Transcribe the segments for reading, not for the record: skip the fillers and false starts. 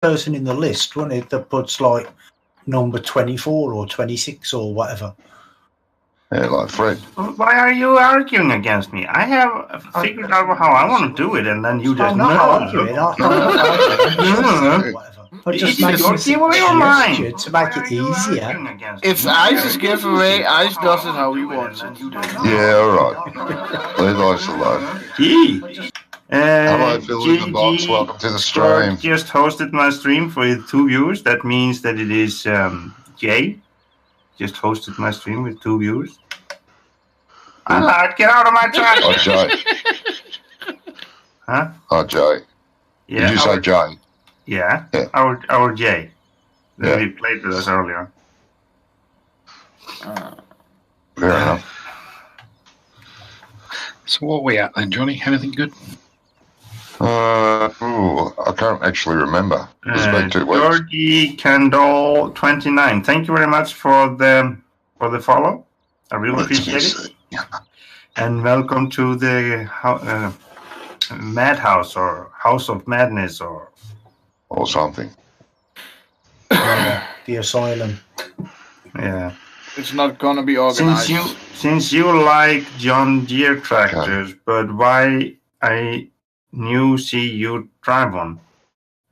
person in the list, wasn't it, that puts like number 24 or 26 or whatever. Yeah, like Fred. Why are you arguing against me? I have figured out how I want to do it, and then you just I'm not arguing. I'm not arguing. Whatever. But just make give away your mind to make it easier. If Ice is giveaway, Ice does it how he wants it. Yeah, all right. Leave Ice alone. Hello, Phil in the box. Welcome to the stream. Just hosted my stream for 2 viewers. That means that it is Jay. Just hosted my stream with 2 viewers. Get out of my chat. Oh, Jay. Huh? Oh, Jay. Yeah. Did you say Jay? Yeah. Yeah. Our Jay. Yeah. We played with us earlier. Fair enough. So what are we at then, Johnny? Anything good? I can't actually remember. It's been 2 weeks. Georgie Candle 29. Thank you very much for the follow. I really appreciate it. And welcome to the Madhouse or House of Madness or something. The asylum. Yeah. It's not gonna be organized. Since you like John Deere tractors, but why I see you drive one?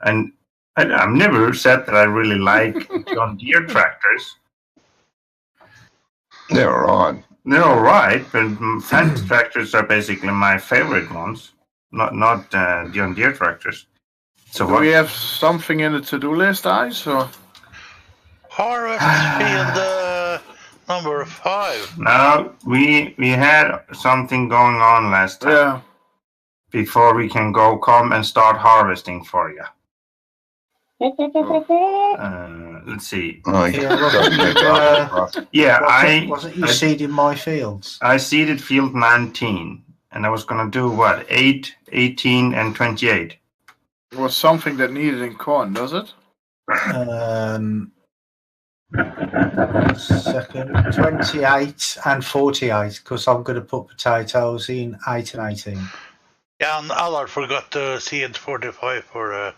And I've never said that I really like John Deere tractors. They're all right. They're all right, but fancy tractors are basically my favorite ones, not John Deere tractors. So do we have something in the to-do list, Ice? Or? Harvest field number 5. No, we had something going on last time. Yeah. Before we can come and start harvesting for you. Let's see. Wasn't you seeding my fields? I seeded field 19, and I was going to do what? 8, 18, and 28. It was something that needed in corn, does it? Second, 28 and 48, because I'm going to put potatoes in 8 and 18. Yeah, and Allard forgot to seed 45 for...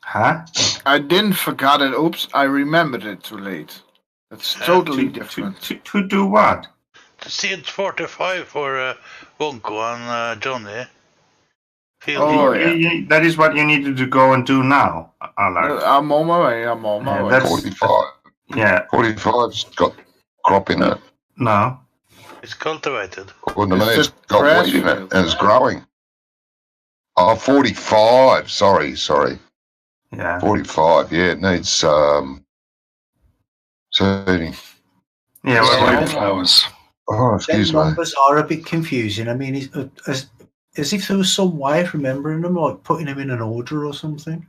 Huh? I didn't forget it. Oops, I remembered it too late. It's totally different. To do what? To seed 45 for Wonko and Johnny. Yeah. That is what you needed to go and do now, Allard. I'm on my way. 45. Yeah. 45's got crop in it. No. It's cultivated. According to me, it's got wheat in it, and it's growing. Oh, 45. Sorry. Yeah. 45. Yeah, it needs seeding. Yeah. Flowers. Oh, excuse me. The numbers are a bit confusing. I mean, as if there was some way of remembering them, like putting them in an order or something.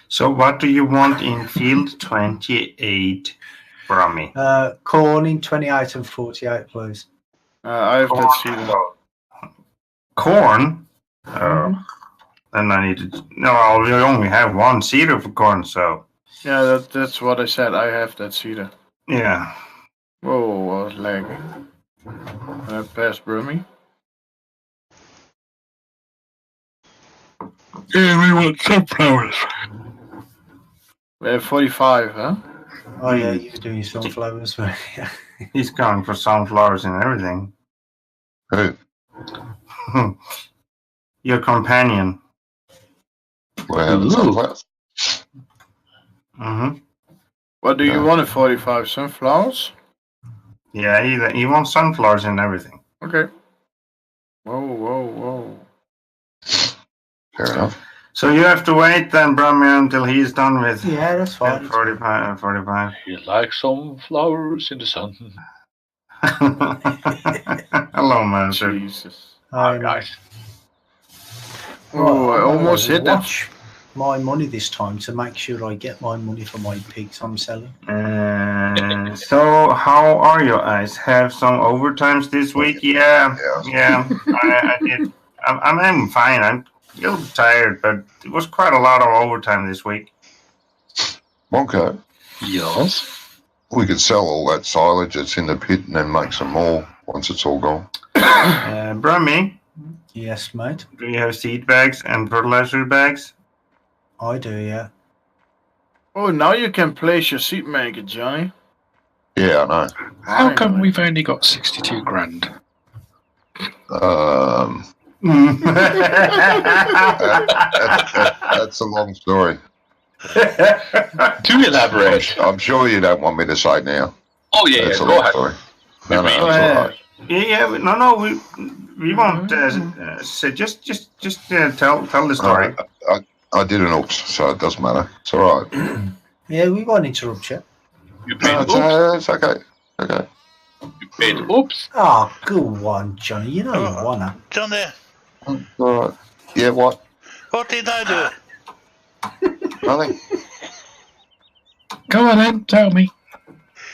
So what do you want in field 28 from me? Corn in 28 and 48, please. I have that seed. Corn? Then I need to... No, we only have one seeder for corn, so... Yeah, that's what I said. I have that seeder. Yeah. Whoa, I was lagging. Can I pass Brummy? Yeah, we want sunflowers. We have 45, huh? Oh, yeah, you're doing sunflowers. He's going for sunflowers and everything. Who? Your companion. We're having sunflowers. Mm-hmm. What do you want at 45? Sunflowers? Yeah, he wants sunflowers and everything. Okay. Whoa. Fair enough. So you have to wait then, Brahmi, until he's done with... Yeah, that's fine. 45. You like some flowers in the sun. Hello, Master. Jesus. Oh, nice. Oh, I almost hit that. Watch my money this time to make sure I get my money for my pigs I'm selling. So how are you guys? Have some overtimes this week? Yeah. I did. I'm fine. I'm a little tired, but it was quite a lot of overtime this week. Okay. Yes. We could sell all that silage that's in the pit and then make some more once it's all gone. Brummy, Yes, mate. do you have seed bags and fertilizer bags? I do, yeah. Oh, now you can place your seat maker, Johnny. Yeah, I know. How come Finally. we've only got 62 grand? That's a long story. Do elaborate. I'm sure you don't want me to say now. Oh, yeah, That's a go long ahead. story. No, Go that's all ahead. right. No, we won't. So just tell the story. I did an oops, so it doesn't matter. It's all right. Yeah, we won't interrupt you. You paid No, oops. it's okay. Okay. You paid oops. Oh, go on, Johnny. You know you wanna. Johnny, All right. Yeah, what? what did I do? Nothing. Go on then, tell me.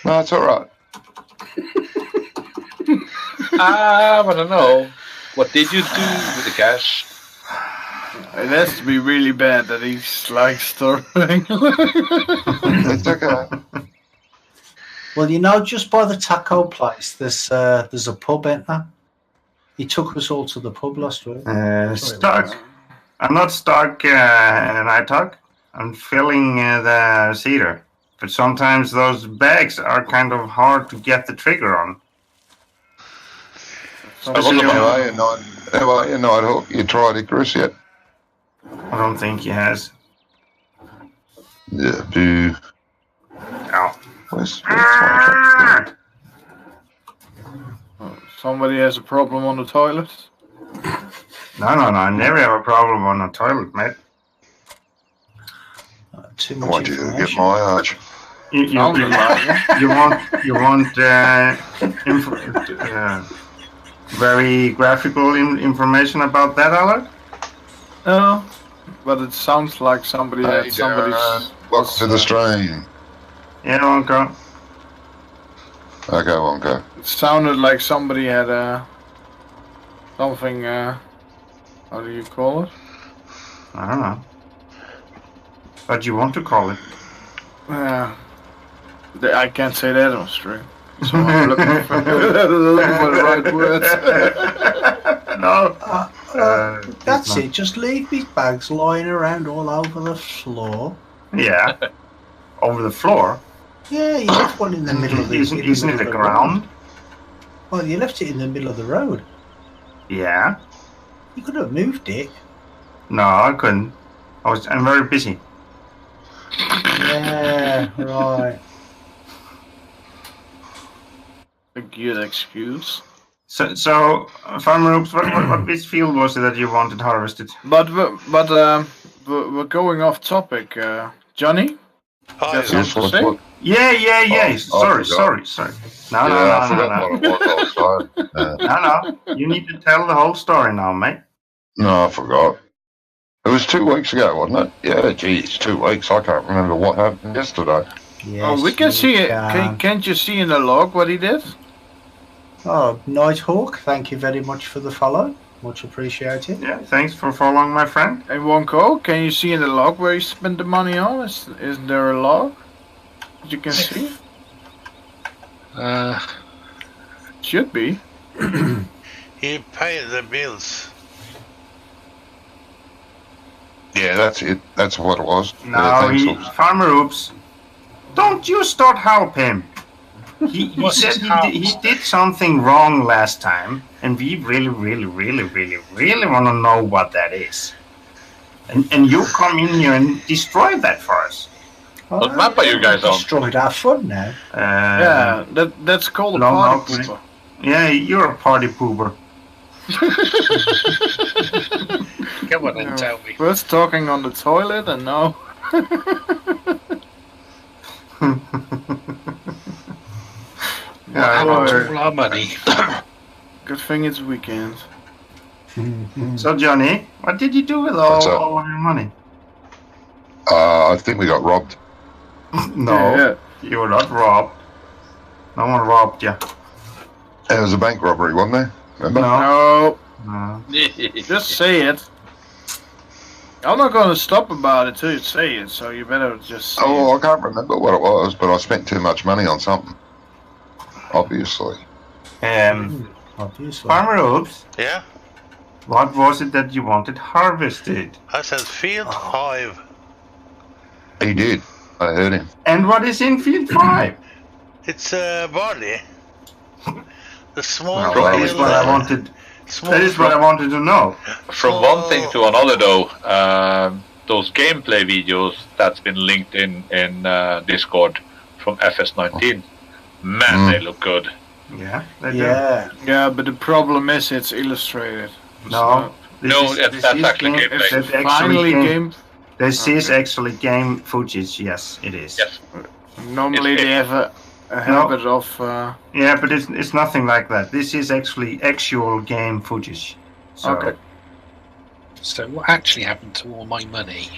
No, it's all right. I want to know, what did you do with the cash? It has to be really bad that he's like starving. It's okay. Well, you know, just by the taco place, there's a pub, ain't there? He took us all to the pub last week. Stark. I'm not Stark Nighthawk. I'm filling the cedar. But sometimes those bags are kind of hard to get the trigger on. How are you, Nighthawk? You tried Icarus yet? I don't think he has. Yeah, boo. Ow. Where's my Somebody has a problem on the toilet. No. I never have a problem on a toilet, mate. Too I much want you to get information. my arch. You Sounded like it. you want very graphical information about that, Alec? No, but it sounds like somebody Hey, had somebody's. Darren. Welcome to the stream. Yeah, Wonko. Okay, Wonka. It sounded like somebody had something. How do you call it? I don't know. What do you want to call it? I can't say that on stream. So I'm looking for the right words. No. That's it's it. Just leave these bags lying around all over the floor. not. Yeah. Over the floor. Yeah, you left one in the middle of the. Isn't it the road. ground? Well, you left it in the middle of the road. Yeah. You could have moved it. No, I couldn't. I'm very busy. Yeah, right. A good excuse. So Farmer Oops, what which field was it that you wanted harvested? But we're going off topic. Johnny, Hi. That's Yes, something to say? what? Yeah. Oh, I Sorry. No. I forgot what it was last time. No. You need to tell the whole story now, mate. No, I forgot. It was 2 weeks ago, wasn't it? Yeah, geez, 2 weeks. I can't remember what happened yesterday. Yes, oh, we can you see it. can. Can't you see in the log what he did? Oh, Nighthawk, thank you very much for the follow. Much appreciated. Yeah, thanks for following my friend. And Wonko, can you see in the log where he spent the money on? Is there a log that you can see? Should be. He paid the bills. Yeah, that's it. That's what it was. No, Thanks, Oops. Farmer Oops, don't you start help him. He What's said his he did something wrong last time, and we really want to know what that is. And you come in here and destroy that for us. What map are you guys on? Destroyed our fun now. Yeah, that's called a no, party no, pooper. Yeah, you're a party pooper. Come on and tell me. First talking on the toilet and now. Yeah, I What happened know. to all our money? Good thing it's weekend. So Johnny, what did you do with What's up? all your money? I think we got robbed. No, Yeah. you were not robbed. No one robbed you. There was a bank robbery, wasn't there? Remember? No. No, No. just say it. I'm not gonna stop about it till you say it, so you better just say Oh, it. I can't remember what it was, but I spent too much money on something. Obviously. Obviously. Farmer Oops, Yeah? what was it that you wanted harvested? I said field 5. He did. I heard him. And what is in field 5? It's barley. The small. Well, That is what I wanted. That is what I wanted to know. From one thing to another, though, those gameplay videos that's been linked in Discord from FS19, man, they look good. Yeah. They do. Yeah. Yeah, but the problem is it's illustrated. No. That's actually gameplay. This is Finally, actually game. This is actually game footage. Yes, it is. Yes. Normally It's- they have a habit of. Yeah, but it's nothing like that. This is actually actual game footage. So. Okay. So what actually happened to all my money?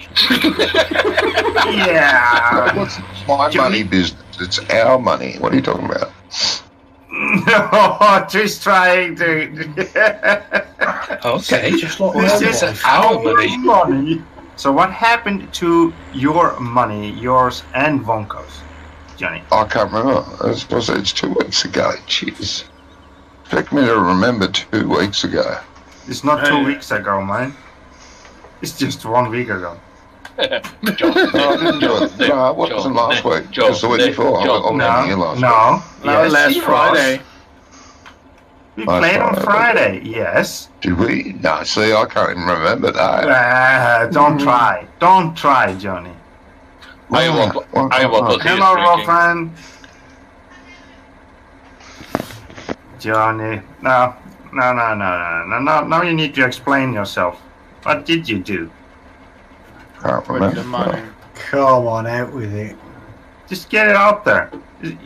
Yeah. What's my money business? It's our money. What are you talking about? No, just trying to. Okay, Just like This my is life. our money. money. So what happened to your money, yours and Vonko's, Johnny? I can't remember. It's 2 weeks ago. Jeez. Expect me to remember 2 weeks ago. It's not 2 weeks ago, man. It's just 1 week ago. No, I didn't do it. No, it wasn't last week. It was the week before. I wasn't here last week. No. No, Yes, last it was. Friday. We Last played on Friday. Friday, yes. Did we? No, see, I can't even remember that. Don't try. Don't try, Johnny. I want what he is Hello, drinking. Rohan. Johnny. No. Now you need to explain yourself. What did you do? Can't With remember. the money. Come on, out with it. Just get it out there.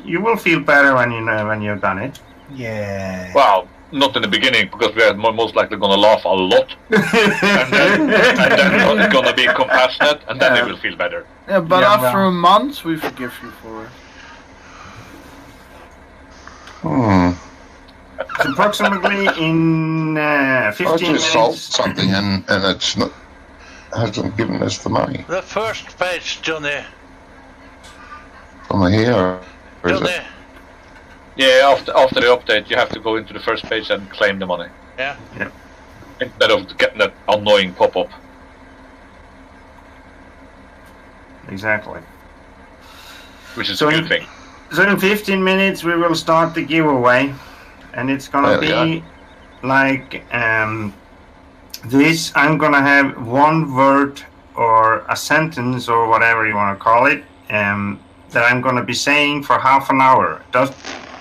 You will feel better when you know when you've done it. Yeah. Well, not in the beginning, because we are most likely going to laugh a lot, and then it's going to be compassionate, and then it will feel better. Yeah, but Yeah, after well. a month, we forgive you for it. It's approximately in I 15 just sold minutes. something and it's not hasn't given us the money The first page, Johnny. from the hero. Or is Johnny. it? Yeah, after the update, you have to go into the first page and claim the money. Yeah. Instead of getting that annoying pop-up. Exactly. Which is So a good you- thing. So in 15 minutes we will start the giveaway, and it's gonna There we be like this. I'm gonna have one word or a sentence or whatever you want to call it that I'm gonna be saying for half an hour.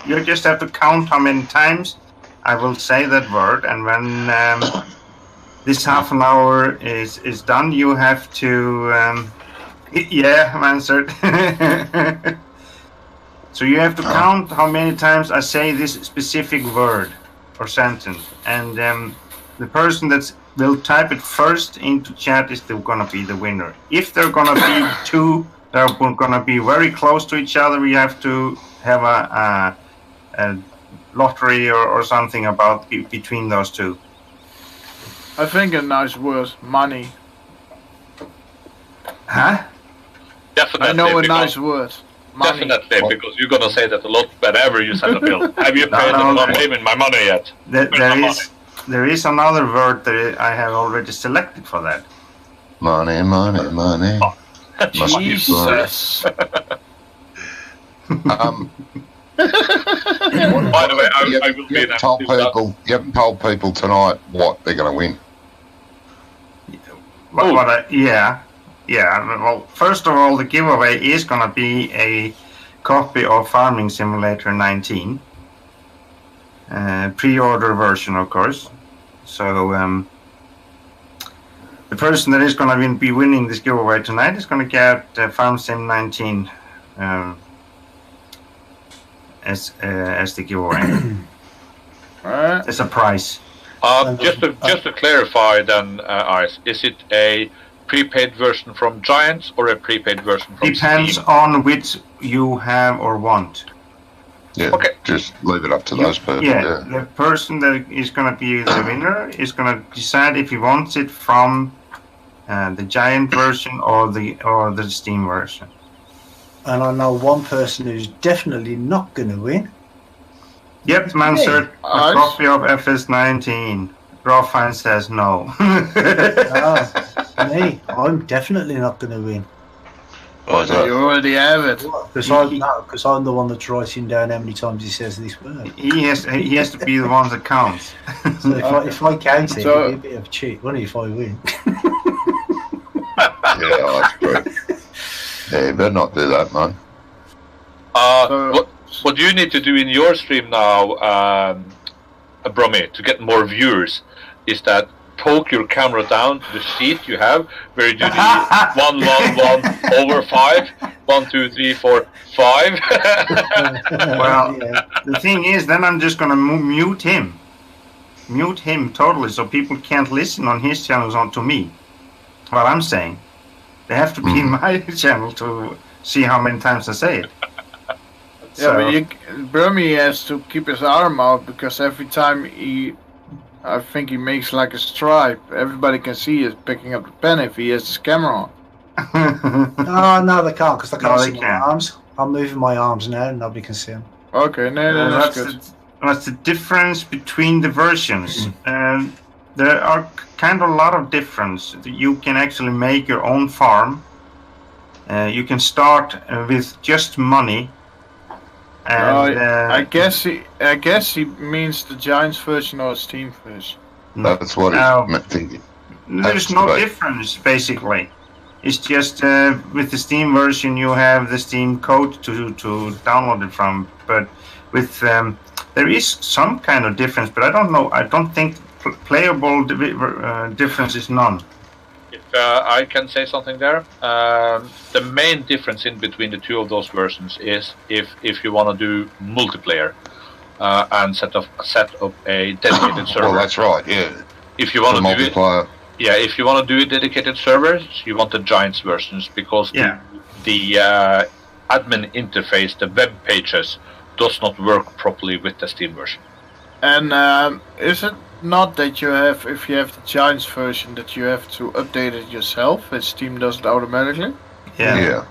You just have to count how many times I will say that word, and when this half an hour is done, you have to yeah, I'm answered. So you have to count how many times I say this specific word or sentence, and the person that will type it first into chat is gonna be the winner. If they're gonna be two that are gonna be very close to each other, we have to have a lottery or something about between those two. I think a nice word, money. Huh? Definitely. I know a because- nice word. Money. Definitely, because you're gonna say that a lot whenever you send a bill. Have you paid No, I'm not no. paying my money yet? There is another word that I have already selected for that. Money. Must be Jesus. By the way, I will be you haven't told people tonight what they're going to win. Yeah. Well, first of all, the giveaway is going to be a copy of Farming Simulator 19, pre-order version, of course. So the person that is going to be winning this giveaway tonight is going to get Farm Sim 19 as the giveaway. As a prize. Just to clarify, then, Ice, is it a prepaid version from Giants or a prepaid version from Depends Steam? on which you have or want. Yeah, Okay. just leave it up to those people. Yeah, the person that is going to be the winner is going to decide if he wants it from the Giant version or the Steam version. And I know one person who's definitely not going to win. Yep, Mansard, a Ice. copy of FS19. Rawfine says no. Me, I'm definitely not going to win. Why is that? You already have it. Because I'm the one that's writing down how many times he says this word. He has to be the one that counts. So if I count it, it'd be a bit of a cheat, wouldn't it, if I win? Yeah, that's true. Yeah, you better not do that, man. What you need to do in your stream now, Brummy, to get more viewers, is that poke your camera down to the sheet you have, where you do the 1, 1, 1 over 5, 1, 2, 3, 4, 5. Well, the thing is, then I'm just gonna mute him totally, so people can't listen on his channels on to me. What I'm saying, they have to be in my channel to see how many times I say it. Yeah, but Brummy has to keep his arm out because every time I think he makes like a stripe. Everybody can see he's picking up the pen if he has his camera on. No, they can't because they can't see my can't. arms. I'm moving my arms now and nobody can see them. Okay, no, that's good. That's the difference between the versions. There are kind of a lot of difference. You can actually make your own farm. You can start with just money. And, I guess he means the Giants version or Steam version. That's what he's thinking. There's no difference, basically. It's just with the Steam version, you have the Steam code to download it from. But with there is some kind of difference, but I don't know. I don't think playable difference is none. If I can say something there, the main difference in between the two of those versions is if you want to do multiplayer and set up a dedicated server. Well, that's right. Yeah. If you want to do multiplayer. if you want to do a dedicated servers, you want the Giants versions because the admin interface, the web pages, does not work properly with the Steam version. And is it not that you have, if you have the Giants version, that you have to update it yourself, and Steam does it automatically? Yeah.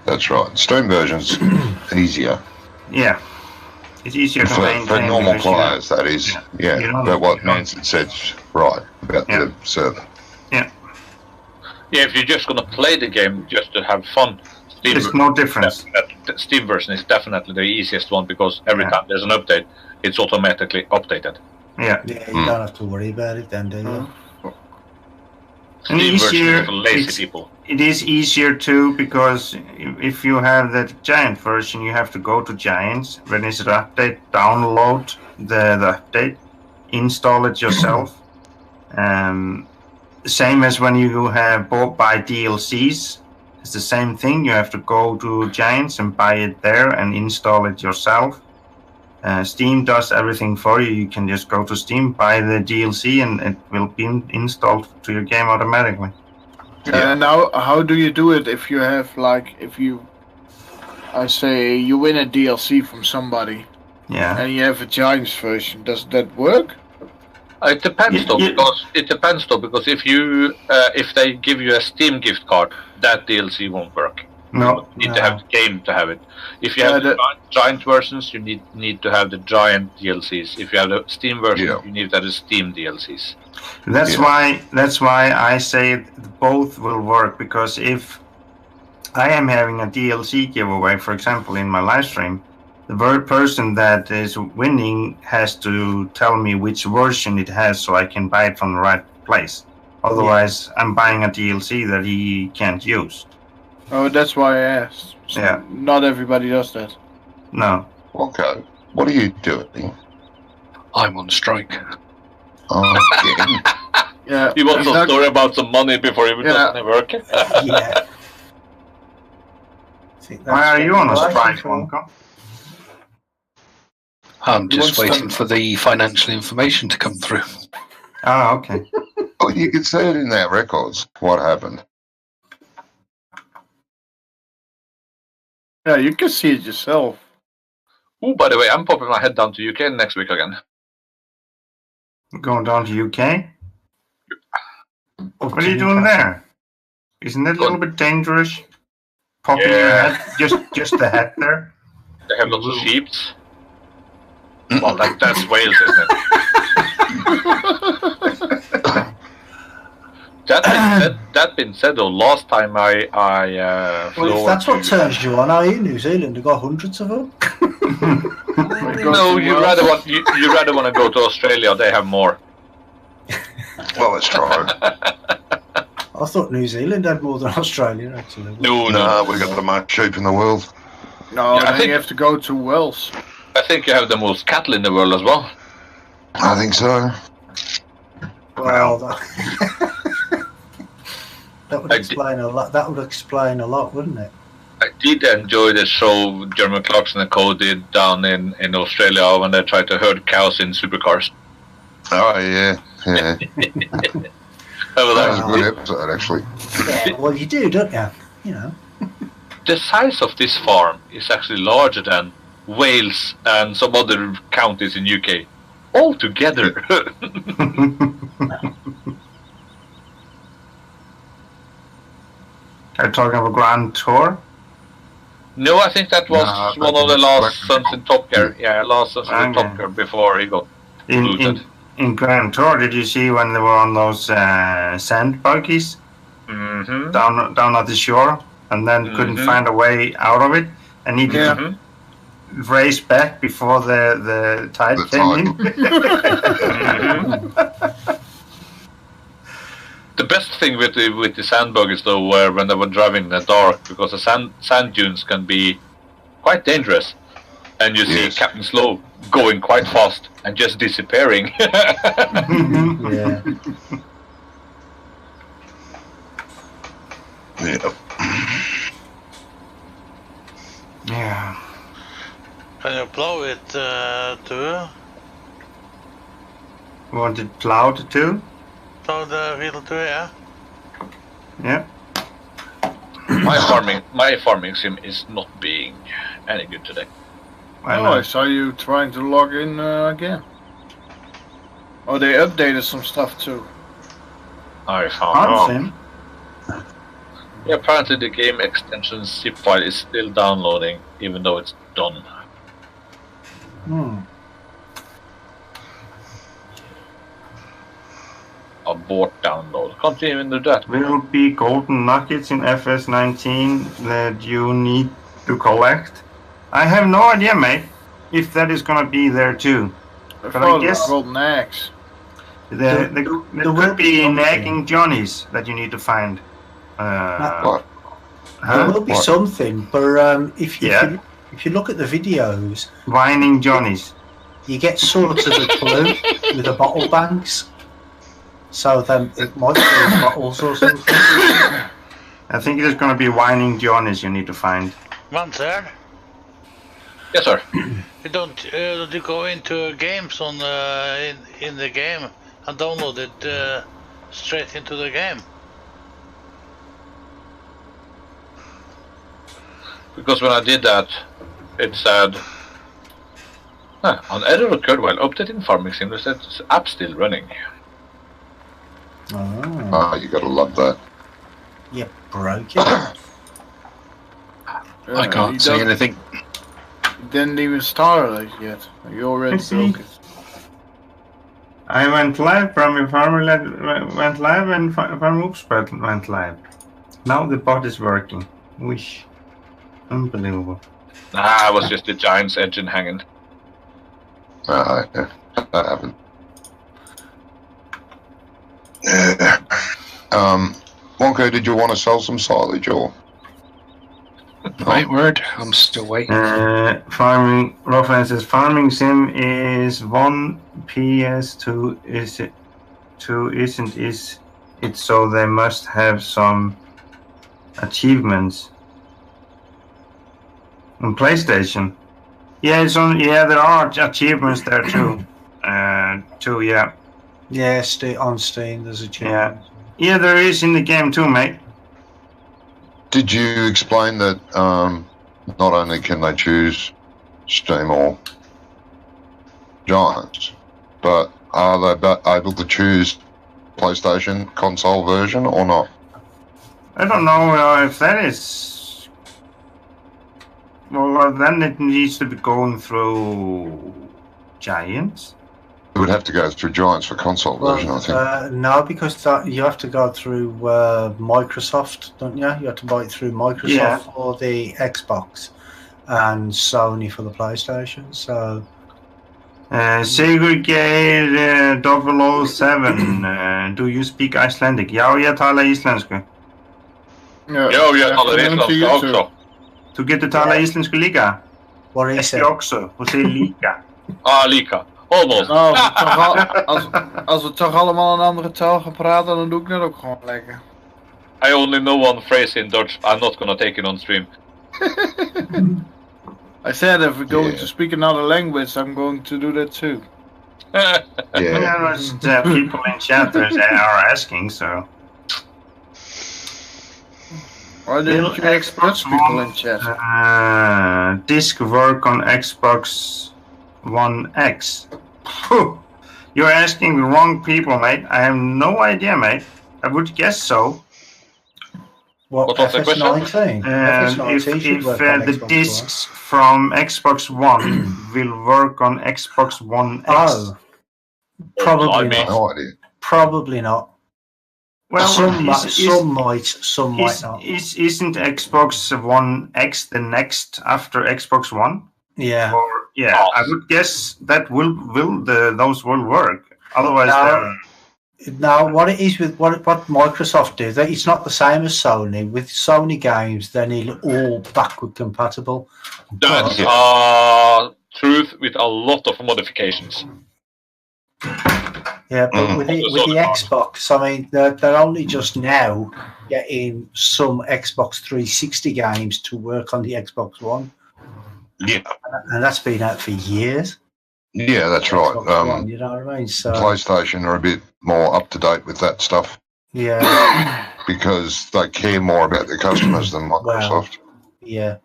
That's right. Steam version's easier. Yeah. It's easier to maintain. For normal players, that is. Yeah. But what Manson said's right about the server. Yeah. Yeah, if you're just going to play the game just to have fun, there's no difference. The Steam version is definitely the easiest one because every time there's an update, it's automatically updated. Yeah. Yeah, you don't have to worry about it then, do you? And Steam version easier, is for lazy people. It is easier too because if you have the Giant version, you have to go to Giants. When it's an update, download the update, install it yourself. Same as when you have buy DLCs. It's the same thing. You have to go to Giants and buy it there and install it yourself. Steam does everything for you. You can just go to Steam, buy the DLC, and it will be installed to your game automatically. And how do you do it if you have, like, I say you win a DLC from somebody, and you have a Giants version, does that work? It depends because if they give you a Steam gift card, that DLC won't work. No, you need to have the game to have it. If you have the Giant versions, you need to have the Giant DLCs. If you have the Steam version, you need to have the Steam DLCs. That's why I say both will work, because if I am having a DLC giveaway, for example, in my live stream, the person that is winning has to tell me which version it has so I can buy it from the right place. Otherwise, I'm buying a DLC that he can't use. Oh, that's why I asked. So not everybody does that. No. Okay. What are you doing? I'm on strike. Oh, yeah. He wants a story about some money before it doesn't work. Yeah. Why are you on a strike, Wonka? I'm just waiting for the financial information to come through. Oh, okay. Oh, you can see it in their records, what happened. Yeah, you can see it yourself. Oh, by the way, I'm popping my head down to UK next week again. Going down to UK? What are you doing there? Isn't that a little bit dangerous? Popping your head, just the head there? They have lots of sheep. Well, that's Wales, isn't it? That being said, though, last time I flew Well, if that's over what to- turns you on, are you? New Zealand have got hundreds of them. No, you rather want to go to Australia. They have more. Well, let's try. I thought New Zealand had more than Australia, actually. No, No, we got the most sheep in the world. No, Yeah, I then think- you have to go to Wales. I think you have the most cattle in the world as well. I think so. Well, that would I explain a lot. That would explain a lot, wouldn't it? I did enjoy the show Jeremy Clarkson and co did down in Australia when they tried to herd cows in supercars. Oh, yeah. Yeah. That was That was a actually- good episode, actually. Yeah, well, you do, don't you? You know. the size of this farm is actually larger than Wales and some other counties in UK all together. Are you talking about Grand Tour? No, I think that was No, one of the that's last Black- sons in Top Gear. Yeah, last sons in Okay. Top Gear before he got looted. In Grand Tour, did you see when they were on those sand buggies Mm-hmm. down at the shore, and then couldn't Mhm. find a way out of it, and needed Yeah. to race back before the tide The came tide. in? The best thing with the sand buggies though were when they were driving in the dark, because the sand dunes can be quite dangerous, and you see Yes. Captain Slow going quite fast and just disappearing. Yeah. Yeah. Yeah. Can you plow it too? Wanted plowed too? Plow the wheel too, yeah? Yeah. my farming sim is not being any good today. Why Oh, I not? saw you trying to log in again. Oh, they updated some stuff too. I found Farm out. sim? Yeah, apparently the game extension zip file is still downloading, even though it's done. Abort download. Can't even do that. Will be golden nuggets in FS19 that you need to collect. I have no idea, mate, if that is gonna be there too. I I thought it guess- was Golden Axe. There will could be be something. nagging Johnnies that you need to find. What? There Huh? will be What? something, but Yeah. if you look at the videos, Whining Johnnies. you get sort of a clue with the bottle banks. So then it might be bottles or something. I think there's gonna be whining Johnnies you need to find. Once there. Yes, sir. You don't you go into games on in the game and download it straight into the game. Because when I did that, it said, on error occurred while updating farming sim. It said app still running. Oh, Oh, you gotta love that. you broke it. I you can't see don't- anything. Didn't even start it yet. You already I see. broke it. I went live, Farmer went live, and Farm Oops went live. Now the bot is working. Wish. Unbelievable. Nah, it was just the Giants engine hanging. Yeah, that happened. Yeah. Wonko, did you want to sell some silage or? Right word. I'm still waiting. Farming, Roffman says farming sim is 1 PS2 is it 2 isn't is it, so they must have some achievements on PlayStation. Yeah, it's on. Yeah, there are achievements there too. Yeah. Yeah, on Steam there's a chance. Yeah, there is in the game too, mate. Did you explain that not only can they choose Steam or Giants, but are they able to choose PlayStation console version or not? I don't know if that is. Well, then it needs to be going through Giants. It would have to go through Giants for console version, I think. No, because you have to go through Microsoft, don't you? You have to buy it through Microsoft for the Xbox and Sony for the PlayStation. So, Sigurgeir 007, do you speak Icelandic? Ja, jag talar isländska. Ja, jag talar isländska också. Du getur tala isländska lika? What is it? Jag också, och säger lika. Lika. Almost. Nou, als we toch allemaal een andere taal gaan praten, dan doe ik dat ook gewoon lekker. I only know one phrase in Dutch. I'm not gonna take it on stream. I said if we're going to speak another language, I'm going to do that too. People in chat are asking, so. Why didn't you Xbox people in chat? Disk work on Xbox One X. You're asking the wrong people, mate. I have no idea, mate. I would guess so. What was the question? FS19? If the discs from Xbox One will work on Xbox One X. Oh, probably not. No idea. Probably not. Well, some might, some might not. Isn't Xbox One X the next after Xbox One? Yeah. Or, I would guess that those will work. Otherwise, now what it is with what Microsoft do, that it's not the same as Sony. With Sony games, they're nearly all backward compatible. That's truth with a lot of modifications. Yeah, but with the Xbox, I mean, they're only just now getting some Xbox 360 games to work on the Xbox One. Yeah. And that's been out for years. Yeah, that's right. One, you know what I mean? So, PlayStation are a bit more up to date with that stuff. Yeah. Because they care more about their customers than Microsoft. Yeah.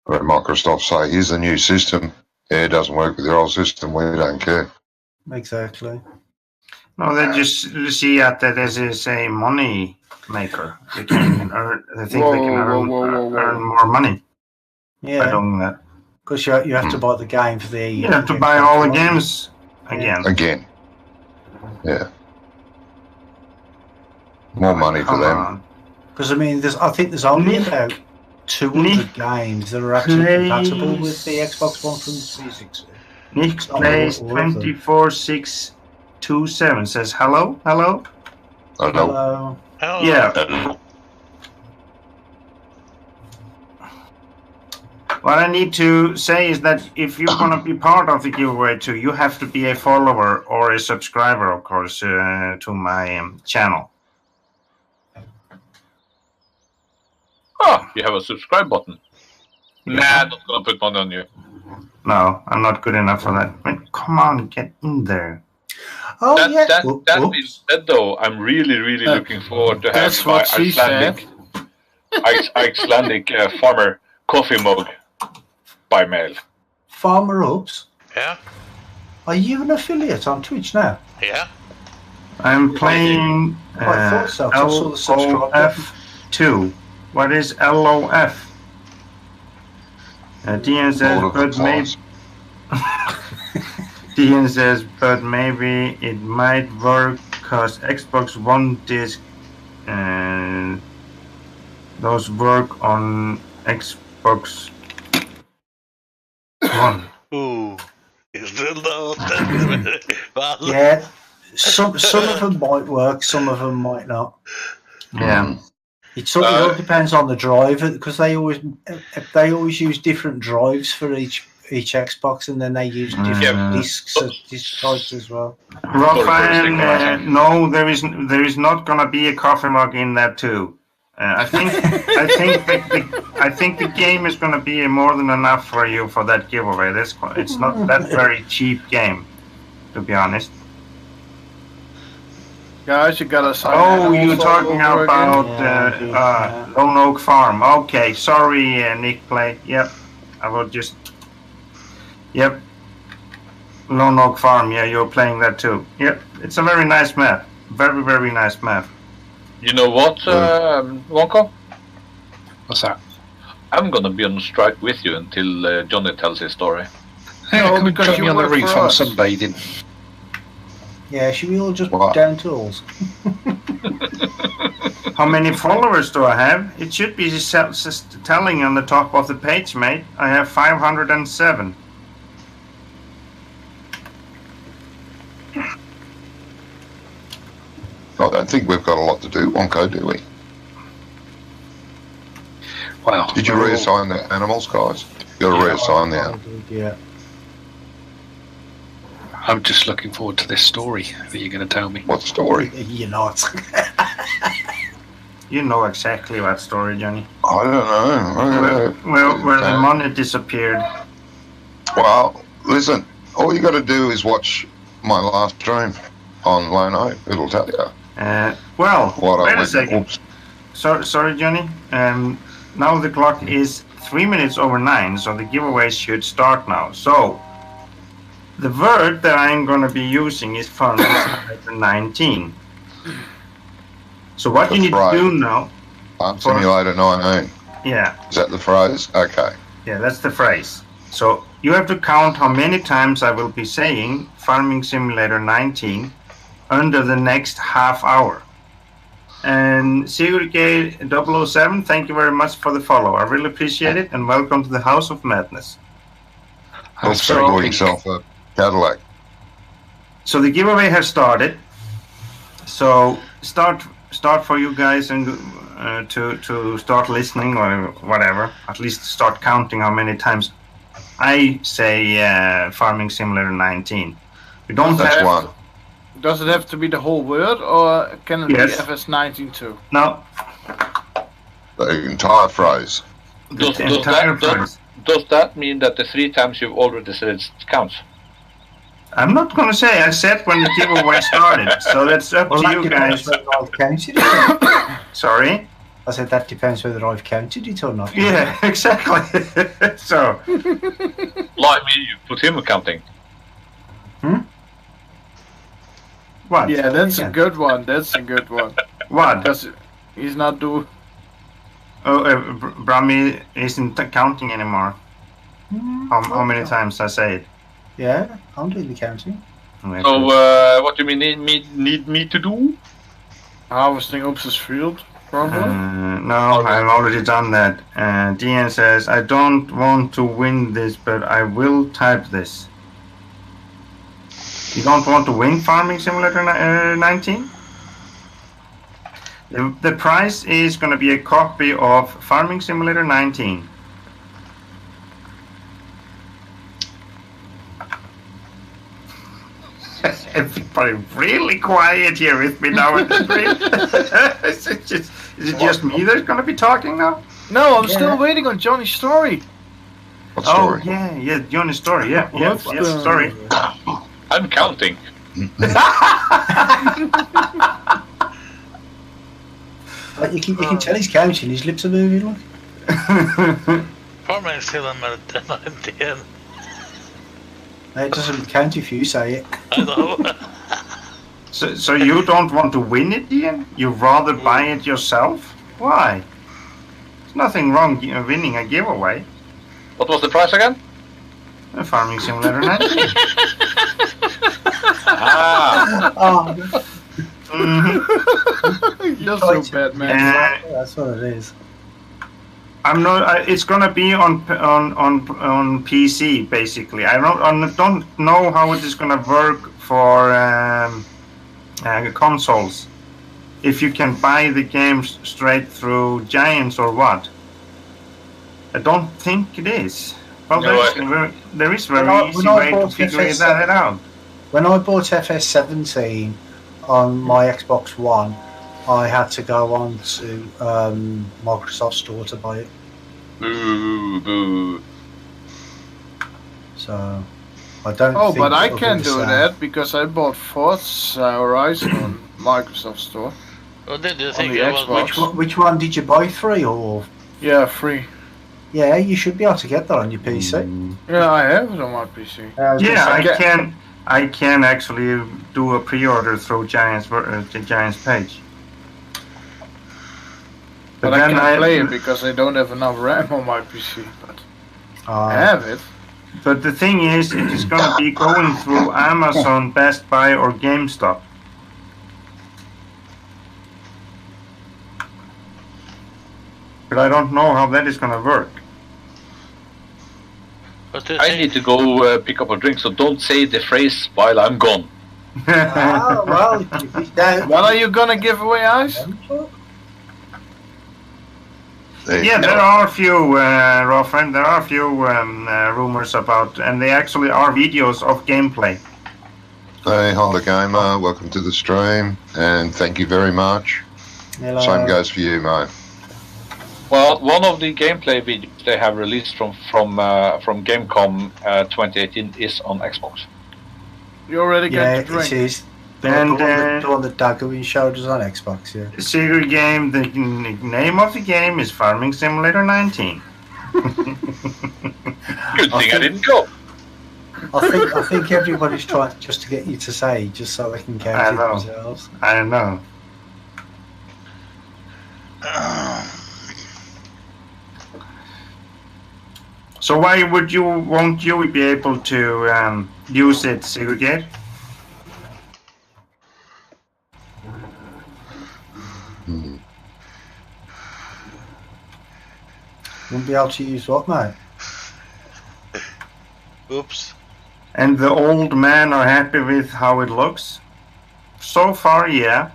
Where Microsoft say, here's the new system. Yeah, it doesn't work with your old system. We don't care. Exactly. No, they just see that as a money maker. They can earn. They think they can earn more money. Yeah. By doing that. Because you have to buy the game for the. You have to buy all the games again. Again. Yeah. More money for them. Because I mean, I think there's only about 200 games that are actually compatible with the Xbox One from 360. Nick plays 24627 says hello. Hello. Yeah. What I need to say is that if you're going to be part of the giveaway too, you have to be a follower or a subscriber, of course, to my channel. Oh, you have a subscribe button. Nah, I'm not gonna put money on you. No, I'm not good enough for that. But come on, get in there. Oh, that yeah. That being said, though, I'm really looking forward to having my Icelandic farmer coffee mug by mail. Farmer Ups? Yeah. Are you an affiliate on Twitch now? Yeah. I'm playing I thought so. I saw the subscribe button. LOF2. What is LOF? Dian says, but maybe. Dian says, but maybe it might work because Xbox One disc and those work on Xbox One. Ooh. Yeah. Some of them might work, some of them might not. Yeah. It all depends on the driver, because they always use different drives for each Xbox, and then they use different disc types as well. Raphael, no, there is not gonna be a coffee mug in that too. I think the game is gonna be more than enough for you for that giveaway. It's not that very cheap game, to be honest. Guys, you gotta sign. Oh, you're talking about Lone Oak Farm. Okay, sorry, Nick Play. Yep, I will just. Yep, Lone Oak Farm. Yeah, you're playing that too. Yep, it's a very nice map. Very nice map. You know what, Wonko? What's that? I'm gonna be on strike with you until Johnny tells his story. Hey, can we put me on the roof on sunbathing? Yeah, should we all just What? down tools? How many followers do I have? It should be telling on the top of the page, mate. I have 507. I don't think we've got a lot to do, Wonko, do we? Wow. Did you reassign the animals, guys? You got to reassign the animals. Yeah. I'm just looking forward to this story that you're going to tell me. What story? You're not. You know exactly what story, Johnny. I don't know. Where the money disappeared. Well, listen, all you got to do is watch my last stream on Lano. It'll tell you. Wait a second. Oops. Sorry, Johnny. Now the clock is 3 minutes over 9, so the giveaway should start now. So, the word that I'm going to be using is Farming Simulator 19. So what you need to do now... Farm Simulator 19. Yeah. Is that the phrase? Okay. Yeah, that's the phrase. So you have to count how many times I will be saying Farming Simulator 19 under the next half hour. And SigurdG007, thank you very much for the follow. I really appreciate it, and welcome to the House of Madness. Let's score yourself a Cadillac. So the giveaway has started. So start for you guys and to start listening or whatever. At least start counting how many times I say Farming Simulator 19. We don't That's have one. Does it have to be the whole word, or can it Yes. be FS19 too? No. The entire phrase. Does entire phrase. that mean that the 3 times you've already said it counts? I'm not going to say. I said when the giveaway started, so that's up to you guys. Whether I've counted it. Sorry? I said that depends whether I've counted it or not. Yeah, exactly. So, Like me, you put him accounting. what? Yeah, that's a good one. That's a good one. What? Because he's not doing. Brahmi isn't counting anymore. How many times I say it? Yeah, I'm doing the counting. So, what do you need me to do? Harvesting Oops's field, probably. No, I've already done that. DN says, I don't want to win this, but I will type this. You don't want to win Farming Simulator 19? The prize is going to be a copy of Farming Simulator 19. Everybody really quiet here with me now in the stream. Is it just me that's going to be talking now? No, I'm still waiting on Johnny's story. What story? Oh, yeah, Johnny's story, yeah. What's Yes, the- sorry. I'm counting. Like you can tell he's counting. His lips are moving. Like. Farming Simulator 19. It doesn't count if you say it. I know. So you don't want to win it, Ian? You rather buy it yourself? Why? There's nothing wrong winning a giveaway. What was the price again? A Farming Simulator 19. Oh, You're so bad, man. that's what it is. I'm not. It's gonna be on PC basically. I don't know how it is gonna work for consoles. If you can buy the games straight through Giants or what? I don't think it is. Well, No, there is very When easy I way to bought figure FS7 that out. When I bought FS17 on my Xbox One, I had to go on to Microsoft Store to buy it. Boo, boo. So I don't. Oh, think but I it'll be can the do same. that because I bought Forza Horizon on Microsoft Store. What did you On think the it was? Xbox. Which one did you buy? 3 or? Yeah, free. Yeah, you should be able to get that on your PC. Yeah, I have it on my PC. Yeah, I can actually do a pre-order through Giants the Giants page. But I can't play it because I don't have enough RAM on my PC. But I have it. But the thing is, it is going to be going through Amazon, Best Buy, or GameStop. But I don't know how that is going to work. I need to go pick up a drink, so don't say the phrase while I'm gone. Well, what are you gonna give away, Ice? Yeah, there are a few, Rofren, there are a few rumors about, and they actually are videos of gameplay. Hey, Honda Gamer, welcome to the stream, and thank you very much. Hello. Same goes for you, mate. Well, one of the gameplay videos they have released from Gamecom 2018 is on Xbox. You already Yeah, got the drink. it is. And The one that Daggerwin showed us on Xbox, yeah. Secret game, the name of the game is Farming Simulator 19. Good thing I didn't go. I think everybody's trying just to get you to say, just so they can count it themselves. I know. So why won't you be able to use it, Segregate? Wouldn't be able to use what, mate? Oops. And the old men are happy with how it looks? So far, yeah.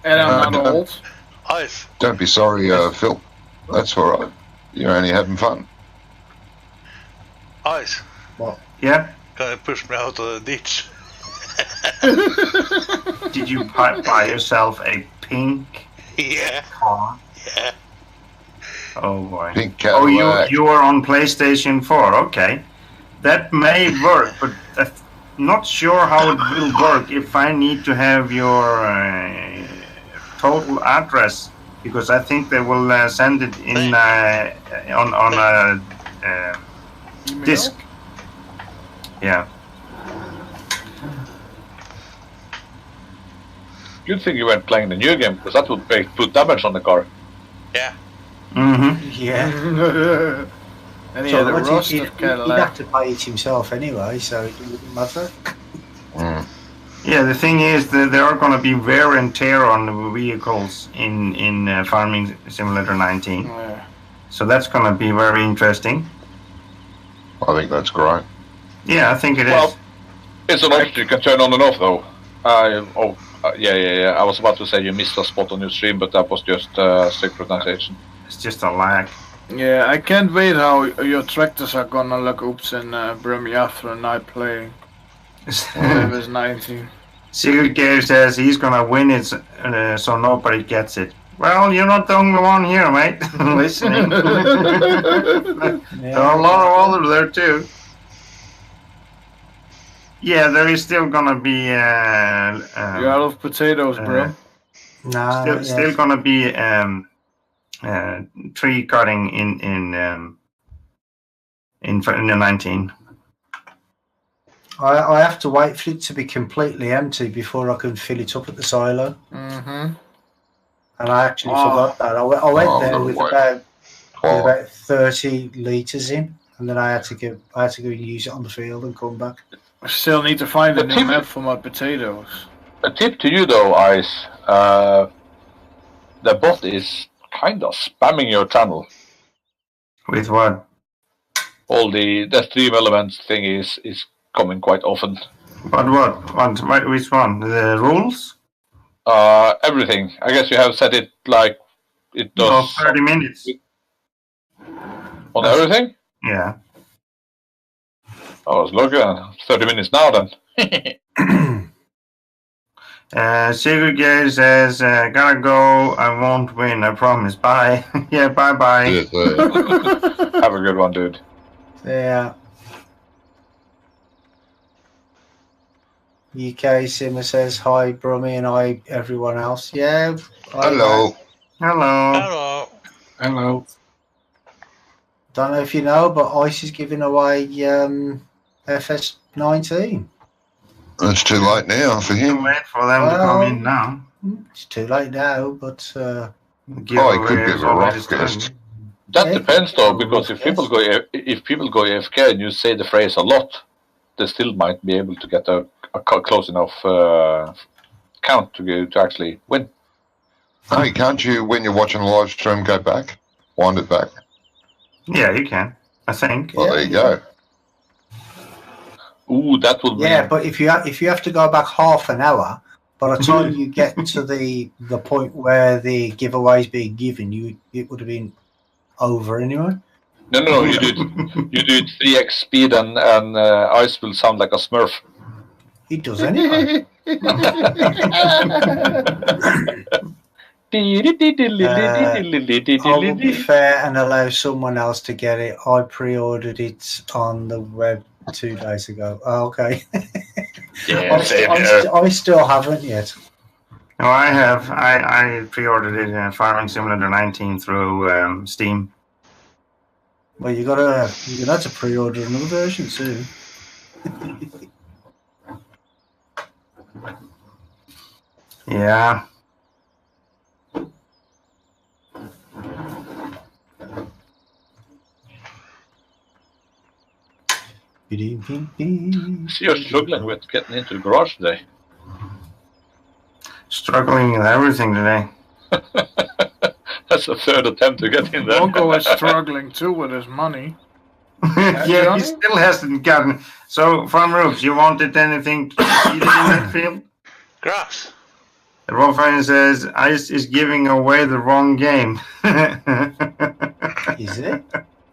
And I'm not old. Ice. Don't be sorry, Phil. That's all right. You're only having fun. Ice. What? Yeah? Can you push me out of the ditch? Did you buy yourself a pink Yeah. car? Yeah. Oh boy. Pink Oh, Cadillac. you are on PlayStation 4, okay. That may work, but I'm not sure how it will work if I need to have your total address, because I think they will send it in on a disc. Yeah. Good thing you weren't playing the new game, because that would put damage on the car. Yeah. Mm-hmm. Yeah. And he So had a what, rust he'd of have Cadillac. to pay it himself anyway, so it wouldn't matter. Yeah, the thing is that there are going to be wear and tear on the vehicles in Farming Simulator 19. Yeah. So that's going to be very interesting. I think that's great. Yeah, I think it Well, is. it's an option you can turn on and off, though. Yeah. I was about to say you missed a spot on your stream, but that was just synchronization. It's just a lag. Yeah, I can't wait how your tractors are gonna look. Oops, and Brummy after a night playing. It was 19. Secret Gear says he's going to win it so nobody gets it. Well, you're not the only one here, mate. Listening. There are a lot of others there, too. Yeah, there is still going to be... You're out of potatoes, bro. No, still going to be tree cutting in the 19. I have to wait for it to be completely empty before I can fill it up at the silo. Mm-hmm. And I actually forgot that. I went there with wait. about 30 litres in, and then I had to go and use it on the field and come back. I still need to find a new map for my potatoes. A tip to you, though, Ice. The bot is kind of spamming your channel. With what? All the stream elements thing is coming quite often. But what? Which one? The rules? Everything. I guess you have set it like it does. No, 30 minutes. On everything? Yeah. I was looking at 30 minutes now then. Secret Gear says, gotta go, I won't win, I promise. Bye. Yeah, bye-bye. Yes, Have a good one, dude. Yeah. UK Simmer says hi, Brummy, and hi, everyone else. Yeah. hello. Hello. Hello. Hello. Don't know if you know, but ICE is giving away FS19. It's too late now for Too him. late for them to come in now. It's too late now, but Oh, he could Giveaway give is a already rough started. guest. That depends, though, because if people go AFK and you say the phrase a lot, they still might be able to get a close enough count to actually win. Hey, can't you, when you're watching a live stream, go back, wind it back? Yeah, you can. I think. Well, there you go. Ooh, that would be. Yeah, but if you have to go back half an hour, by the time you get to the point where the giveaway is being given, it would have been over anyway. No, you do it 3x speed and Ice will sound like a Smurf. He does anyway. I will be fair and allow someone else to get it. I pre-ordered it on the web 2 days ago. Oh, okay. Yeah, I still haven't yet. No, I have. I pre-ordered it in Farming Simulator 19 through Steam. Well, you're gonna have to pre-order another version soon. Yeah. See, you're struggling with getting into the garage today. Struggling with everything today. That's a third attempt to get in there. Mongo is struggling too with his money. Yeah, he still hasn't gotten. So, Farmer Oops, you wanted anything to eat in that field? Grass. Rolfine says Ice is giving away the wrong game. Is it?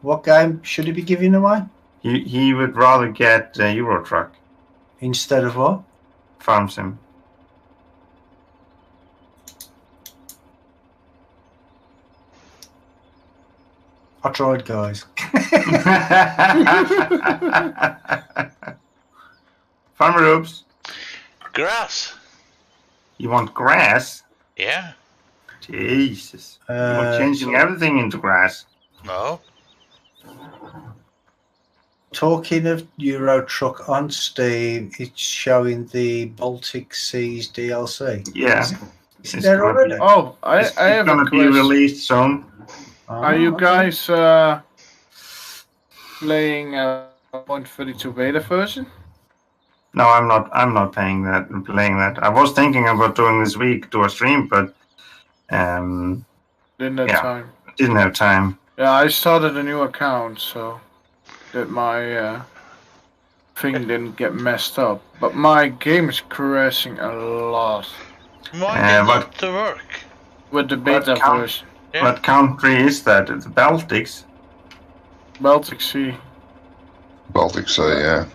What game should he be giving away? He would rather get Euro Truck Instead of what? Farm Sim. I tried, guys. Farmer Oops, Grass. you want grass? Yeah. Jesus. You're changing everything into grass. No. Talking of Euro Truck on Steam, it's showing the Baltic Seas DLC. Yeah. Is there already? Oh, I have going a to be question. released soon. Are you okay. guys playing 1.32 beta version? No, I'm not. I'm not playing that. I was thinking about doing this week to a stream, but Didn't have Yeah. time. didn't have time. Yeah, I started a new account so that my thing didn't get messed up. But my game is crashing a lot Mine Yeah, did but- not to work. with the beta count- version. Yeah. What country is that? It's the Baltics. Baltic Sea, Baltic Sea, yeah.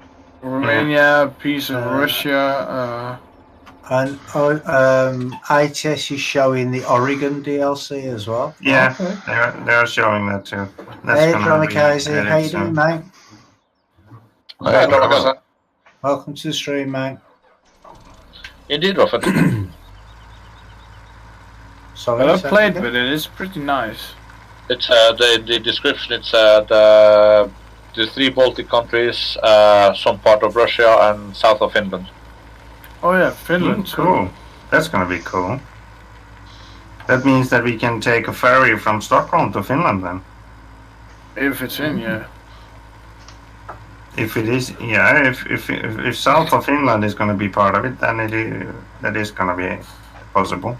Romania, piece of Russia. And ITS is showing the Oregon DLC as well. Yeah, Okay. they're showing that too. That's Hey, gonna Johnny be Casey, added how you soon. doing, mate? Hey, Dragon. Welcome to the stream, mate. Indeed, Robert. Sorry, But I say played again? with it. It's pretty nice. It's the description. It's the 3 Baltic countries, some part of Russia, and south of Finland. Oh yeah, Finland too. Cool. That's gonna be cool. That means that we can take a ferry from Stockholm to Finland then. If it's in, yeah. If it is, yeah. If south of Finland is gonna be part of it, then that is gonna be possible.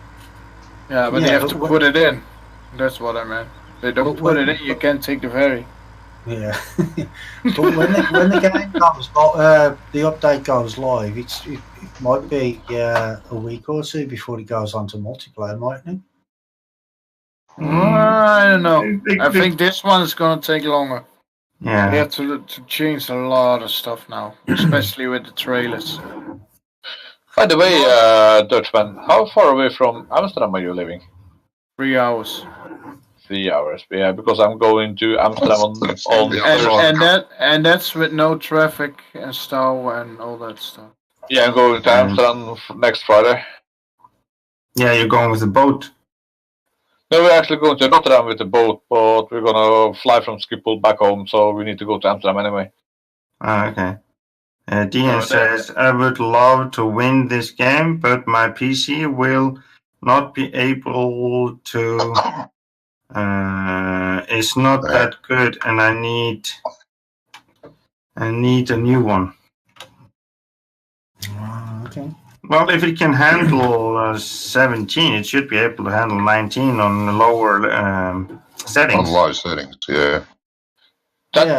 Yeah, but Yeah, they have but to what- put it in. That's what I meant. They don't But put what- it in, you can't take the ferry. Yeah. But when the game comes, the update goes live, it might be a week or two before it goes on to multiplayer, mightn't it? I don't know. They- I think this one is gonna take longer. They Yeah. have to change a lot of stuff now, especially with the trailers. By the way, Dutchman, how far away from Amsterdam are you living? 3 hours. 3 hours. Yeah, because I'm going to Amsterdam on That's the other Thursday. one. And that's with no traffic and stow and all that stuff. Yeah, I'm going to Amsterdam next Friday. Yeah, you're going with the boat. No, we're actually going to Rotterdam with the boat, but we're gonna fly from Schiphol back home, so we need to go to Amsterdam anyway. Ah, okay. Dean says, I would love to win this game, but my PC will not be able to is not that good, and I need a new one. Okay. Well, if it can handle 17, it should be able to handle 19 on the lower settings. On low settings, yeah. That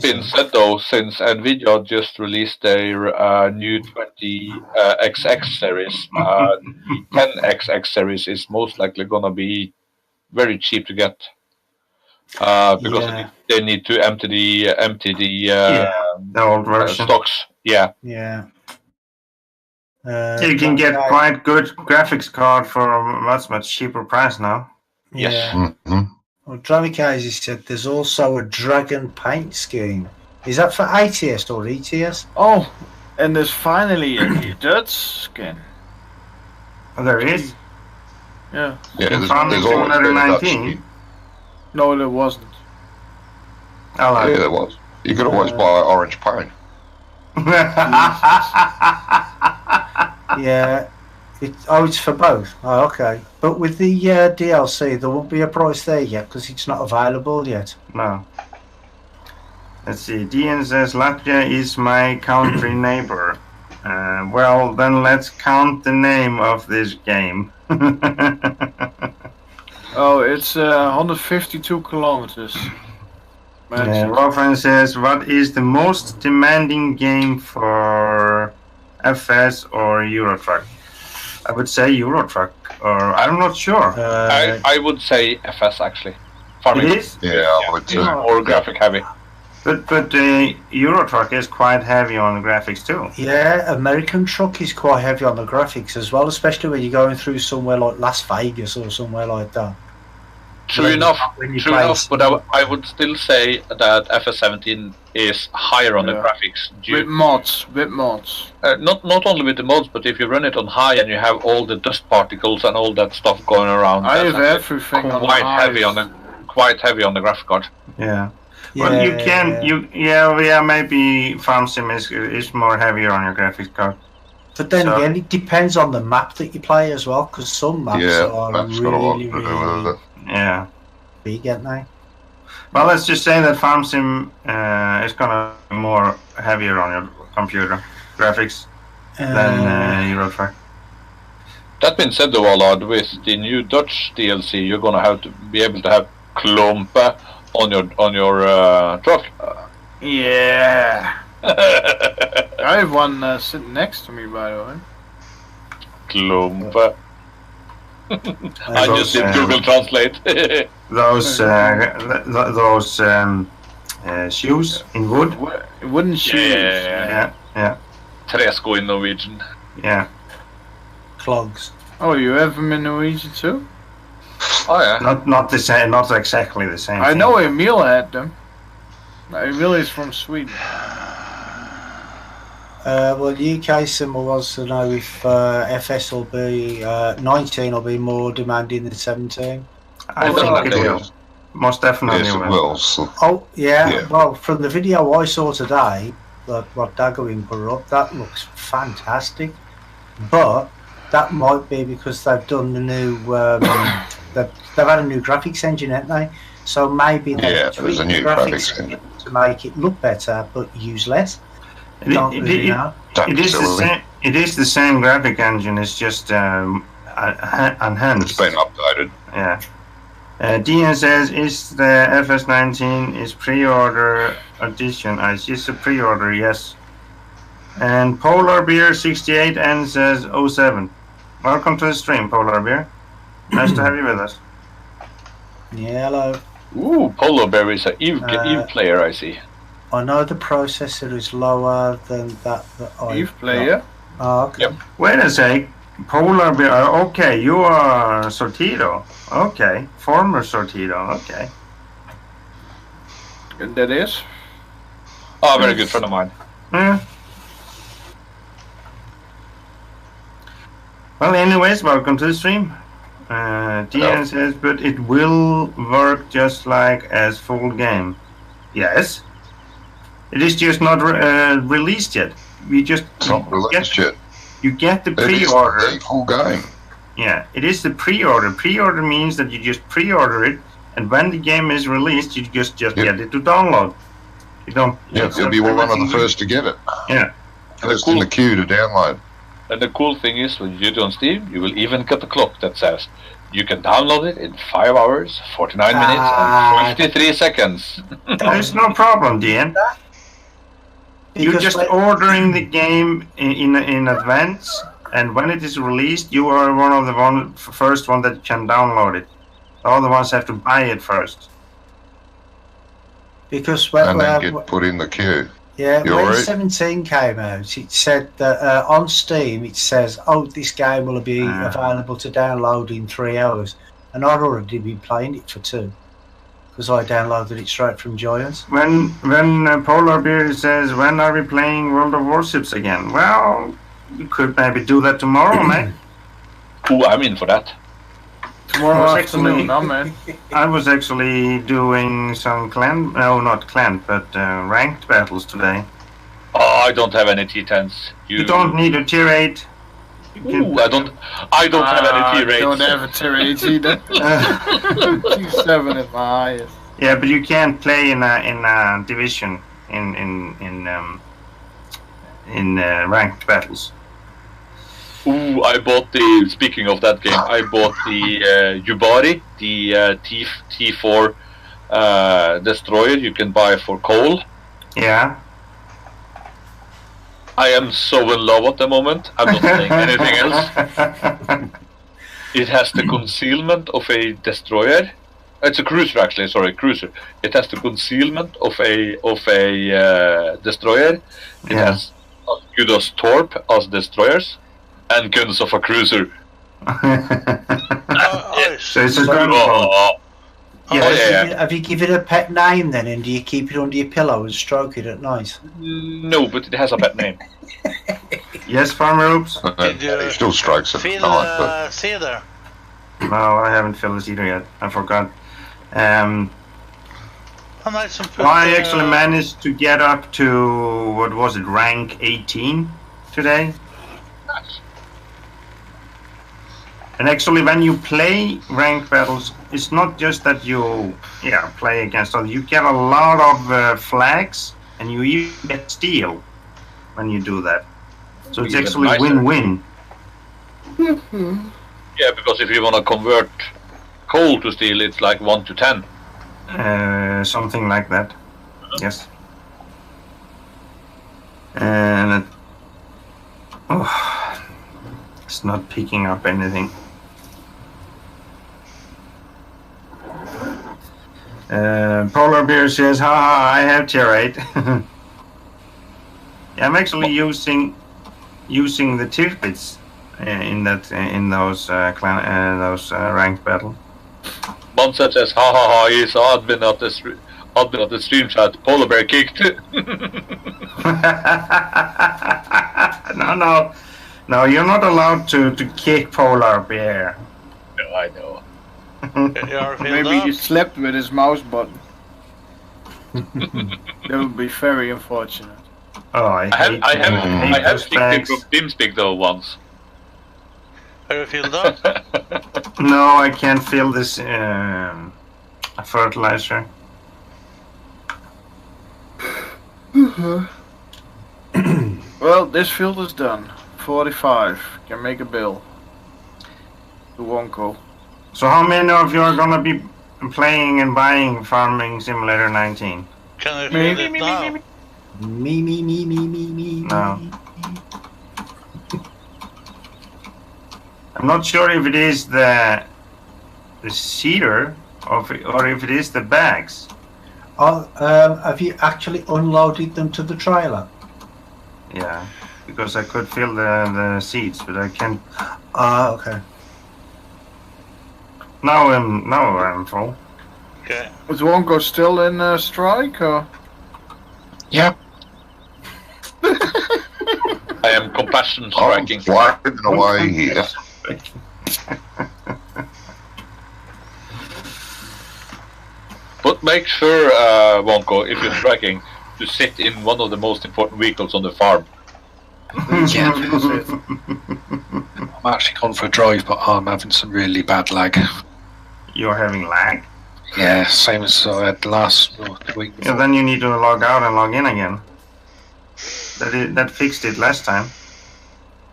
being said, though, since Nvidia just released their new 20XX series, the 10XX series is most likely gonna be very cheap to get because they need to empty the old version stocks. Yeah. Yeah. You can get quite good graphics card for a much cheaper price now. Yes. Yeah. Mm-hmm. Well, Dramikaze said there's also a Dragon Paint scheme. Is that for ATS or ETS? Oh, and there's finally a Dutch skin. Oh, there is? Yeah. Yeah, there's Farming always been a Dutch 19. scheme. No, there wasn't. I like Yeah, there was. You could always buy orange paint. Yeah. It's for both. Oh, okay. But with the DLC, there won't be a price there yet because it's not available yet. No. Let's see. Dian says Latvia is my country neighbor. Well, then let's count the name of this game. Oh, it's 152 kilometers. Rofran says, what is the most demanding game for FS or Eurotruck? I would say Eurotruck, or I'm not sure. I would say FS actually. It is? Yeah, I would It's too. more graphic heavy. But Eurotruck is quite heavy on the graphics too. Yeah, American Truck is quite heavy on the graphics as well, especially when you're going through somewhere like Las Vegas or somewhere like that. True enough, but I would still say that FS17 is higher on the graphics. With mods. Not only with the mods, but if you run it on high and you have all the dust particles and all that stuff going around, I have everything quite heavy on the the graphic card. Yeah. Well, you can maybe Farm Sim is more heavier on your graphics card. But then again, it depends on the map that you play as well, because some maps are that's got a lot to really, do with really it. Yeah. big, aren't they? Well, let's just say that Farm Sim is gonna be more heavier on your computer graphics than Eurotruck. That being said, though, Allard, with the new Dutch DLC, you're gonna have to be able to have Klompe on your truck. Yeah. I have one sitting next to me, by the way. Klompe. I just did Google Translate. Those shoes in wood. Wooden shoes. Yeah. Tresko in Norwegian. Yeah. Clogs. Oh, you have them in Norwegian too? Oh yeah. Not the same. Not exactly the same. I thing. know Emil had them. Emil is from Sweden. Well, UK Sim wants to know if FS will be 19 will be more demanding than 17. I think it will. Most definitely Yes, it will. So, Oh yeah. Yeah. Well, from the video I saw today, what Daggerwing put up, that looks fantastic. But that might be because they've done the new. They've had a new graphics engine, haven't they? So maybe they there's a new graphics engine to make it look better, but use less. It is the same graphic engine. It's just enhanced. It's been updated. Yeah. Dian says, is the FS19 is pre-order edition? I see it's a pre-order, yes. And Polar Bear 68 N says 07. Welcome to the stream, Polar Bear. Nice to have you with us. Yeah, hello. Ooh, Polar Bear is an Eve player, I see. I know the processor is lower than that I Eve player? Oh, okay. Yep. Wait a sec. Polar Bear, okay, you are Sortido. Okay, former Sortido, okay. And that is? Oh, very good friend of mine. Yeah. Well, anyways, welcome to the stream. Dian says, but it will work just like as full game. Yes. It is just not released yet. We just It's not released yet. You get the It is pre-order. the full game. Yeah, it is the pre-order. Pre-order means that you just pre-order it, and when the game is released, you just get it to download. You don't. Yeah, you'll be one of the first to get it. Yeah. First in the queue to download. And the cool thing is, when you do it on Steam, you will even get the clock that says you can download it in 5 hours, 49 minutes, and 23 seconds. There's no problem, Dean. You're Because just when- ordering the game in advance, and when it is released, you are one of the first one that can download it. The other ones have to buy it first. Because when, And then get put in the queue. yeah, You when alright? 17 came out, it said that on Steam it says, "Oh, this game will be available to download in 3 hours," and I'd already been playing it for 2 because I downloaded it straight from Giants. When Polar Bear says, "When are we playing World of Warships again?" Well, you could maybe do that tomorrow, mate. Ooh, I'm in for that. Tomorrow was afternoon, actually- man. I was actually doing some ranked battles today. Oh, I don't have any T10s. You don't need a tier 8. You can- Ooh, I don't have any I T-rates. don't have a tier 8 either. T7 is my highest. Yeah, but you can't play in a division in ranked battles. Ooh, I bought speaking of that game, I bought the Yubari, the T4 destroyer you can buy for coal. Yeah. I am so in love at the moment, I'm not saying anything else. It has the concealment of a destroyer. It's a cruiser actually, sorry, cruiser. It has the concealment of a destroyer. It Yeah. has as good as Torp as destroyers, and guns of a cruiser. So it's a gun mode. Oh, Yeah. Have you given it a pet name then, and do you keep it under your pillow and stroke it at night? no, but it has a pet name. Yes, Farmer Oops? Did you He still strikes at feel night, but Cedar? No, I haven't filled this either yet. I forgot. How nice and put, I actually managed to get up to, what was it, rank 18 today. And actually, when you play ranked battles, it's not just that you play against others. You get a lot of flags, and you even get steel when you do that. So it's Even actually nicer. win-win. Yeah, because if you want to convert coal to steel, it's like 1 to 10. Something like that. Yes. And it's not picking up anything. Polar Bear says, haha, I have tier 8. Yeah, I'm actually using the tier bits in those ranked battle. One such as ha ha ha, he's admin at the stream chat. Polar Bear kicked. No, you're not allowed to kick Polar Bear. No, I know. You're Maybe he slept with his mouse button. That would be very unfortunate. Oh, I have those kicked him bags. from TeamSpeak though once. Are you filled up? No, I can't fill this fertilizer. Well, this field is done. 45. Can make a bill. To Wonko. So how many of you are gonna be playing and buying Farming Simulator 19? Can I fill it now? Me. No. I'm not sure if it is the cedar or if it is the bags. Oh, have you actually unloaded them to the trailer? Yeah, because I could fill the seats, but I can't. Ah, okay. Now I'm full. Okay. Is Wonko still in strike or? Yeah. I am compassion I'm striking. sliding away here. But make sure, Wonko, if you're striking, to sit in one of the most important vehicles on the farm. Yeah. I'm actually gone for a drive, but I'm having some really bad lag. You're having lag. Yeah, same as I had last week. Yeah, then you need to log out and log in again. That fixed it last time.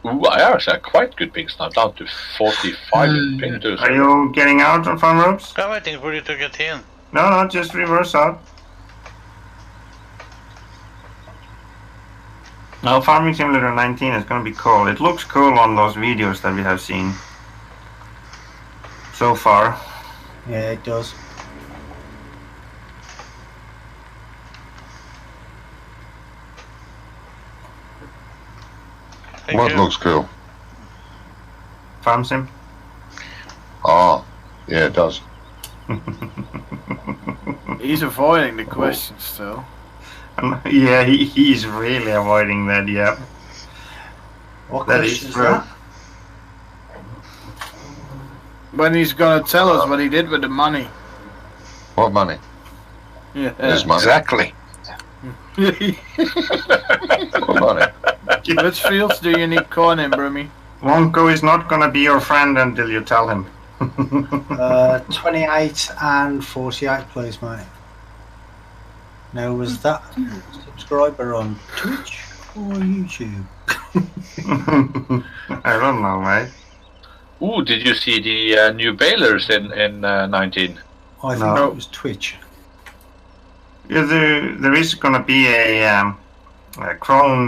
Ooh, I actually had quite good pings now, down to 45 ping to Are you getting out on Farm Ropes? I'm waiting for you to get in. No, just reverse out. Now, Farming Simulator 19 is going to be cool. It looks cool on those videos that we have seen so far. Yeah, it does. Thank What you. looks cool? Farm Sim? Oh, yeah, it does. He's avoiding the questions though. Yeah, he's really avoiding that, yeah. What That question is is that? When he's gonna tell us what he did with the money. What money? Yeah. There's money. Exactly. What money? Which fields do you need corn in, Brummy? Wonko is not going to be your friend until you tell him. 28 and 48, please, mate. Now, was that subscriber on Twitch or YouTube? I don't know, mate. Ooh, did you see the new balers in 19? I think No. it was Twitch. Yeah, there is going to be a Krone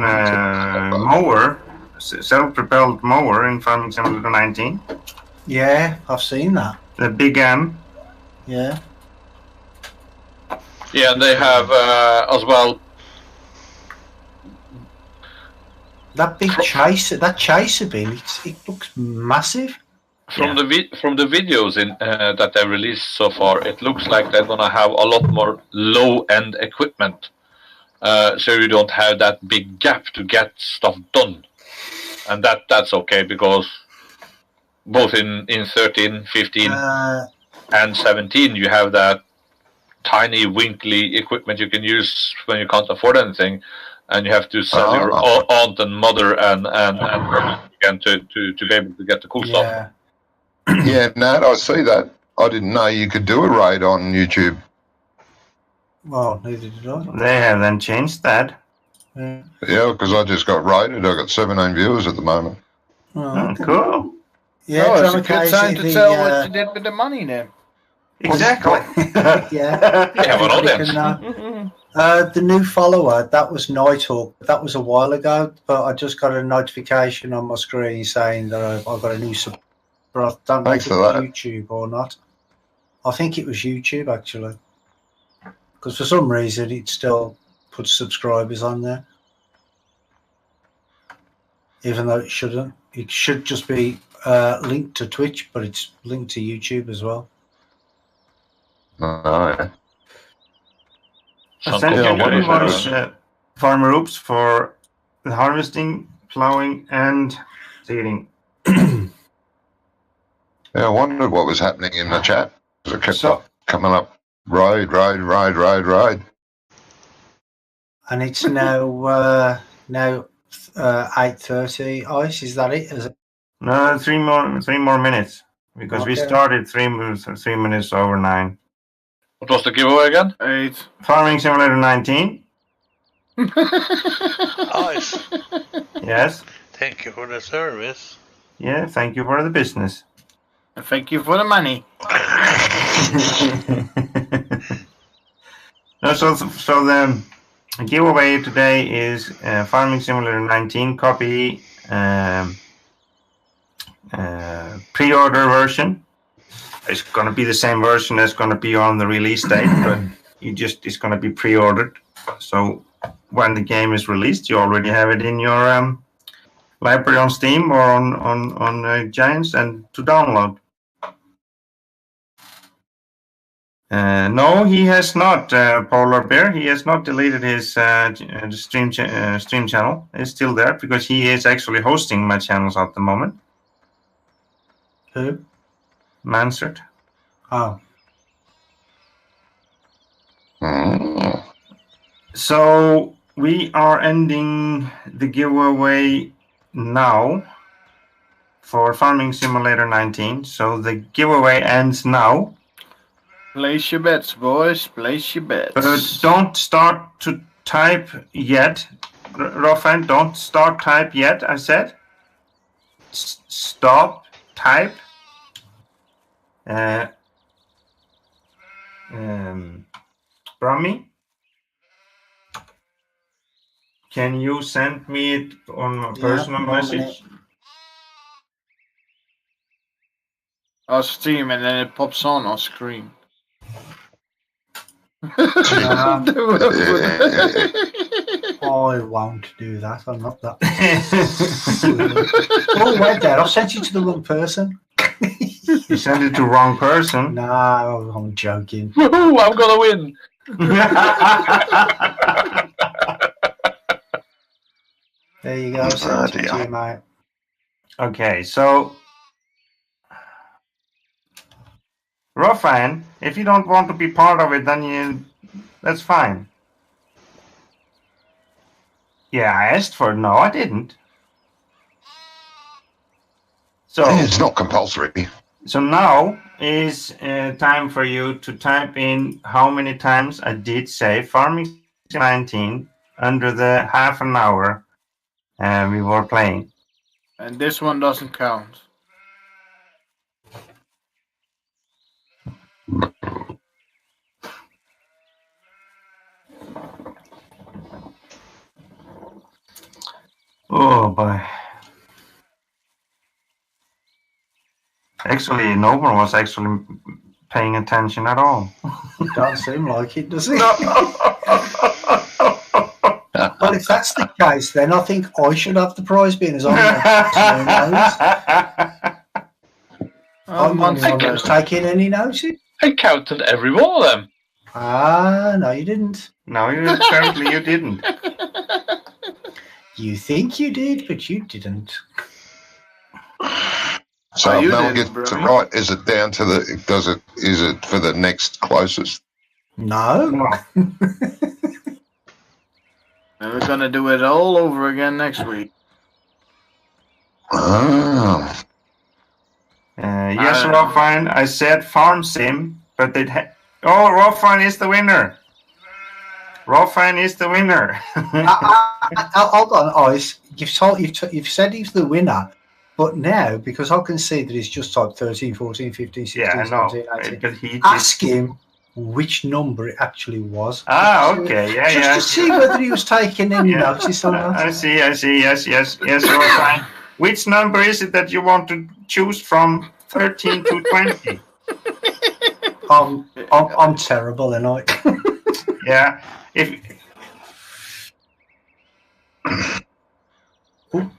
mower, self-propelled mower in Farming Simulator 19. Yeah, I've seen that. The Big M. Yeah. Yeah, and they have as well. That big chaser, that chaser beam, it looks massive. From the videos in that they released so far, it looks like they're gonna have a lot more low-end equipment, so you don't have that big gap to get stuff done, and that's okay because both in 13, 15, and 17 you have that tiny winkly equipment you can use when you can't afford anything, and you have to sell your aunt and mother and again to be able to get the cool stuff. Yeah. Yeah, Nat, I see that. I didn't know you could do a raid on YouTube. Well, neither did I. They have then changed that. Yeah. Yeah, because I just got raided. I got 17 viewers at the moment. Oh, okay. Cool. Yeah, Oh, it's a Drama good Casey, time to the, tell what you did with the money then. Exactly. yeah. Yeah, well, Everybody can know. The new follower, that was Nighthawk. That was a while ago, but I just got a notification on my screen saying that I've got a new sub. But I don't know Thanks if it for was that. YouTube or not. I think it was YouTube, actually. Because for some reason, it still puts subscribers on there. Even though it shouldn't. It should just be linked to Twitch, but it's linked to YouTube as well. No. I sent Yeah, you what is was that? Farmer Oops for the harvesting, plowing, and seeding. Yeah, I wondered what was happening in the chat. 'Cause it kept So- coming up. Raid. And it's now 8:30. Ice, is that it? Is it? No, three more minutes because we Okay. started 3 minutes over 9. What was the giveaway again? 8. Farming Simulator 19. Nice. Yes. Thank you for the service. Yeah. Thank you for the business. And thank you for the money. No, so the giveaway today is Farming Simulator 19 copy pre-order version. It's going to be the same version that's going to be on the release date, but it's going to be pre-ordered. So when the game is released, you already have it in your library on Steam or on Giants and to download. No, he has not, Polar Bear. He has not deleted his stream channel. It's still there because he is actually hosting my channels at the moment. Who? Mansard. Oh. Mm. So we are ending the giveaway now for Farming Simulator 19. So the giveaway ends now. Place your bets, boys. Place your bets. Don't start to type yet. Roffan, don't start type yet, I said. Stop type. Brummy, can you send me it on a personal message? I'll stream and then it pops on screen. I won't do that. I'm not that. Oh, wait there. I've sent you to the wrong person. You sent it to the wrong person? No, I'm joking. Woohoo, I'm gonna win. There you go. Sent it to you, mate. Okay, so Roffan, if you don't want to be part of it, then that's fine. Yeah, I asked for it. No, I didn't. So it's not compulsory. So now is time for you to type in how many times I did say Farming 19 under the half an hour we were playing. And this one doesn't count. Oh boy. Actually, no one was actually paying attention at all. Don't seem like it, does it? Well, if that's the case, then I think I should have the prize, being as I'm not taking any notice. I counted every one of them. Ah, no, you didn't. No, apparently you didn't. You think you did, but you didn't. So if Mel gets it right, is it down to is it for the next closest? No. And we're gonna do it all over again next week. Oh. Yes, Roffan, I said Farm Sim, but it Roffan is the winner. Roffan is the winner. Hold on, Ice. You've said he's the winner. But now, because I can see that he's just typed 13, 14, 15, 16, 17, 18, ask him which number it actually was. Ah, okay, Just to see whether he was taking any notice or not. I see, yes, Roffan. Which number is it that you want to choose from 13 to 20? I'm terrible, and I. Yeah,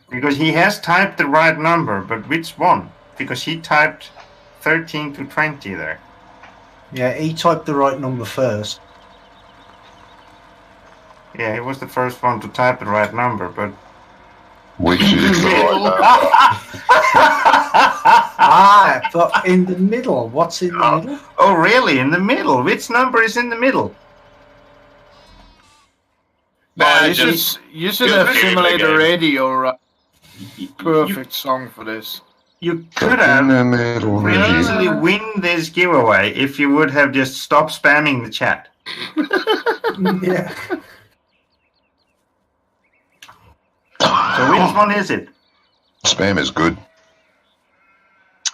because he has typed the right number, but which one? Because he typed 13 to 20 there. Yeah, he typed the right number first. Yeah, he was the first one to type the right number, but which is the right number? But in the middle. What's in the middle? Oh, really? In the middle? Which number is in the middle? You should have Simulator Radio, right? Perfect song for this. You could have easily win this giveaway if you would have just stopped spamming the chat. Yeah. So which one is it? Spam is good.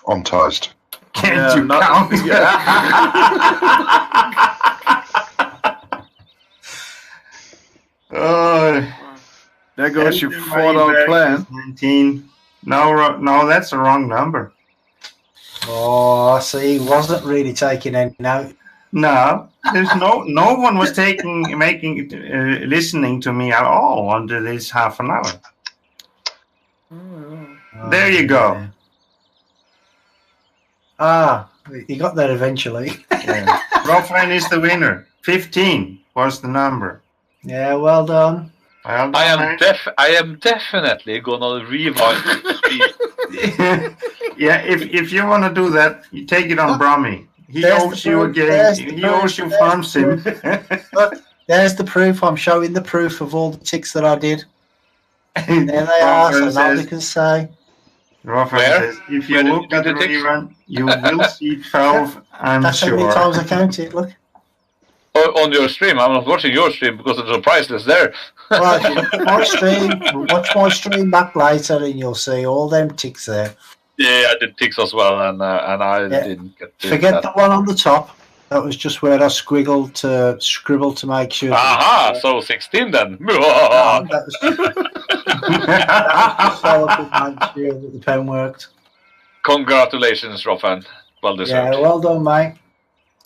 On toast. Can't you count? There goes your thought-out plan. 19. No, that's the wrong number. Oh, see, he wasn't really taking any note. No, there's no one was listening to me at all under this half an hour. There you go. He got there eventually. Yeah. Roffan is the winner. 15 was the number. Yeah, well done. I am definitely gonna rewind the speed. Yeah, if you want to do that, you take it on Brummy. He owes you a game. He owes you Farm Sim. Look, there's the proof. I'm showing the proof of all the ticks that I did. And there they are, so nobody can say. Rough Where? says, if you Where did look you at the do the ticks? rerun, you will see 12, I'm That's how many sure. times I count it. Look. On your stream. I'm not watching your stream because there's a price list there. Well, if you look at my stream, watch my stream back later, and you'll see all them ticks there. Yeah, I did ticks as well, and I Yeah. didn't get to Forget that. the one on the top. That was just where I scribbled to make sure. Aha, so 16 then. That was just so I could make sure that the pen worked. Congratulations, Rofan. Well deserved. Yeah, well done, mate.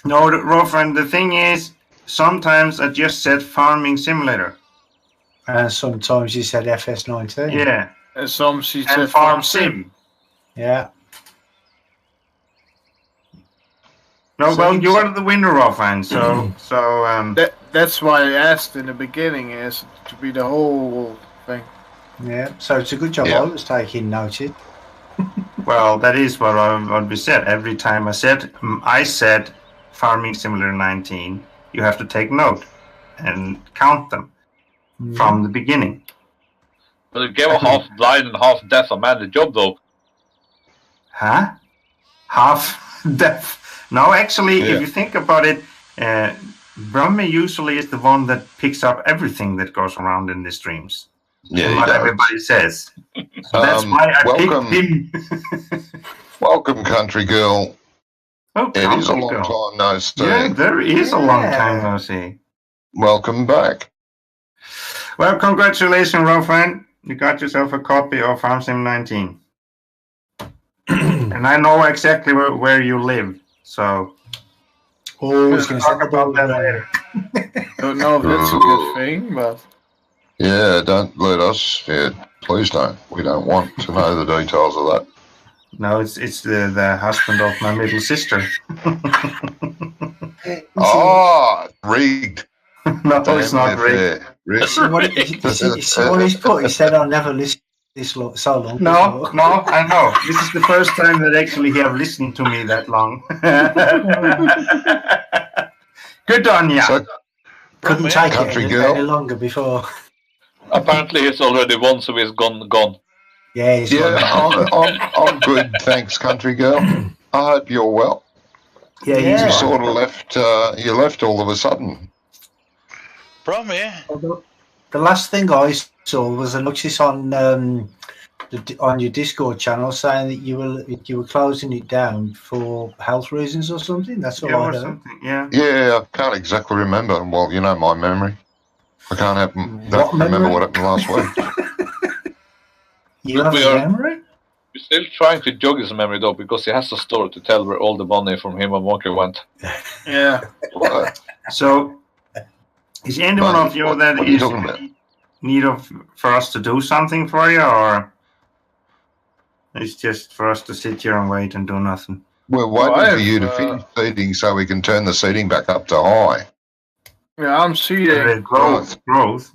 No, Rough, the thing is, sometimes I just said Farming Simulator. And sometimes you said FS19. Yeah. And some she And said Farm Sim. Yeah. No, So well, you- you're the winner, Rough, so That's why I asked in the beginning is to be the whole thing. Yeah. So it's a good job Yeah. I was taking noted. well, that is what we said. Every time I said Farming Simulator 19, you have to take note and count them from the beginning. But it gave a half blind and half deaf a man the job, though. Huh? Half deaf. No, actually, Yeah. if you think about it, Brummy usually is the one that picks up everything that goes around in the streams. Yeah, he what does. everybody says. So that's why I welcome. picked him. Welcome, country girl. Oh, It is a country long girl. time no see. Yeah, there is a long Yeah. time no see. Welcome back. Well, congratulations, Rofan. You got yourself a copy of Farm Sim 19. And I know exactly where you live, so Oh, I was we'll going to talk say about that later. Don't know if that's a good thing, but Yeah, don't let us. Yeah, please don't. We don't want to know the details of that. No, it's the husband of my middle sister. Oh, rigged. No, it's not Damn rigged. affair. Rigged. See what he's put? He said, I'll never listen this so long. No, before." no, I know. This is the first time that actually he have listened to me that long. Good on ya. So, Couldn't take Country it girl. any longer before. Apparently, he's already won, so he's gone. Yeah, he's yeah, gone. I'm good. Thanks, country girl. I hope you're well. Yeah, You he's Yeah. sort of left. You left all of a sudden. Brummy, The last thing I saw was a notice on on your Discord channel saying that you were closing it down for health reasons or something. That's all Yeah, I or heard. something. Yeah. Yeah, I can't exactly remember. Well, you know my memory. I can't What remember memory? what happened last week. You have We a are- memory? We're still trying to jog his memory, though, because he has a story to tell where all the money from him and Walker went. yeah. What? So, is anyone What- of you what- that what are you is talking about? in need of for us to do something for you, or it's just for us to sit here and wait and do nothing? We're waiting Well, for you to I've, finish seating so we can turn the seating back up to high. Yeah, I'm seeing. Growth,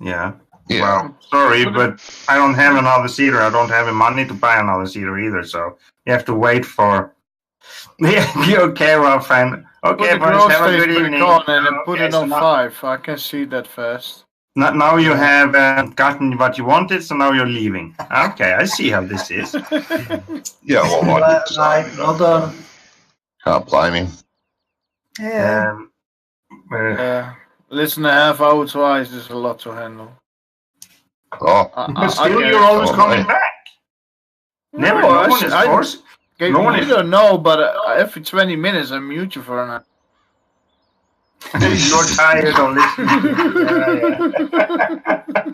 yeah. Yeah. Well, sorry, but I don't have another seater. I don't have the money to buy another seater either, so you have to wait for. Yeah, okay, well, fine. Put Okay, the boys, growth have a phase good back evening. on and then put Okay, it so on now- 5. I can see that fast. Now you have gotten what you wanted, so now you're leaving. Okay, I see how this is. Yeah, well, I Well, did the same. mate, well done. Can't blame him. Yeah. Listen, a half hour twice is a lot to handle. Oh, But still, get you're it. always Oh, coming mate. back. Never, No, no I one s- is I- forced. Okay, No one you is- don't know, but every 20 minutes I mute you for an hour. You're tired of listening. Yeah.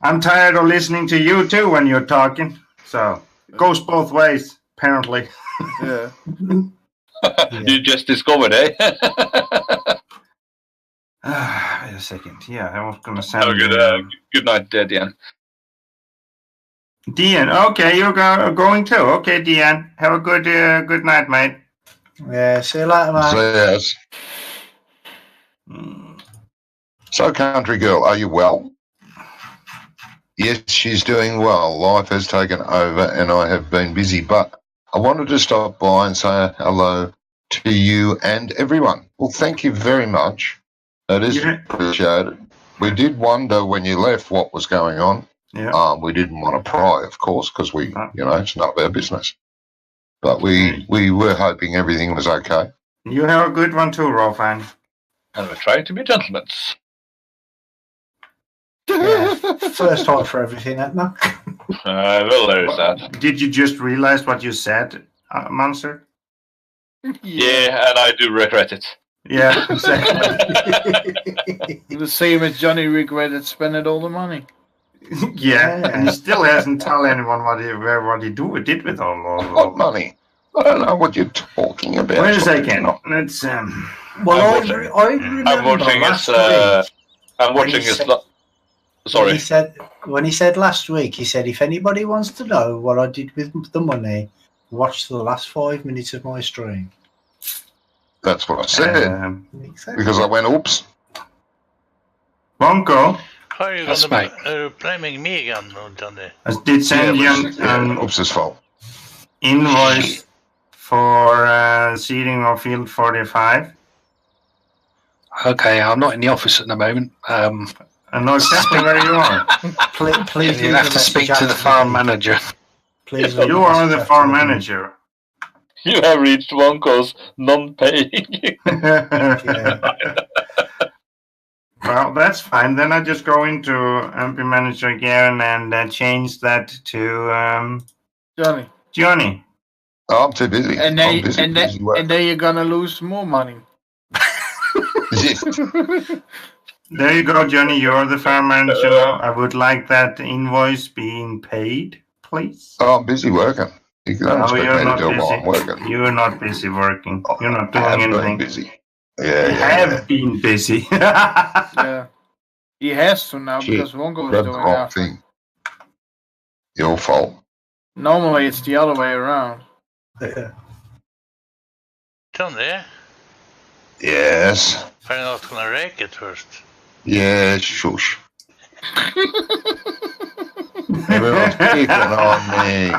I'm tired of listening to you too when you're talking. So it goes both ways, apparently. Yeah. You just discovered, eh? Wait a second. Yeah, I was gonna send Have a good night, Dian. Dean. Okay, you're going too. Okay, Dean. Have a good night, mate. Yeah, see you later, mate. so, yes. Mm. So, country girl, are you well? Yes, she's doing well. Life has taken over and I have been busy, but I wanted to stop by and say hello to you and everyone. Well, thank you very much. That is Yeah. appreciated. We did wonder when you left what was going on. Yeah. We didn't want to pry, of course, because we, No. it's none of our business. But we were hoping everything was okay. You have a good one too, Rolfan. And we're trying to be gentlemen. Yeah. First time for everything, isn't there? Well, there is that. Did you just realize what you said, Monster? Yeah, and I do regret it. Yeah, exactly. The same as Johnny regretted spending all the money. Yeah, and he still hasn't told anyone what he did with all What money? I don't know what you're talking about. Wait a second. Let's Well, I I'm remember watching last his. week I'm when watching he his. said- Sorry. when he said last week, he said, if anybody wants to know what I did with the money, watch the last 5 minutes of my stream. That's what I said. Exactly. Because I went, oops. Bonko, How are you That's gonna mate. blaming me again, Johnny? I did send you an Oops, his fault. invoice for seating of Field 45. Okay, I'm not in the office at the moment. I know exactly where you are. Please You'll have to speak to the farm manager. Please, You are the farm manager. You have reached Wonko's non-paying. Well, that's fine. Then I just go into MP Manager again and change that to Johnny. Johnny. Oh, I'm too busy. And I'm then, busy, and, then, busy work. and then you're gonna lose more money. There you go, Johnny. You're the farm manager now. I would like that invoice being paid, please. Oh, I'm busy working. You can No, expect you're me to not do it while I'm busy. working. You're not busy working. You're not I doing have been anything. busy. You Yeah. have been busy. Yeah. He has to now Shit. because Wongo is Grabbed the doing wrong after. thing. Your fault. Normally it's the other way around. Johnny, Yes. are you not gonna rake it first? Yeah, shush. Everyone's picking on me.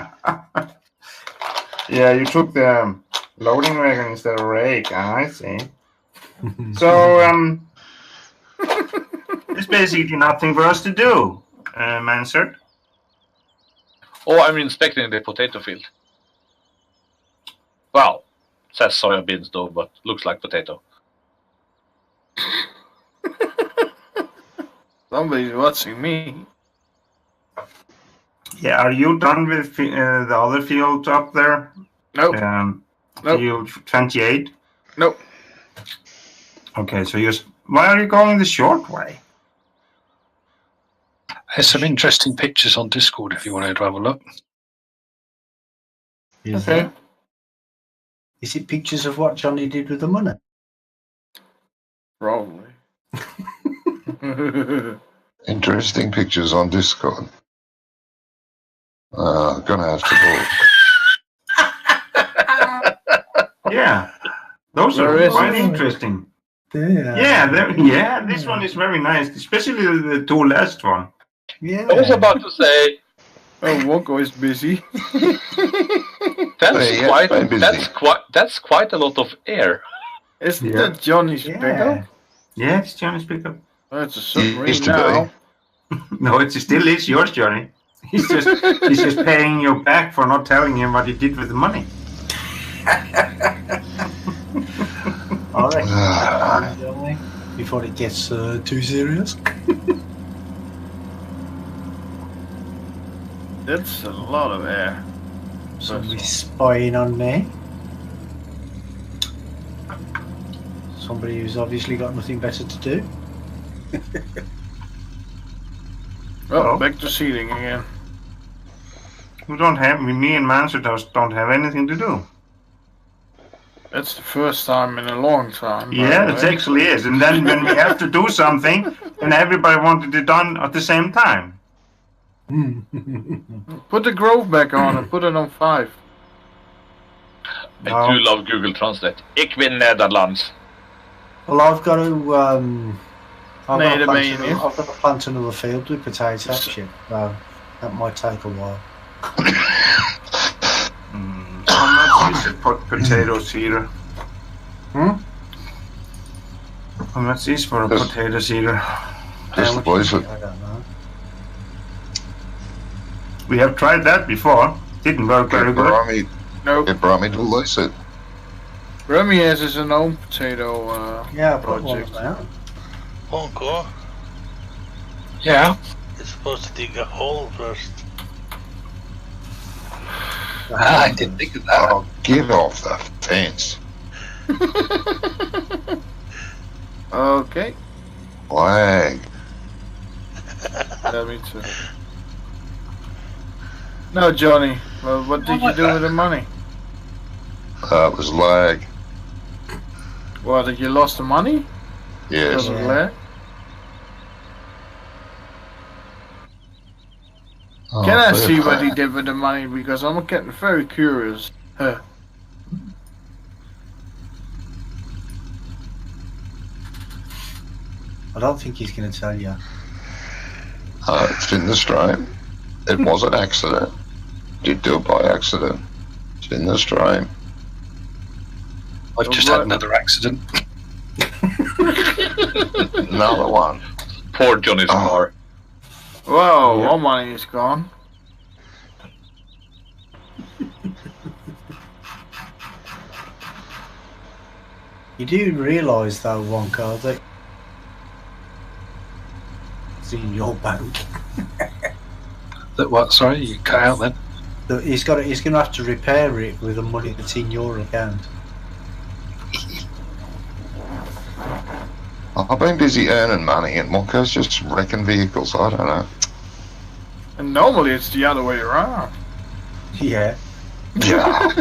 Yeah, you took the loading wagon instead of rake. I see. So, there's basically nothing for us to do, Mansard. Oh, I'm inspecting the potato field. Well, says soya beans though, but looks like potato. Somebody's watching me. Yeah, are you done with the other field up there? Nope. Nope. Field 28? Nope. Okay, so why are you going the short way? There's some interesting pictures on Discord if you wanted to have a look. Okay. Is it pictures of what Johnny did with the money? Probably. Interesting pictures on Discord. Gonna have to look. Yeah, those Where are is quite it? interesting. Yeah. Yeah, this one is very nice, especially the two last one. Yeah. I was about to say Oh, Wongo is busy. that's quite a lot of air. Isn't Yeah. that Johnny's Yeah. pickup? Yeah, it's Johnny's pickup. Oh, it's a Used submarine to be. now. No, it still is yours, Johnny. He's just paying you back for not telling him what he did with the money. All right. Johnny, before it gets too serious. That's a lot of air. Somebody's spying on me. Somebody who's obviously got nothing better to do. Oh, back to seating again. We don't have me and Mansard don't have anything to do. That's the first time in a long time. by Yeah, the it way. actually is. And then when we have to do something, and everybody wanted it done at the same time. Put the Grove back on and put it on 5. I do love Google Translate. Ik ben Nederlands. Well, I've got to. I've got to plant another field with potato chip. So that might take a while. How much is a potato seeder? Hmm? How much is for a potato seeder? Just the boys. I don't know. We have tried that before. Didn't work very good. Nope. Get Brummy to lease it. Brummy has his own potato Yeah, I've got one project. now. Ponko, Yeah. it's supposed to dig a hole first. I didn't think of that. Oh, get off the fence. Okay. Lag. Yeah, me too. No, Johnny. Well, what did you do with the money? It was lag. What, that you lost the money? Yes. Because of Yeah. lag? Oh, Can I fair see what play. he did with the money? Because I'm getting very curious. Huh. I don't think he's going to tell you. It's in the stream. It was an accident. Did do it by accident. It's in the stream. I've just had another accident. Another one. Poor Johnny's Oh. car. Whoa, Yeah. all money is gone. You do realise, though, Wonka, that it's in your bank. That what? Sorry, you cut out then. That he's going to have to repair it with the money that's in your account. I've been busy earning money and Monko's just wrecking vehicles. I don't know. And normally it's the other way around. Yeah. Yeah.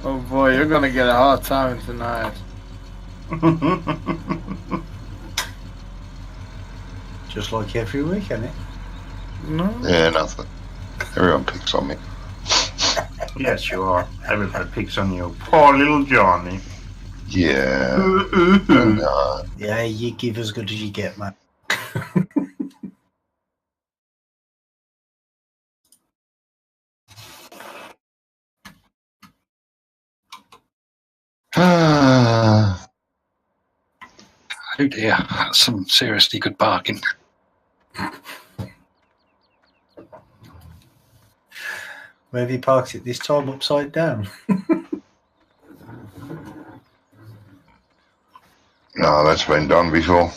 Oh boy, you're gonna get a hard time tonight. Just like every week, isn't it? No? Yeah, nothing. Everyone picks on me. Yes, you are. Everybody picks on you. Poor little Johnny. Yeah. No. Yeah, you give as good as you get, mate. Oh dear, that's some seriously good bargain. Where have you parked it this time? Upside down? No, that's been done before.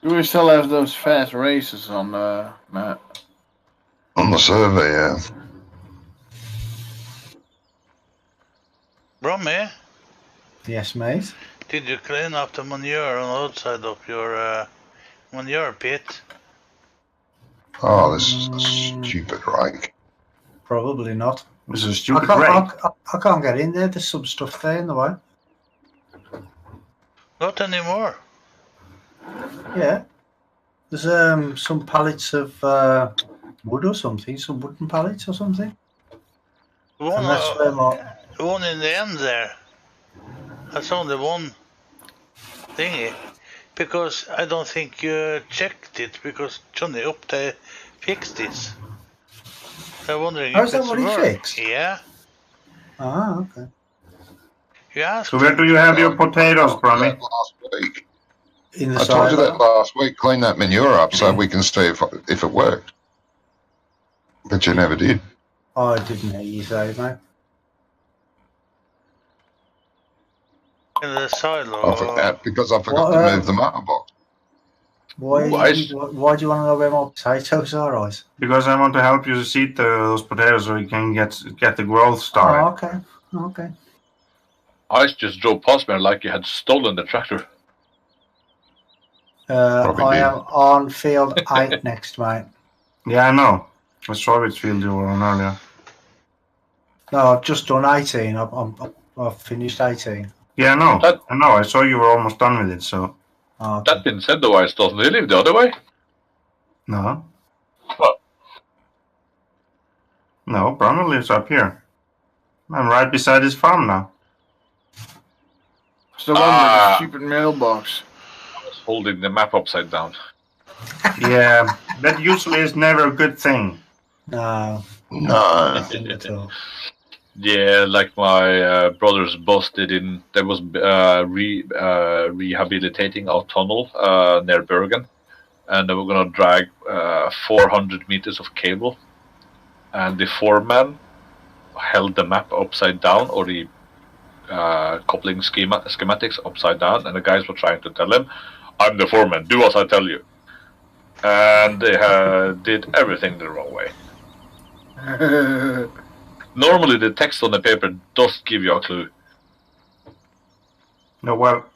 Do we still have those fast races on Matt? On the server, yeah. Brummy, Yes, mate. did you clean up the manure on the outside of your manure pit? Oh, this is a stupid rake. Probably not. This is a I stupid can't, rake. I can't get in there. There's some stuff there in the way. Not anymore. Yeah. There's some pallets of wood or something, some wooden pallets or something. One, And that's where my one in the end there. That's only one thingy. Because I don't think you checked it, because Johnny up there fixed this. I'm wondering Oh, if is that it's what he work. fixed? Yeah. Ah, okay. You asked So where do you have your potatoes, I told you Brummy? that last week. In the I told you silo. that last week. Clean that manure up so we can see if it worked. But you never did. Oh, I didn't hear you say, mate. in the silo. I forgot because I forgot What, to move the motor box. Why do Why? you want to know where my potatoes are, Ice? Because I want to help you seed those potatoes so you can get the growth started. Oh, okay. Okay. Ice just drove past me like you had stolen the tractor. Probably I did. am on field 8 next, mate. Yeah, I know. I saw which field you were on earlier. No, I've just done 18. I've finished 18. Yeah, I know. That- I know. I saw you were almost done with it, so... Oh, okay. That being said, though, Ice doesn't he live the other way? No. What? No, Brummer lives up here. I'm right beside his farm now. It's the one with the stupid mailbox. I was holding the map upside down. Yeah, that usually is never a good thing. No, No. nothing at all. Yeah, like my brother's boss did there was rehabilitating a tunnel near Bergen, and they were gonna drag 400 meters of cable, and the foreman held the map upside down, or the coupling schematics upside down, and the guys were trying to tell him, "I'm the foreman, do as I tell you," and they did everything the wrong way. Normally, the text on the paper does give you a clue. No, well,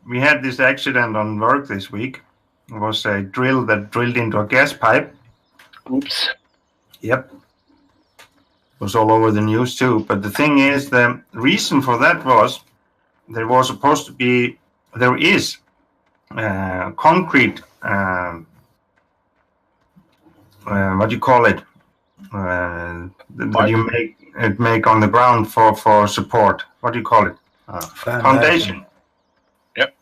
we had this accident on work this week. It was a drill that drilled into a gas pipe. Oops. Yep. It was all over the news too. But the thing is, the reason for that was there was supposed to be, there is concrete, what do you call it? That you make on the ground for support. What do you call it? Foundation. Yep.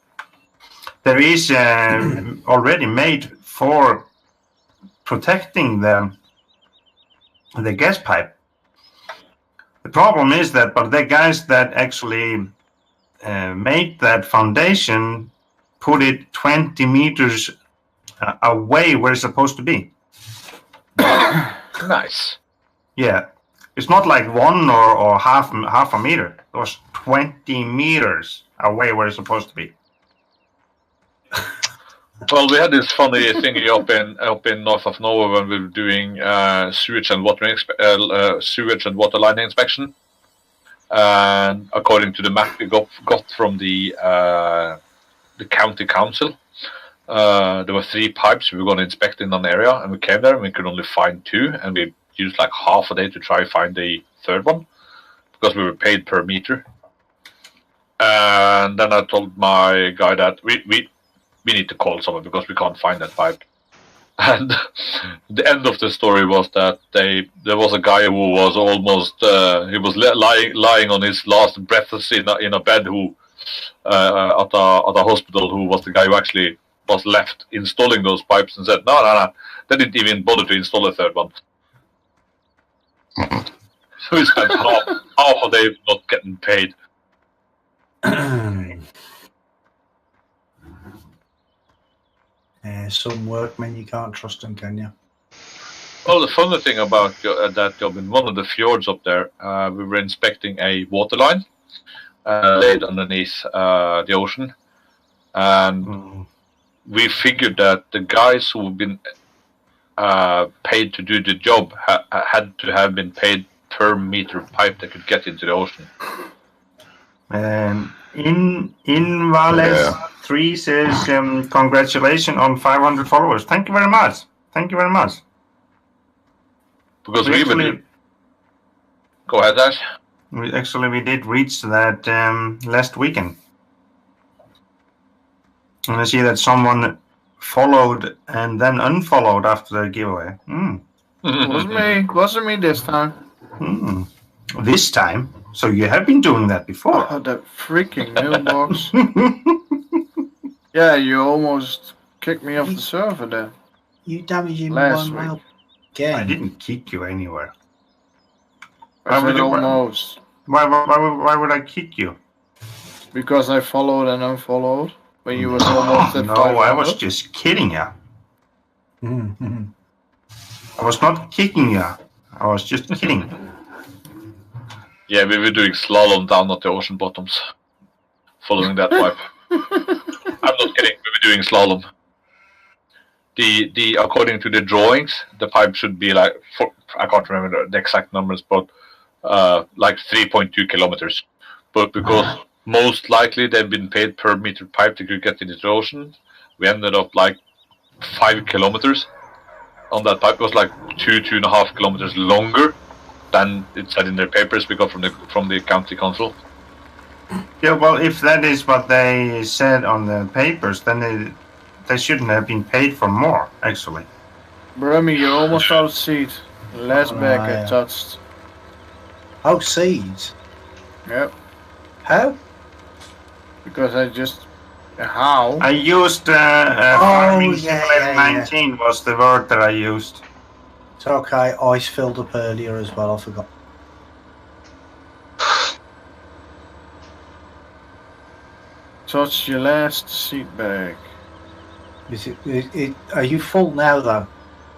There is already made for protecting the gas pipe. The problem is that, but the guys that actually made that foundation put it 20 meters away where it's supposed to be. Nice. Yeah, it's not like 1 or half a meter. It was 20 meters away where it's supposed to be. Well, we had this funny thingy up in north of Norway when we were doing sewage and water line inspection. And according to the map we got from the county council, there were 3 pipes we were going to inspect in an area, and we came there and we could only find 2, and we used like half a day to try to find the third one because we were paid per meter. And then I told my guy that we need to call someone because we can't find that pipe. And the end of the story was that there was a guy who was almost he was lying on his last breaths in a bed who at a hospital, who was the guy who actually was left installing those pipes, and said no, they didn't even bother to install a third one. So we spent half a day not getting paid. Some workmen, you can't trust them, can you? Well, the funny thing about that job, in one of the fjords up there, we were inspecting a water line laid underneath the ocean, and we figured that the guys who had been paid to do the job had to have been paid per meter of pipe they could get into the ocean. In Vales 3 says congratulations on 500 followers. Thank you very much. Thank you very much. Because we actually, go ahead, Ash. We did reach that last weekend. And I see that someone followed and then unfollowed after the giveaway. Wasn't me this time. This time? So you have been doing that before? Oh, that freaking mailbox. Yeah, you almost kicked me off the server there. You damaging Last one mail week. again. I didn't kick you anywhere. I said almost. Why would I kick you? Because I followed and unfollowed when you was almost at No, 500. I was just kidding you. I was not kicking you. I was just kidding. Yeah, we were doing slalom down at the ocean bottoms, following that pipe. I'm not kidding. We were doing slalom. The according to the drawings, the pipe should be like I can't remember the exact numbers, but like 3.2 kilometers. But because most likely they've been paid per meter pipe they could get into the ocean, we ended up like 5 kilometers on that pipe. It was like 2.5 kilometers longer than it said in their papers we got from the county council. Yeah, well, if that is what they said on the papers, then they shouldn't have been paid for more, actually. Brummy, you're almost out of seat. Last back I touched. Oh, seeds? Yep. How? Because I just... How? I used farming simulator 19 was the word that I used. It's okay, ice filled up earlier as well, I forgot. touch your last seat bag. Is are you full now, though?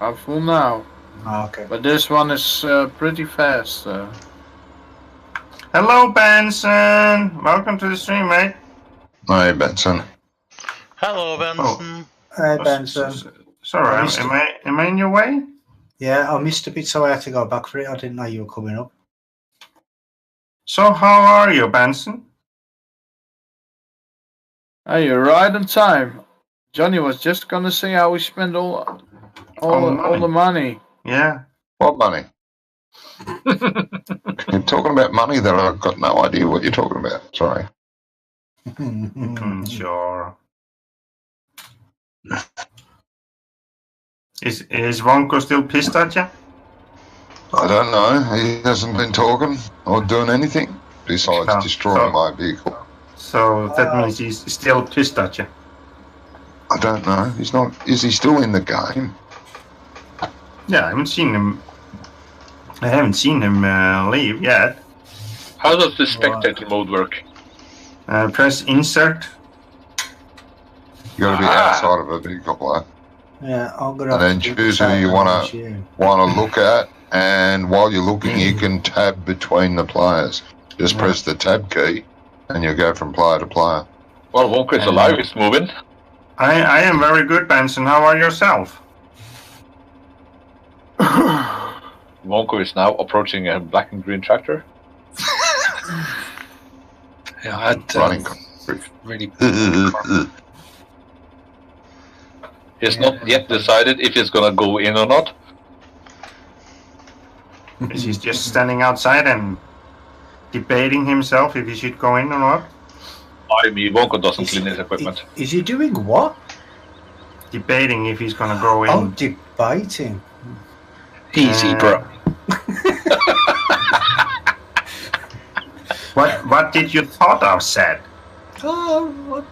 I'm full now, Oh, okay. but this one is pretty fast. Hello, Benson. Welcome to the stream, mate. Hey, Benson. Hello, Benson. Hey, Benson. Sorry, am I in your way? Yeah, I missed a bit, so I had to go back for it. I didn't know you were coming up. So how are you, Benson? Hey, you're right on time. Johnny was just gonna say how we spend all the money. Yeah. What money? You're talking about money that I've got no idea what you're talking about. Sorry. Sure. Is Wonko still pissed at you? I don't know. He hasn't been talking or doing anything besides No. destroying my vehicle. So that means he's still pissed at you. I don't know. He's not. Is he still in the game? Yeah, I haven't seen him. Leave yet. How does the spectator mode work? Press insert. You got to be outside of a vehicle, like. Yeah, I'm gonna. And then choose who you want to look at, and while you're looking, you can tab between the players. Just press the tab key, and you go from player to player. Well, Wonka is alive, it's moving. I am very good, Benson. How are yourself? Wonko is now approaching a black and green tractor. Yeah, I had Running. really. He's not yet decided if he's gonna go in or not. Is he just standing outside and debating himself if he should go in or not? I mean, Wonko doesn't clean his equipment. Is he doing what? Debating if he's gonna go in. Oh, debating. Easy, bro. What did you thought of said? Oh,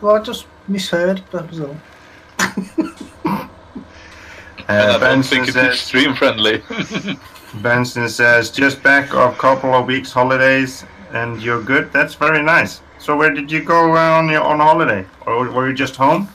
I just misheard. That was all. And I don't think Benson it's extreme friendly. Benson says, just back a couple of weeks holidays and you're good. That's very nice. So where did you go on holiday? Or were you just home?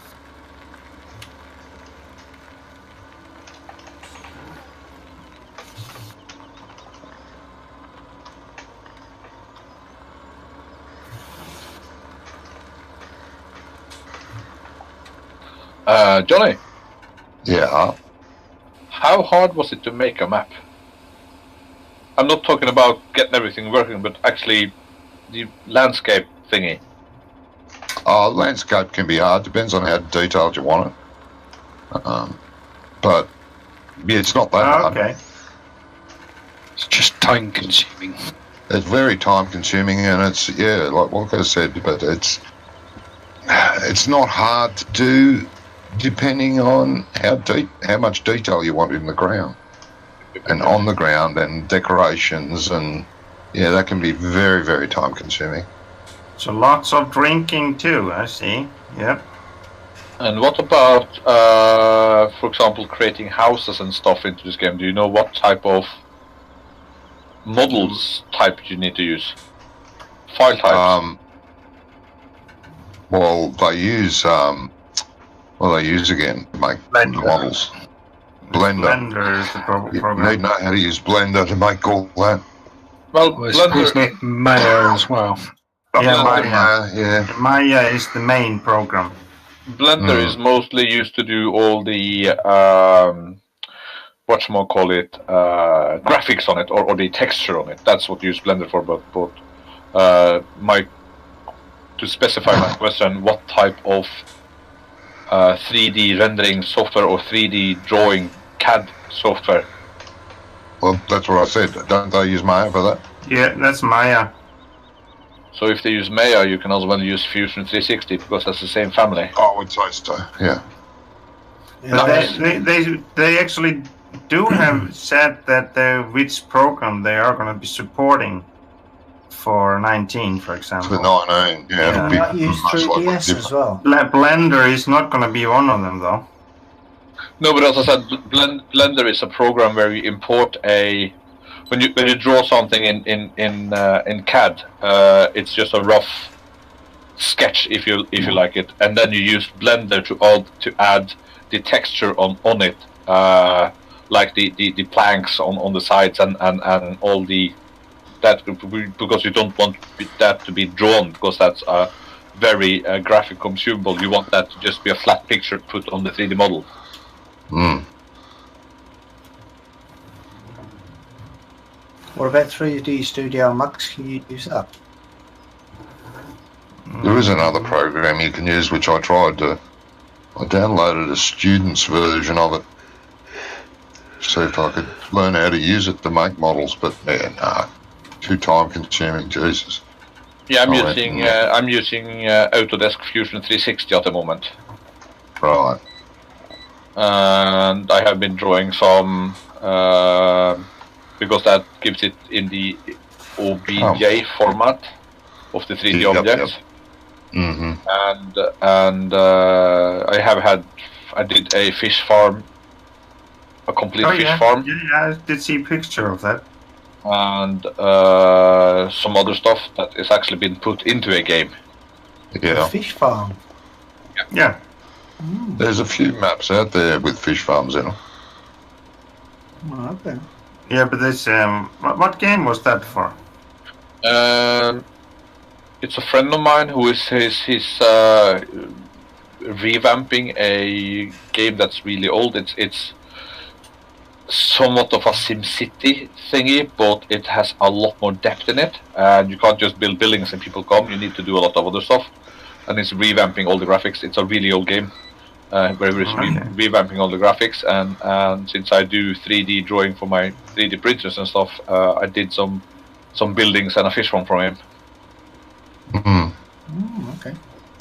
Johnny, Yeah. how hard was it to make a map? I'm not talking about getting everything working, but actually the landscape thingy. Landscape can be hard. Depends on how detailed you want it. But yeah, it's not that hard. Okay. It's just time consuming. It's very time consuming, and it's like Walker said, but it's not hard to do, depending on how much detail you want in the ground and on the ground and decorations, and that can be very, very time consuming. So lots of drinking too, I see. Yep. And what about, for example, creating houses and stuff into this game? Do you know what type of models type you need to use? File types? Well, they use again to make Blender. models. Blender. Blender is the You program. need to know how to use Blender to make all that. Well, Well, isn't Blender, it Maya as well? Yeah, Yeah. Maya is the main program. Blender is mostly used to do all the graphics on it, or the texture on it. That's what you use Blender for. But to specify my question, what type of 3D rendering software or 3D drawing CAD software? Well, that's what I said. Don't they use Maya for that? Yeah, that's Maya. So if they use Maya, you can as well use Fusion 360 because that's the same family. I would say so. Yeah. But they actually do have said that which program they are going to be supporting for 19, for example. For 19, it'll be Might use much 3DS different. as well. Blender is not going to be one of them, though. No, but as I said, Blender is a program where you import when you draw something in CAD, it's just a rough sketch if you like it, and then you use Blender to add the texture on it, like the planks on the sides and all that, because you don't want that to be drawn, because that's very graphic consumable. You want that to just be a flat picture put on the 3D model. What about 3D Studio Max? Can you use that? There is another program you can use, which I tried to. I downloaded a student's version of it. See if I could learn how to use it to make models, but too time consuming, Jesus. Yeah, I'm using Autodesk Fusion 360 at the moment. Right. And I have been drawing some because that gives it in the OBJ format of the 3D objects. Yep. Mm-hmm. And I did a fish farm, a complete fish farm. Yeah, I did see a picture of that. And some other stuff that is actually been put into a game. Yeah. A fish farm. Yeah. There's a few maps out there with fish farms in them. Oh, okay. Yeah, but this what game was that for? It's a friend of mine who is revamping a game that's really old. It's somewhat of a SimCity thingy, but it has a lot more depth in it, and you can't just build buildings and people come. You need to do a lot of other stuff, and it's revamping all the graphics. It's a really old game, where it's revamping all the graphics, and since I do 3D drawing for my 3D printers and stuff, I did some buildings and a fish farm from him. Okay.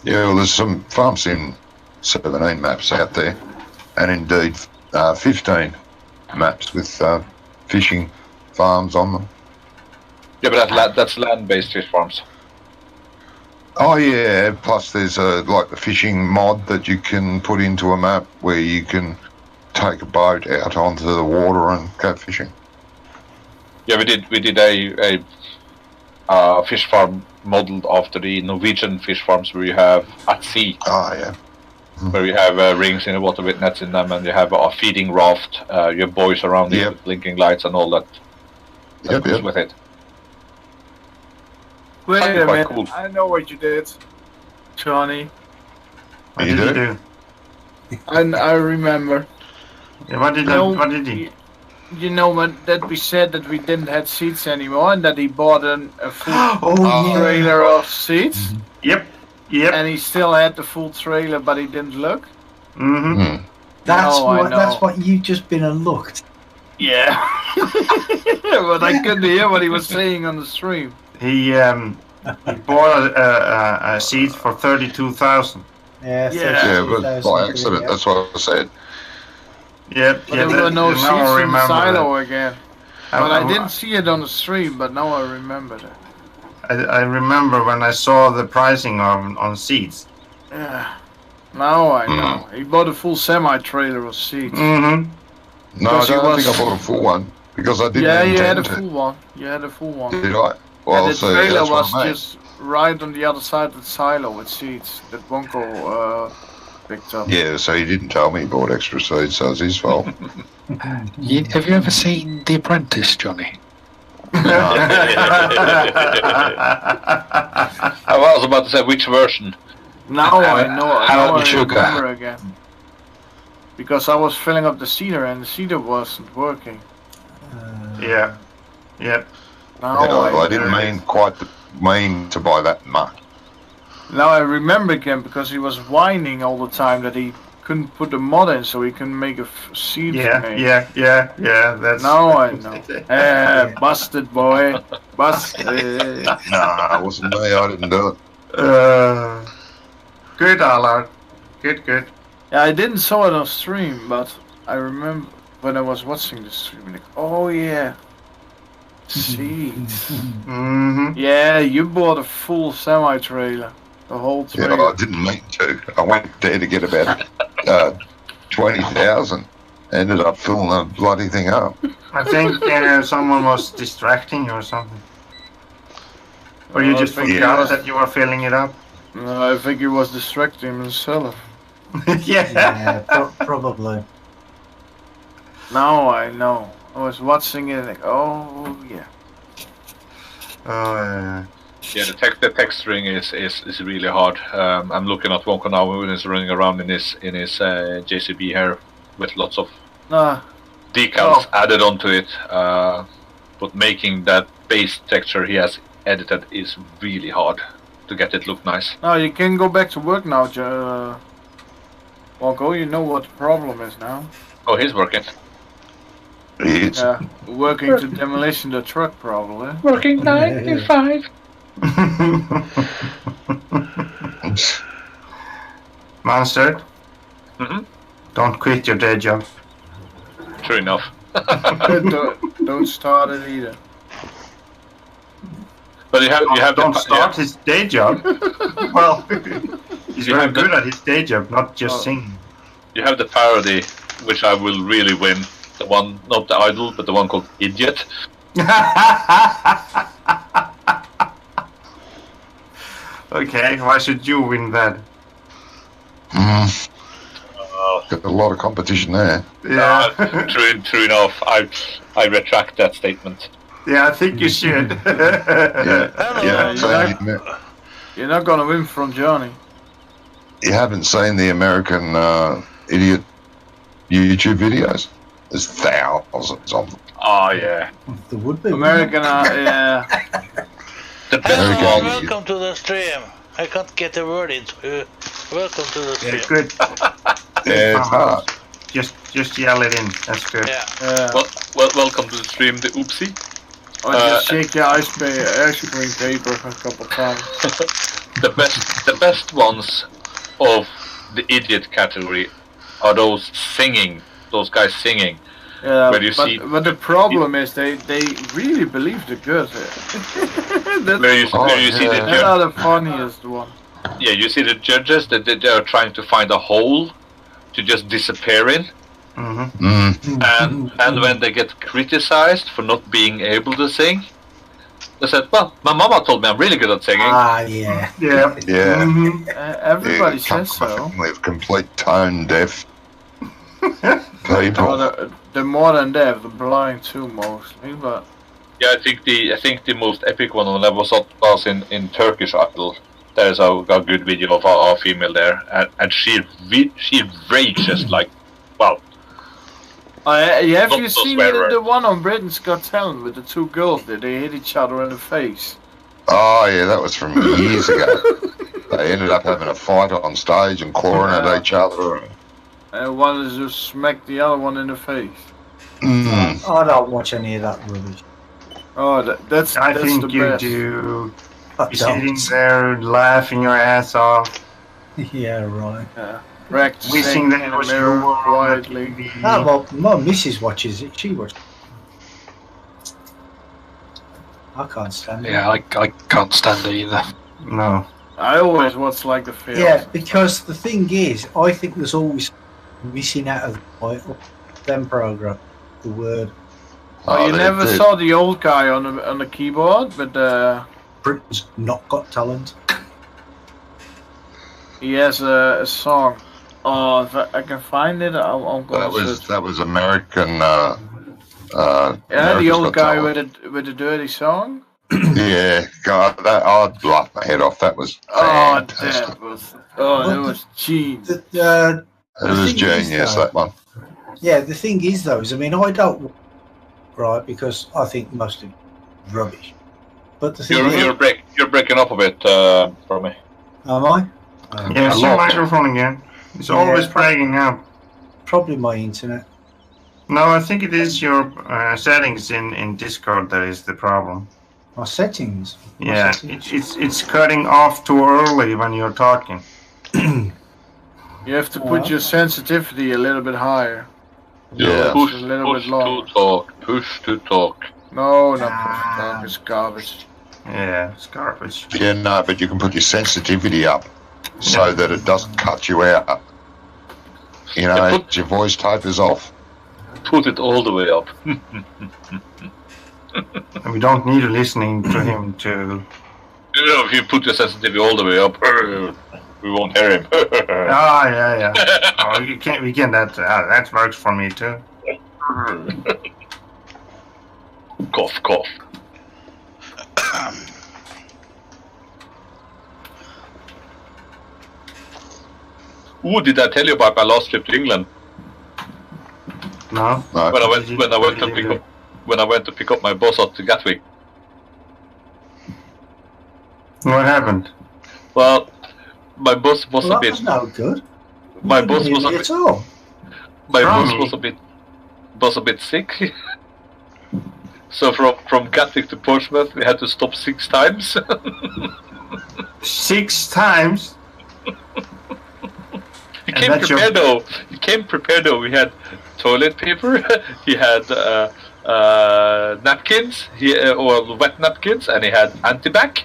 Yeah, well, there's some Farm Sim 17 maps out there, and indeed 15 maps with fishing farms on them. Yeah, but that's land-based fish farms. Oh yeah, plus there's like the fishing mod that you can put into a map where you can take a boat out onto the water and go fishing. Yeah, we did a fish farm modeled after the Norwegian fish farms where you have at sea. Oh yeah. Where you have rings in the water with nets in them, and you have a feeding raft. You have buoys around it with blinking lights and all that. That goes with it. Wait a minute, cool. I know what you did, Johnny. What did you do? And I remember. Yeah, what did he? You know that we said that we didn't have seats anymore, and that he bought a full trailer of seats. Yep. And he still had the full trailer, but he didn't look. That's what you've just been and looked. Yeah. But I couldn't hear what he was saying on the stream. He bought a seat for 32,000. Yeah, but by accident. That's what I said. Yep. But there were no seats in the silo again. But I didn't see it on the stream, but now I remember that. I remember when I saw the pricing on seats. Yeah. Now I know. He bought a full semi-trailer of seats. No, I don't think I bought a full one because I didn't. Yeah, you had a full one. You had a full one. Did I? Well, and the trailer was just right on the other side of the silo with seats that Bonko picked up. Yeah, so he didn't tell me he bought extra seats, so it's his fault. Have you ever seen The Apprentice, Johnny? I was about to say which version. Now I know. Now I Sugar. remember again. Because I was filling up the cedar and the cedar wasn't working. Yeah. Yep. Now I didn't mean to buy that much. Now I remember again because he was whining all the time that he couldn't put the mod in so he can make a seed. Yeah. That's now I know. Busted, boy. Busted. Nah, it wasn't me. I didn't do it. Good, Allard. Good. Yeah, I didn't saw it on stream, but I remember when I was watching the stream, like, oh yeah, seeds. Yeah, you bought a full semi-trailer, the whole trailer. Yeah, I didn't mean to. I went there to get about 20,000. Ended up filling the bloody thing up. I think someone was distracting you or something. Or you just forgot that you were filling it up. I think he was distracting himself. Yeah, probably. Now I know. I was watching it like, oh yeah. Yeah, the texturing is really hard. I'm looking at Wonka now when he's running around in his JCB here with lots of decals added onto it. But making that base texture he has edited is really hard to get it look nice. No, you can go back to work now, Wonko. You know what the problem is now. Oh, he's working. It's Working to demolition the truck, probably. Working 9 to 5. Monster, don't quit your day job. True enough. don't start it either. But you have Don't start his day job. Well, he's You very have good the- at his day job, not just singing. You have the parody, which I will really win. The one, not the idol, but the one called Idiot. Okay, why should you win that? got a lot of competition there. Yeah, True enough. I retract that statement. yeah, I think you should. You're not gonna win from Johnny. You haven't seen the American idiot YouTube videos? There's thousands of them. Oh yeah. There would be. American, yeah. The best Very Hello, good. welcome to the stream. I can't get a word in. Welcome to the stream. Yeah, good. Yeah, it's hard. Just yell it in. That's good. Yeah. well, welcome to the stream, the oopsie. Or just shake your ice cream paper a couple times. The best ones of the idiot category are those guys singing. Yeah, Where you see- but the problem is they really believe they're good. Where you see the They're judge, not the funniest one. yeah, you see the judges that they are trying to find a hole to just disappear in, and when they get criticized for not being able to sing, they said, "Well, my mama told me I'm really good at singing." Ah, yeah. Yeah. Yeah. Everybody Yeah, says so. family of complete tone deaf people. Well, they're more than deaf, they're blind too mostly, but Yeah, I think the most epic one on that was in Turkish Idol. There's a good video of our female there, and she rages like, wow. have Not you so seen swear the one on Britain's Got Talent with the two girls that they hit each other in the face? Oh, yeah, that was from years ago. They ended up having a fight on stage and clawing at each other. And one is just smacked the other one in the face. Mm. I don't watch any of that rubbish. Oh, that's I that's think the you best. do. I You're sitting don't. there laughing your ass off, Yeah, right. wishing Practicing that in it the was mirror you on quietly. the TV. Ah, well, my missus watches it. She watches. I can't stand it. Yeah, I can't stand it either. No. I always watch like the film. Yeah, because the thing is, I think there's always missing out of the title, them program, the word. Oh, you they never did. saw the old guy on the keyboard, but Britain's Not Got Talent. he has a song. Oh, if I can find it, I'm gonna search. That was American. Yeah, the America's old Got guy Talent. with the dirty song. Yeah, God, I'd laugh my head off. That was Oh, fantastic. that was genius. It was thing is, genius, though- that one. Yeah, the thing is, though, is I mean, I don't, right, because I think most of it's rubbish. But the thing is, You're breaking up a bit for me. am I? Yes, A your lot. microphone again. It's Yeah. always breaking up. Probably my internet. No, I think it is your settings in Discord that is the problem. My settings. My Yeah, settings. it's cutting off too early when you're talking. You have to put your sensitivity a little bit higher. Yeah. Push a little bit to longer. talk. Push to talk. No, not talk. It's garbage. Yeah, it's garbage. Yeah, no, but you can put your sensitivity up so that it doesn't cut you out. You know, Yeah, put- your voice tapers off. Put it all the way up. And we don't need listening to him to You know, if you put your sensitivity all the way up, we won't hear him. Yeah. Oh, you can't. We can. That works for me too. Cough, cough. Ooh, did I tell you about my last trip to England? No. No. When I went to pick up my boss at Gatwick. What happened? Well, my boss was Well, a that bit. was no good. My boss Didn't was a hear me bit. at all. My boss Tommy. was a bit sick. So from Gatwick to Portsmouth, we had to stop 6 times. 6 times. He And came that's your- prepared though. He came prepared though. We had toilet paper. He had napkins. Or wet napkins, and he had antibac.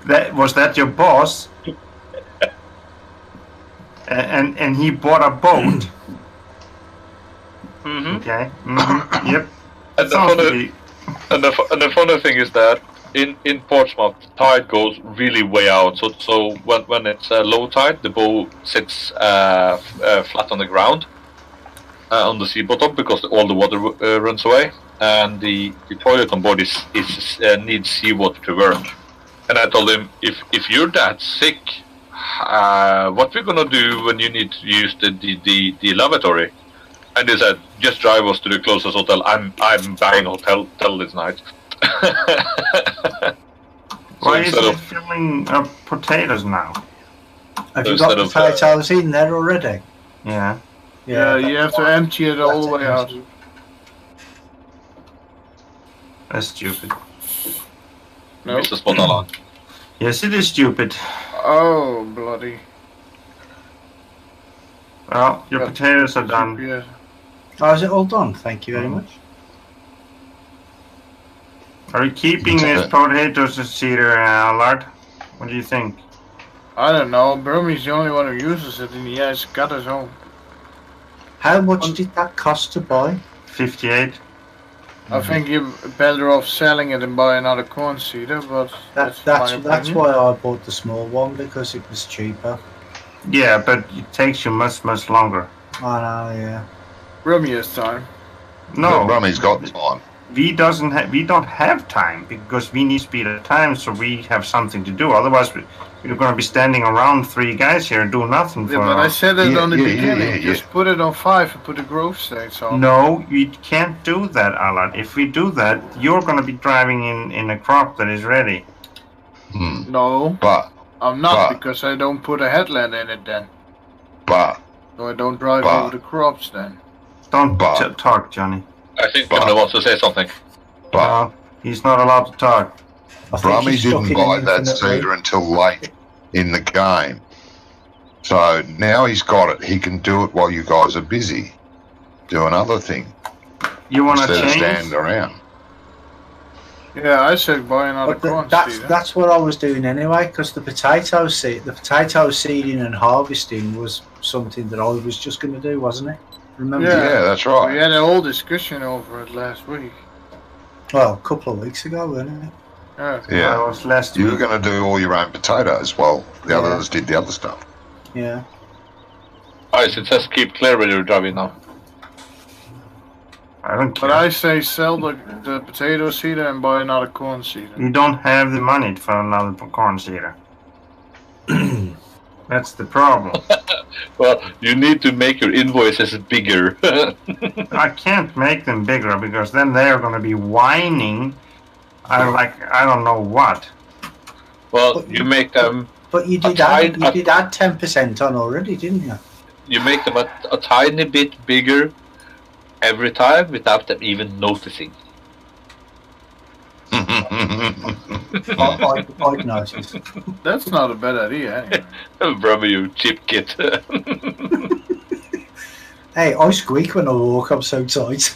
That your boss? and he bought a boat. Mm-hmm. Okay. Yep. And Sounds to the be- funny funny thing is that in Portsmouth, the tide goes really way out. So when it's low tide, the boat sits flat on the ground on the sea bottom because all the water runs away, and the toilet on board is needs seawater to work. And I told him, if you're that sick, what we're gonna do when you need to use the lavatory? And he said, just drive us to the closest hotel. I'm buying a hotel this night. Why is instead it of- filling up potatoes now? Have you Instead got of, potatoes in there already? Yeah. Yeah, you have to empty it all the way out. That's stupid. No. Mr. Spotala. Yes, it is stupid. Oh, bloody. Well, your Yeah. potatoes are done. Yeah. Oh, is it all done? Thank you very much. Are you keeping these potatoes, Cedar Allard? What do you think? I don't know. Brummy's the only one who uses it, and he has got his own. How much did that cost to buy? 58. I think you're better off selling it and buy another corn seeder, but That's my opinion. why I bought the small one, because it was cheaper. Yeah, but it takes you much longer. I know, yeah. Brummy has time. No, Rummy's got time. we don't have time because we need speed at time, so we have something to do. Otherwise, we're going to be standing around 3 guys here and do nothing Yeah, for. but I said it Yeah, on the yeah, beginning. yeah, yeah. Just put it on 5 and put the growth states on. No, we can't do that, Allard. If we do that, you're going to be driving in a crop that is ready. No, But I'm not, But- because I don't put a headland in it then. but So I don't drive But- over the crops then. Don't But- talk, Johnny. I think Johnny wants to say something. but No, he's not allowed to talk. I think Brummy he's stuck didn't in buy an that infinite cedar loop. until late in the game. So now he's got it. He can do it while you guys are busy. Do another thing You want to instead of change? stand around. Yeah, I said buy another But corn seeder. that's what I was doing anyway, because the potato seeding and harvesting was something that I was just going to do, wasn't it? Remember? Yeah. Yeah, that's We right. had a whole discussion over it last week. Well, a couple of weeks ago, wasn't it? Yeah. That Yeah. was last You were week. going to do all your own potatoes while the Yeah. others did the other stuff. Yeah. Alright, it says keep clear when you're driving now. I don't care. But I say sell the potato seeder and buy another corn seeder. You don't have the money for another corn seeder. That's the problem. Well, you need to make your invoices bigger. I can't make them bigger because then they're going to be whining. I don't know what. Well, you make them But you did add 10% on already, didn't you? you make them a tiny bit bigger every time without them even noticing. I'd noticed. That's not a bad idea anyway. Brother, you cheap kid. Hey, I squeak when I walk, I'm so tight.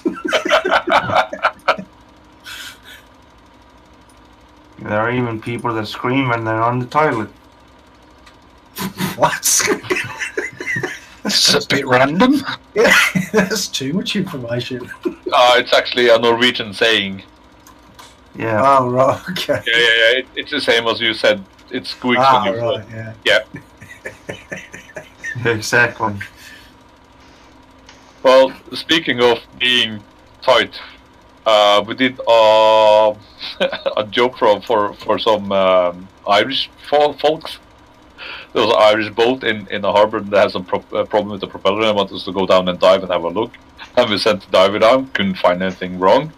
There are even people that scream when they're on the toilet. What? That's a bit random. Yeah, that's too much information. It's actually a Norwegian saying. Yeah. Oh, right, okay. Yeah. It's the same as you said. It squeaks Ah, when you fall. right, yeah. Exactly. Well, speaking of being tight, we did a job for some Irish folks. There was an Irish boat in the harbour that has some problem with the propeller and wanted us to go down and dive and have a look. And we sent the diver down, couldn't find anything wrong.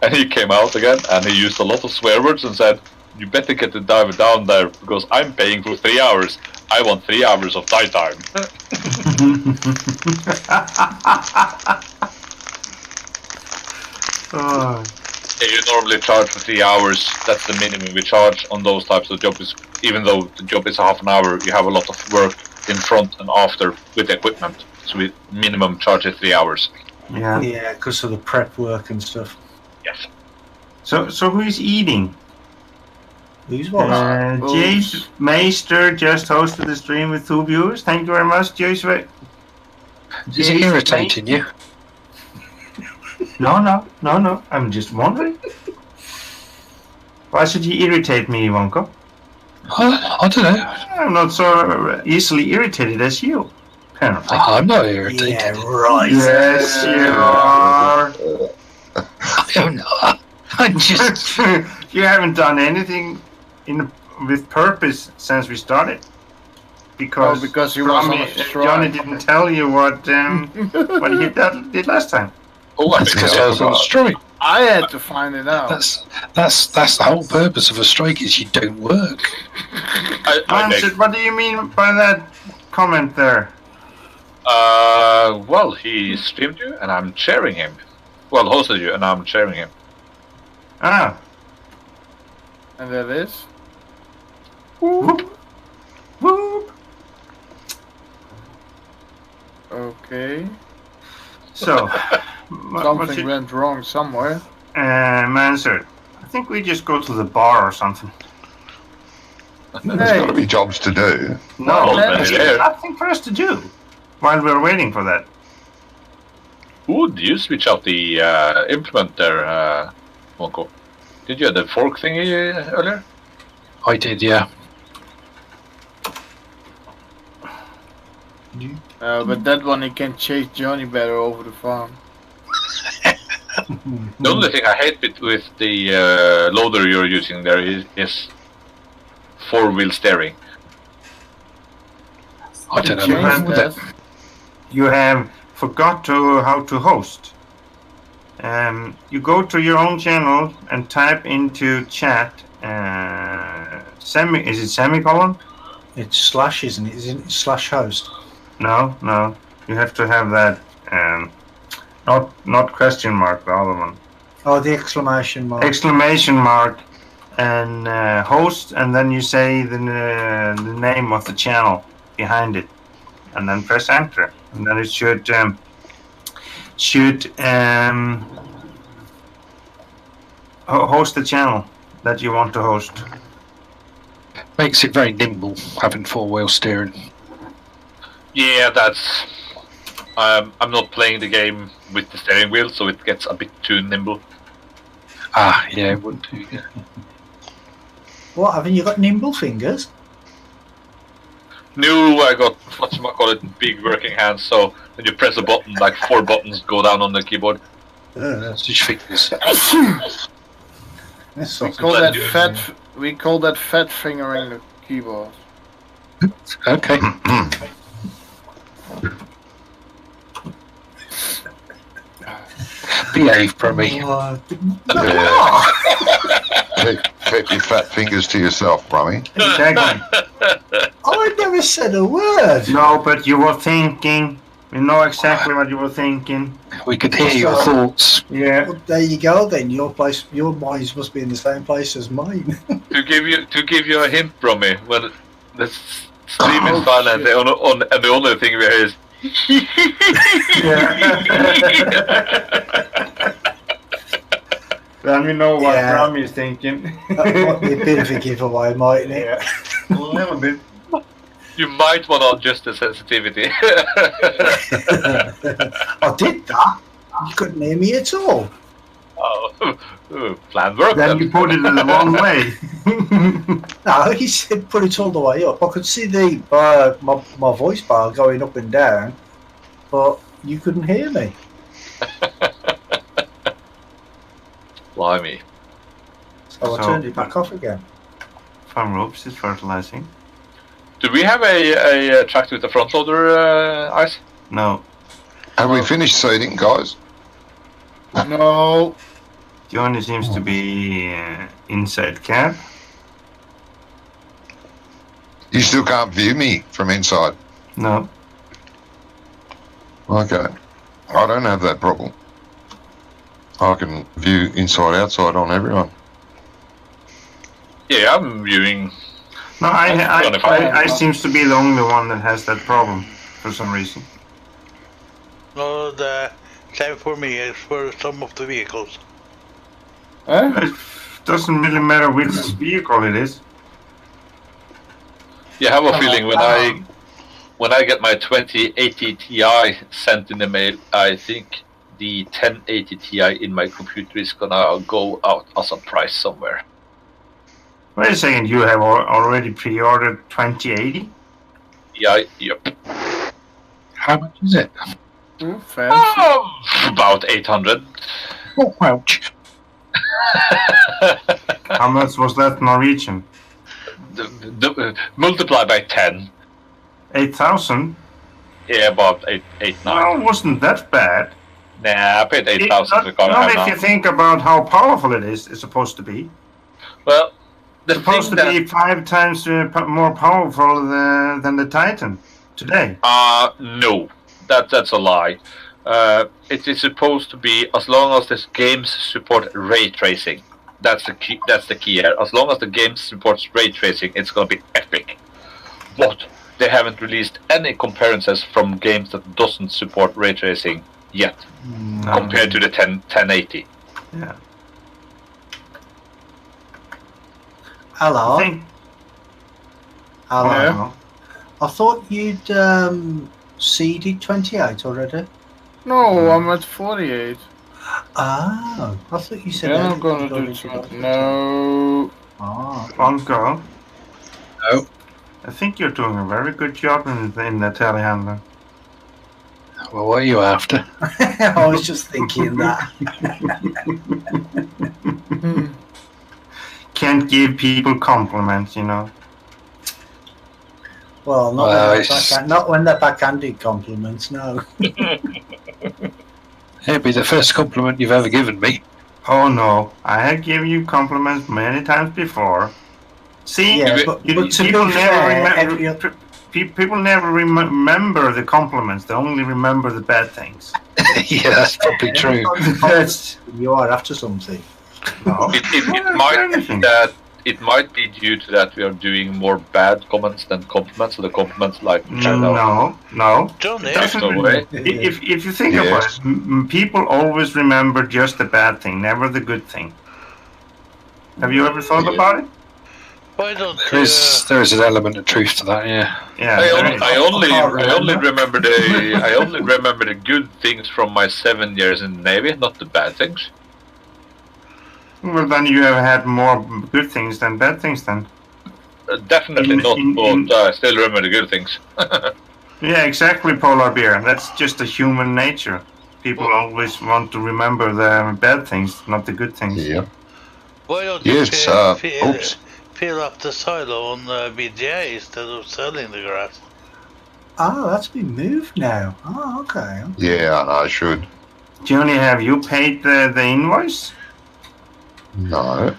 And he came out again and he used a lot of swear words and said, "You better get the diver down there because I'm paying for 3 hours. I want 3 hours of dive time." Oh, Yeah, you normally charge for 3 hours. That's the minimum we charge on those types of jobs. Even though the job is half an hour, you have a lot of work in front and after with the equipment. So we minimum charge is 3 hours. yeah. Yeah, because of the prep work and stuff. Yes. So who is eating? Who's what? Jace Meister just hosted the stream with 2 viewers. Thank you very much, Jace. Is it irritating you? No. I'm just wondering. Why should he irritate me, Ivanko? I don't know. I'm not so easily irritated as you, apparently. I'm not irritated. Yeah, right. Yes, you are. I'm not. I'm just. You haven't done anything with purpose since we started. Because because he was on a Johnny strike. didn't tell you what he did last time. Oh, I That's think because I was on strike. I had to find it out. That's the whole purpose of a strike is you don't work. I Answered, what do you mean by that comment there? well, he streamed you and I'm chairing him. Well, hosted you and I'm chairing him. Ah. And that is? Whoop. Whoop. Okay. So, Something went wrong somewhere. Mansard, I think we just go to the bar or something. There's got to be jobs to do. No, that's there's it. nothing for us to do while we're waiting for that. Ooh, did you switch out the implement there, Monko? Did you have the fork thingy earlier? I did, yeah. But that one he can chase Johnny better over the farm. The only thing I hate with the loader you're using there is 4-wheel steering. I don't know Change what's wrong with that. it. You have forgot how to host. You go to your own channel and type into chat is it semicolon? It's slash, isn't it? Isn't it slash host? No. You have to have that not question mark, the other one. Oh, the exclamation mark. Exclamation mark and host, and then you say the name of the channel behind it, and then press enter, and then it should host the channel that you want to host. Makes it very nimble having 4-wheel steering. Yeah, that's. I'm not playing the game with the steering wheel, so it gets a bit too nimble. Ah, yeah, it would do. Yeah. What, haven't you got nimble fingers? No, I got whatchamacallit, big working hands, so when you press a button, like 4 buttons go down on the keyboard. Sausage fingers. That's We call that fat fingering the keyboard. Okay. Behave, Brummy. Keep your fat fingers to yourself, Brummy. Exactly. I never said a word. No, but you were thinking. We know exactly what you were thinking. We could hear your thoughts. Yeah. Well, there you go then. Your minds must be in the same place as mine. To give you a hint from me, when the stream is silent, and the only thing we hear is. Then we know what Yeah. Ram is thinking. That might be a bit of a giveaway, mightn't it? Yeah. A little bit. You might want to adjust the sensitivity. I did that. You couldn't hear me at all. Plan work. Then you put it in the wrong way. No, he said put it all the way up. I could see the my voice bar going up and down, but you couldn't hear me. Blimey. So I turned it back off again. Farm ropes is fertilizing. Do we have a tractor with a front loader, Ice? No. Have we finished seeding, guys? No. The only seems to be inside camp. You still can't view me from inside. No. Okay. I don't have that problem. I can view inside, outside on everyone. Yeah, I'm viewing. No, That's I seems to be the only one that has that problem for some reason. No, the same for me as for some of the vehicles. It doesn't really matter which vehicle it is. Yeah, I have a feeling when I get my 2080 Ti sent in the mail, I think the 1080 Ti in my computer is gonna go out as a price somewhere. Wait a second, you have already pre-ordered 2080? Yeah, yep. How much is it? Ooh, fancy. About 800. Oh, ouch. How much was that Norwegian? Multiply by 10. 8,000? Yeah, about 8, 9. Well, wasn't that bad. Nah, I paid 8,000 for the car I Not have if now. you think about how powerful it's supposed to be. Well, the It's supposed thing to that... be 5 times more powerful than the Titan today. No, that's a lie. It is supposed to be as long as this games support ray tracing. That's the key. That's the key here. As long as the game supports ray tracing, it's gonna be epic. But they haven't released any comparisons from games that doesn't support ray tracing yet, compared to the 1080. Yeah. Hello. I think. Hello. Yeah. I thought you'd seeded 28 already. No, I'm at 48. Oh, I thought you said Yeah, that I'm gonna you'd do already something. got it. No. Oh. Bonko, No. I think you're doing a very good job in the telehandler. Well, what are you after? I was just thinking that. Can't give people compliments, you know. Well, not, Well, when, it's- not when they're backhanded compliments, no. It'd be the first compliment you've ever given me. Oh no, I have given you compliments many times before. See, Yeah, but to be people never fair, remember. People never remember the compliments. They only remember the bad things. Yeah, that's probably true. That's You are after something. no. It might be due to that we are doing more bad comments than compliments. So the compliments like No. Johnny, Doesn't no way. If you think Yes. about it, people always remember just the bad thing, never the good thing. Have you ever thought Yeah. about it? why don't There is an element of truth to that, yeah. Yeah. I there is. only remember. remember the good things from my 7 years in the Navy, not the bad things. Well, then you have had more good things than bad things then. Definitely In- but I still remember the good things. Yeah, exactly, Polar Bear. That's just a human nature. People always want to remember the bad things, not the good things. Yeah. why don't you Yes, oops. fill up the silo on BGA instead of selling the grass? Oh, that's been moved now. Oh, okay. Yeah, I should. Johnny, have you paid the invoice? No.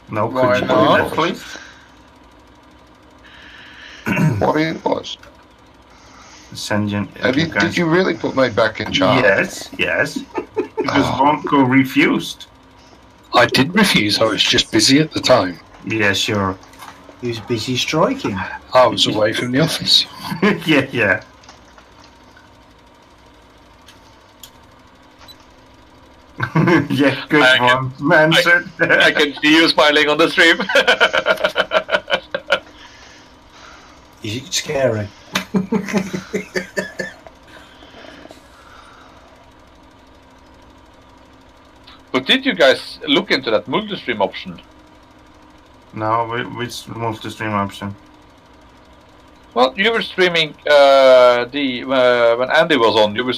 No, Why could you do not? that, please? What it was? Send you, Did you really put me back in charge? Yes. Because Bonko refused. I didn't refuse, I was just busy at the time. Yeah, sure. He was busy striking. I was away from the office. yeah. Yeah, good I one, man. I can see you smiling on the stream. Is it scary? But did you guys look into that multi-stream option? No, which multi-stream option? Well, you were streaming when Andy was on. You were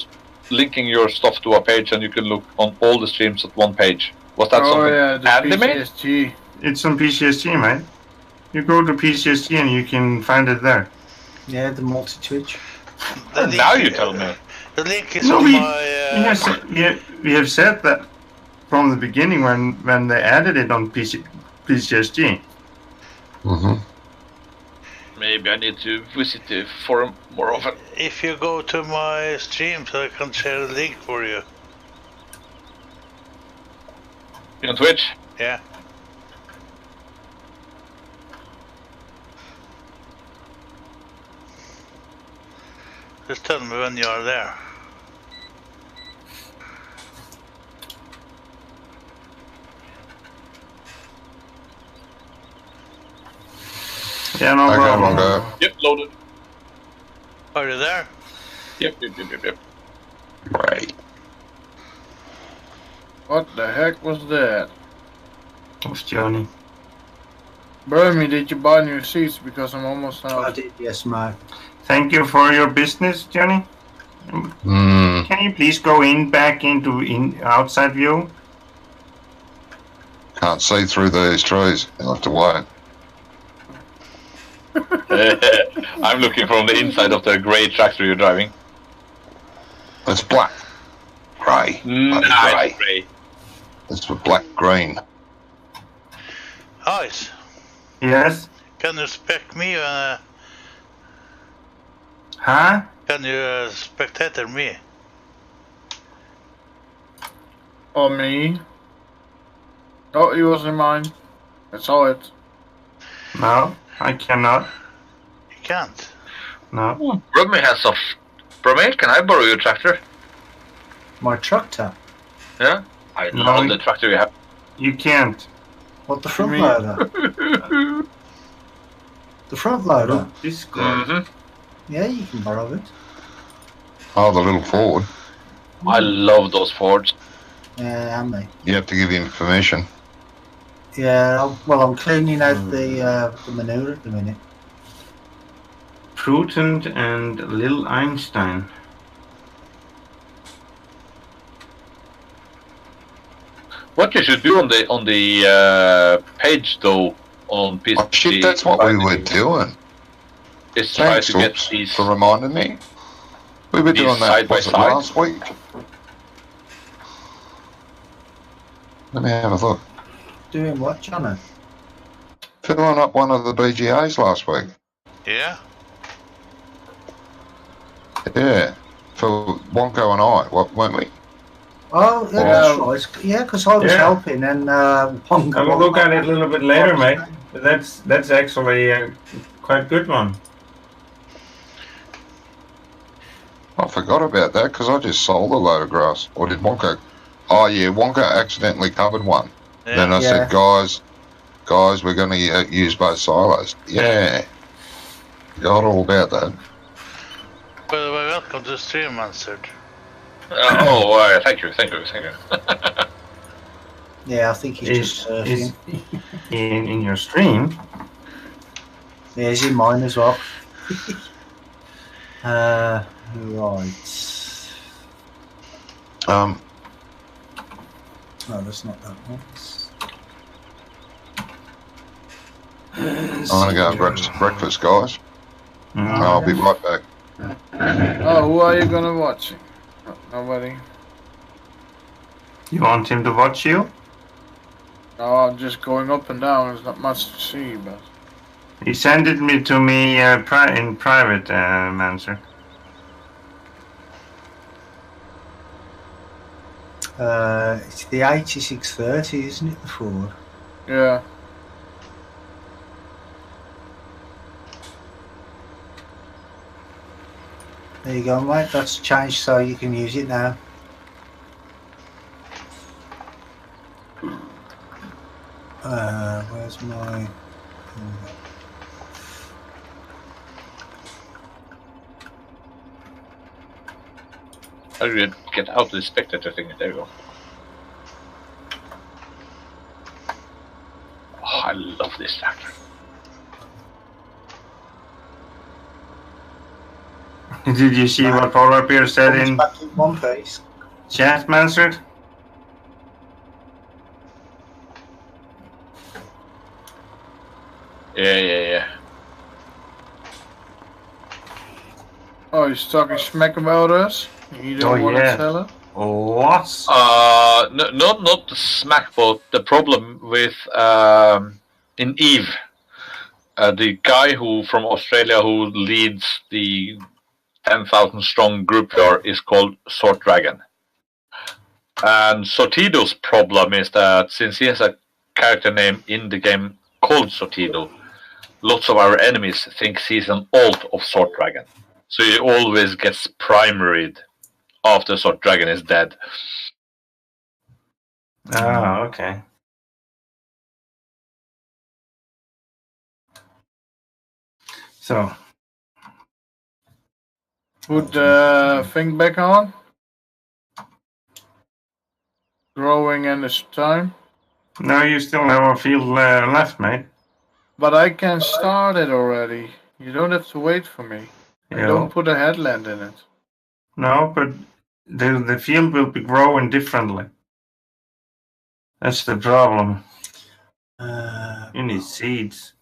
linking your stuff to a page, and you can look on all the streams at one page. Was that something the Andy made? PCSG. It's on PCSG, mate. You go to PCSG and you can find it there. Yeah, the multi-twitch. Now you tell me. The link is No, on we my. we have said that from the beginning when they added it on PCSG. Mm-hmm. Maybe I need to visit the forum more often. If you go to my stream, so I can share the link for you. You on Twitch? Yeah. Just tell me when you are there. Yeah, no Okay, problem. Mongo. Yep, loaded. Are you there? Yep. Right. What the heck was that? Who's Johnny? Bernie, did you buy new seats? Because I'm almost I out. did, yes, mate. Thank you for your business, Johnny. Mm. Can you please go back into outside view? Can't see through these trees. You'll have to wait. I'm looking from the inside of the grey tractor you're driving. It's black. Grey. Nice, grey. It's for black green. Nice. Yes. Can you spec me? Huh? Can you spectator me? Oh, me? Oh, he was in mine. I saw it. No, I cannot. You can't. No. Brummy has some. Brummy, can I borrow your tractor? My tractor. Yeah? I No, love the tractor you have. You can't. What, the front Me. loader? The front loader? This guy. Mm-hmm. Yeah, you can borrow it. Oh, the little Ford. I love those Fords. Yeah, and me. You have to give him permission. Yeah, well, I'm cleaning out the manure at the minute. Prudent and Lil Einstein. What you should do on the page though on PC Oh, shit, that's what we were doing. is try Thanks, to get Oops, these. for reminding me. We were these doing that side by was it side? last week. Let me have a look. Doing what, Johnny? Filling up one of the BGAs last week. Yeah. Yeah. For Wonko and I, weren't we? Oh, yeah, that's right. Yeah, because I was Yeah. helping and I will look at it a little bit later, mate. But that's actually a quite good one. I forgot about that because I just sold a load of grass. Or did Wonko? Oh, yeah, Wonko accidentally covered one. Yeah. Then I Yeah. said, guys, we're going to use both silos. Yeah. Got all about that. By the way, welcome to stream, answered. Thank you. Yeah, I think he's just Is surfing. in your stream. Yeah, he's in mine as well. Right. No, that's not that one. I'm going to go and breakfast, guys. Mm. I'll be right back. Oh, who are you gonna watch? Nobody. You want him to watch you? No, I'm just going up and down. There's not much to see, but He sent it to me in private, Manser. It's the 8630, isn't it, the Ford? yeah. There you go, mate. That's changed so you can use it now. Where's my... How do you get out of the spectator thing? There you go. I love this factory. Did you see what Polar Bear said Comes in back in one piece. chat, Mansard? Yeah. Oh, he's talking smack about us? You don't want to sell it? What? Not the smack, but the problem with in Eve, the guy who from Australia who leads the 10,000 strong group there is called Sword Dragon. And Sotido's problem is that since he has a character name in the game called Sotido, lots of our enemies think he's an alt of Sword Dragon. So he always gets primaried after Sword Dragon is dead. Oh, okay. So, Put the thing back on. Growing in this time. now you still have a field left, mate. But I can start it already. You don't have to wait for me. I don't put a headland in it. No, but the field will be growing differently. That's the problem. You need seeds.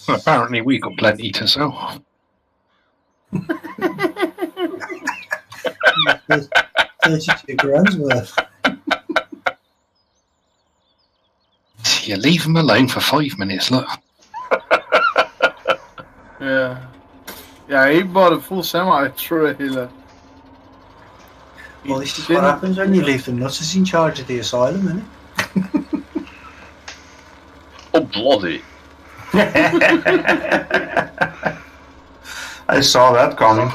Well, apparently we got plenty to sell. 32 grand's worth. You leave them alone for 5 minutes, look. Yeah. Yeah, he bought a full semi-trailer. Well, this is what happens when you leave the nutters in charge of the asylum, isn't it? Oh, bloody. I saw that coming.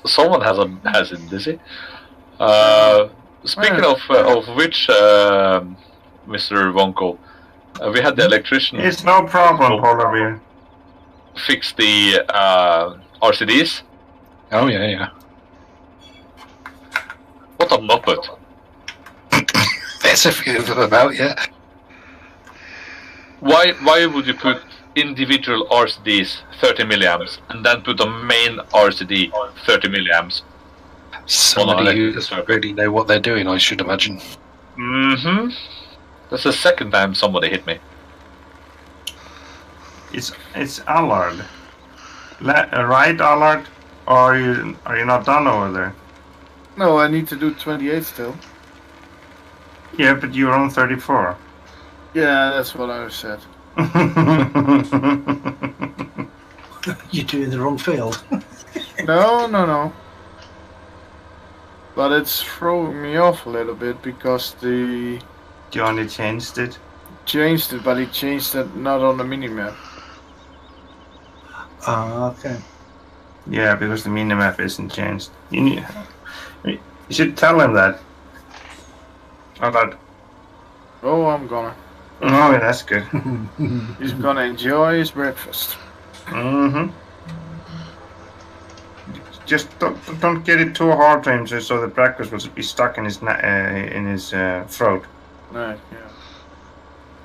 Someone has it, Dizzy. Speaking of which, Mr. Wonko, we had the electrician. It's no problem, Polar Bear. Fix the RCDs. Oh, yeah. What a muppet! There's a few of them about, yeah. Why would you put individual RCDs 30 milliamps and then put a main RCD 30 milliamps? Somebody who doesn't really know what they're doing, I should imagine. Mm-hmm. That's the second time somebody hit me. It's Allard. Right, Allard? Or are you not done over there? No, I need to do 28 still. Yeah, but you're on 34. Yeah, that's what I said. You're doing the wrong field. No. But it's throwing me off a little bit because Johnny changed it. But he changed it not on the minimap. Okay. Yeah, because the minimap isn't changed. You should tell him that. Allard. Oh, I'm gonna. Oh, that's good. He's gonna enjoy his breakfast. Mm-hmm. Just don't get it too hard to him, so the breakfast will be stuck in his throat. Right.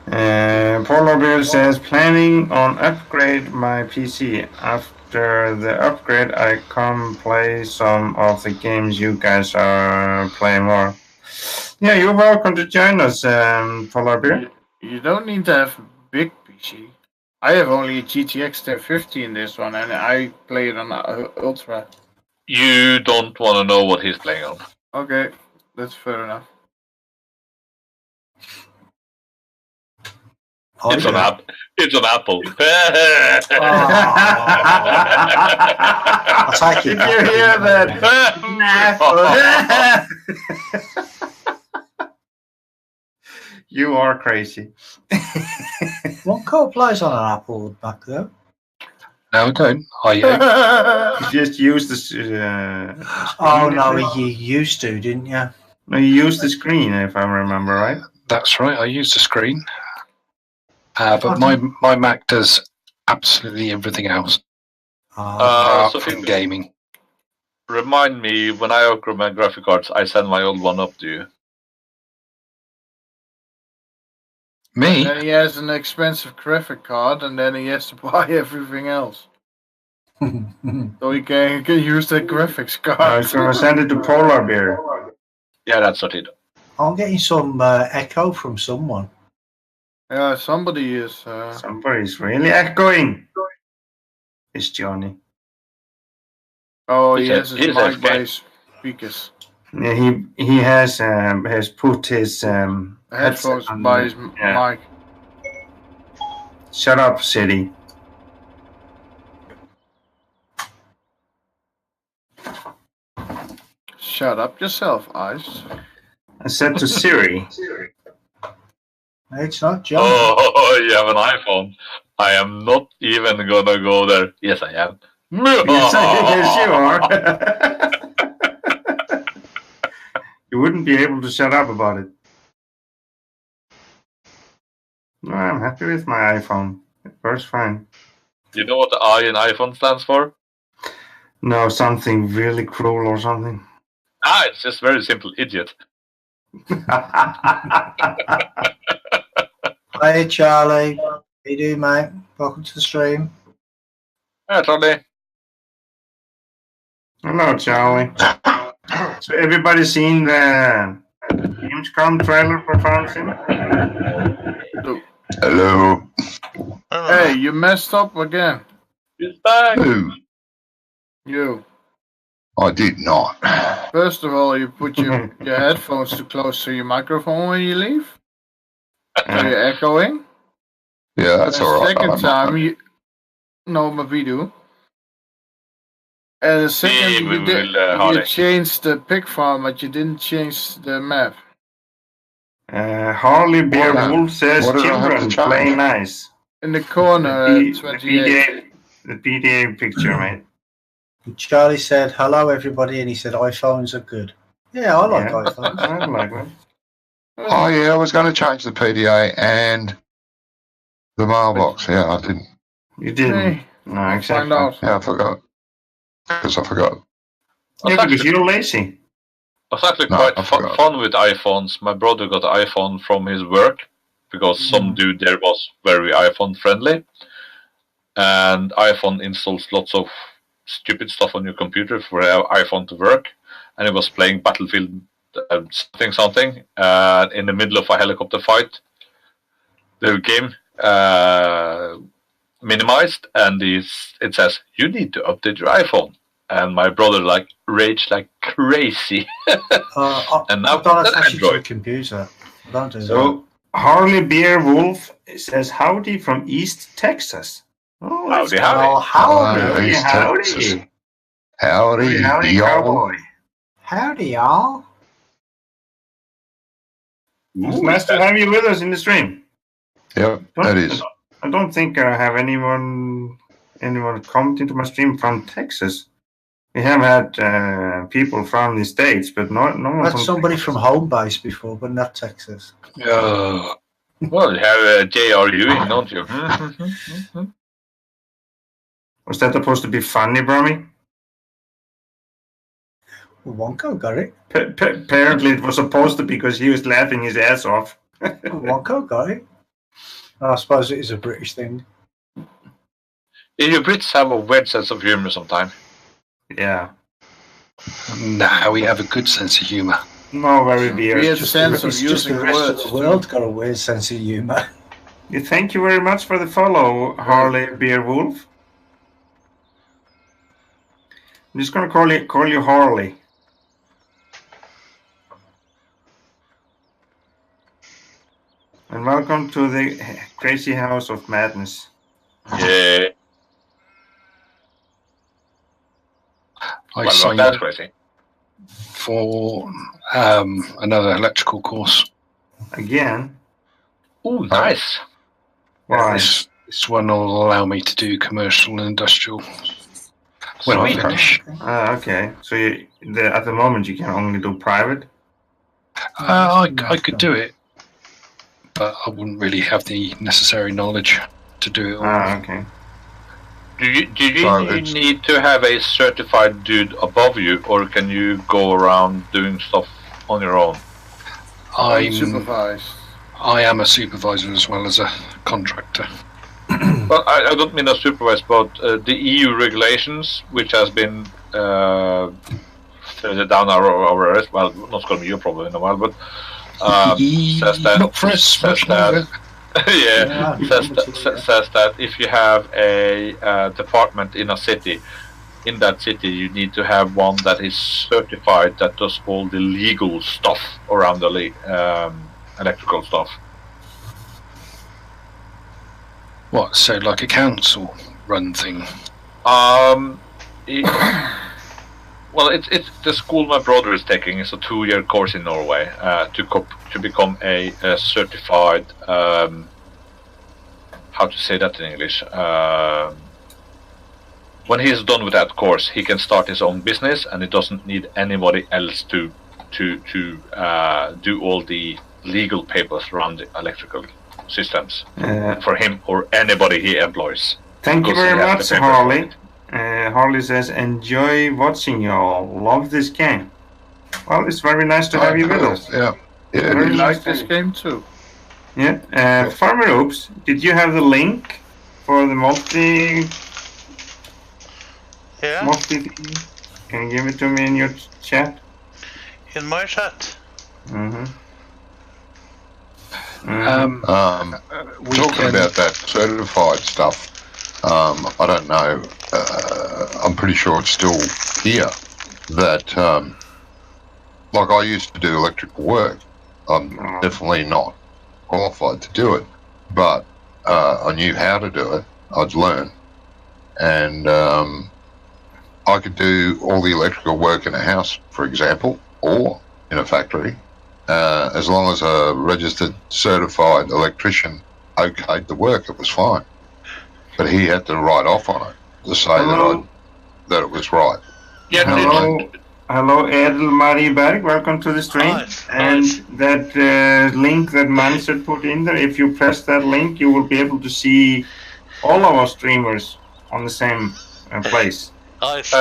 Yeah. Polar Bear says planning on upgrade my PC. After the upgrade, I come play some of the games you guys are playing more. Yeah, you're welcome to join us, Polar Bear. You don't need to have a big PC. I have only a GTX 1050 in this one, and I play it on Ultra. You don't want to know what he's playing on. Okay, that's fair enough. It's an app. It's an apple. I'll take it. Did you hear that? You are crazy. What co plays on an Apple back there? No, I don't. You just use this. Oh no, you used to, didn't you? No, you use the screen, if I remember right. That's right, I use the screen. But my Mac does absolutely everything else. So from gaming. remind me when I upgrade my graphic cards, I send my old one up to you. Me? Then he has an expensive graphic card, and then he has to buy everything else. So he can use the graphics I card. was gonna send it to Polar Bear. Yeah, that's what it. I'm getting some echo from someone. Yeah, somebody is. Somebody's really echoing. It's Johnny. Oh, he He's has his a mic by fan. his speakers. Yeah, he has put his Headphones headset on by the- his yeah. mic. Shut up, City. Shut up yourself, Ice. I said to Siri. It's not John. Oh, you have an iPhone. I am not even gonna go there. Yes, I am. Yes, you are. You wouldn't be able to shut up about it. No, I'm happy with my iPhone. It works fine. You know what the I in iPhone stands for? No, something really cruel or something. It's just very simple, idiot. Hey, Charlie. How you doing, mate? Welcome to the stream. Yeah, Charlie. Hello, Charlie. So everybody seen the Gamescom trailer for Farming? Hello. Hey, you messed up again. He's back. Who? You. I did not. First of all, you put your headphones too close to your microphone when you leave. So you're echoing. Yeah, that's And all right. second time, you. No, but we do. And the second, Yeah, we you, did, will, Harley. you changed the pig farm, but you didn't change the map. Harley Bear What? Wolf says What did I have to children change? play nice. In the corner, The 28. PDA picture, mate. And Charlie said, hello, everybody, and he said, iPhones are good. Yeah, I like Yeah. iPhones. I like that. Oh, yeah, I was going to change the PDA and the mailbox. Yeah, I didn't. You didn't. Hey, No, find exactly. out. Yeah, I forgot. Because I forgot. Yeah, because you're lazy. It was actually No, quite I forgot. fun with iPhones. My brother got an iPhone from his work because some dude there was very iPhone friendly. And iPhone installs lots of stupid stuff on your computer for iPhone to work. And he was playing Battlefield something in the middle of a helicopter fight. The game minimized, and it says, you need to update your iPhone. And my brother raged like crazy. And now I don't it's an attach it to a Android. computer. I don't do that. So, Harley Bear Wolf says howdy from East Texas. Oh, Howdy, that's howdy. Oh, howdy. East howdy. Texas. Howdy, Howdy, y'all. cowboy. Howdy, y'all. It's Ooh, nice to have you with us in the stream. Yep, that is. I don't think I have anyone commenting to my stream from Texas. We have had people from the States, but no one I've from had somebody Texas. from home base before, but not Texas. Oh, Well, you have J.R. Ewing, don't you? Mm-hmm. Was that supposed to be funny, Brummy? Well, Wonko got it. Apparently it was supposed to be because he was laughing his ass off. Wonko got it. I suppose it is a British thing. You Brits have a weird sense of humor sometimes. Yeah. nah, we have a good sense of humour. No, very weird. Weird sense of It's just using the rest words. of the world's got a weird sense of humour. Yeah, thank you very much for the follow, Harley Bear Wolf. I'm just gonna call you Harley. And welcome to the crazy house of madness. Yeah. I Well, signed that's up crazy. for another electrical course. Again? Ooh, nice. Why? This one will allow me to do commercial and industrial when I Sweet. finish. Okay. So at the moment you can only do private? I could do it, but I wouldn't really have the necessary knowledge to do it all. Okay. Do you So it's- need to have a certified dude above you, or can you go around doing stuff on your own? I'm Unsupervised. I am a supervisor as well as a contractor. Well, I don't mean a supervised, but the EU regulations, which has been further down our arrest, well, not going to be your problem in a while, but says that Not for us. says Much that longer. yeah, says that if you have a department in a city, in that city you need to have one that is certified that does all the legal stuff around the electrical stuff. What? So like a council run thing? Well, it's the school my brother is taking. It's a 2-year course in Norway to become a certified. How to say that in English? When he's done with that course, he can start his own business, and he doesn't need anybody else to do all the legal papers around the electrical systems for him or anybody he employs. Thank you Because he very has much, the papers. Harley. Harley says, enjoy watching y'all. Love this game. Well, it's very nice to have you with us. Yeah. Yeah. Very it is. I nice like this game too. Yeah. Farmer Oops, did you have the link for the multi Yeah, thing? Can you give it to me in your chat? in my chat. Mm-hmm. We Talking can, about that certified stuff, I don't know. I'm pretty sure it's still here. That, like I used to do electrical work. I'm definitely not qualified to do it, but I knew how to do it. I'd learn, and I could do all the electrical work in a house, for example, or in a factory. As long as a registered certified electrician okayed the work, it was fine. But he had to write off on it to say that it was right. Yeah, Hello, Edel Marie Berg. Welcome to the stream. Nice, And nice. that link that Manser put in there, if you press that link, you will be able to see all of our streamers on the same place. Nice.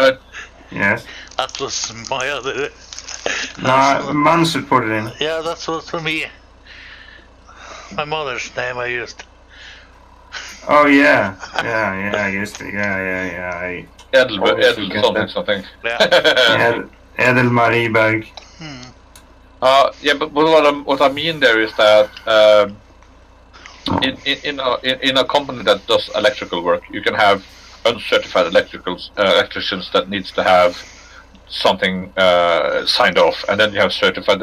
Yes. That was my other. No, Manser put it in. Yeah, that's what for me. My mother's name I used. Oh yeah, I used to. Yeah. Edel something. Yeah. Edel Marie Berg. Yeah, but what I mean there is that in a company that does electrical work, you can have uncertified electricians that needs to have something signed off, and then you have certified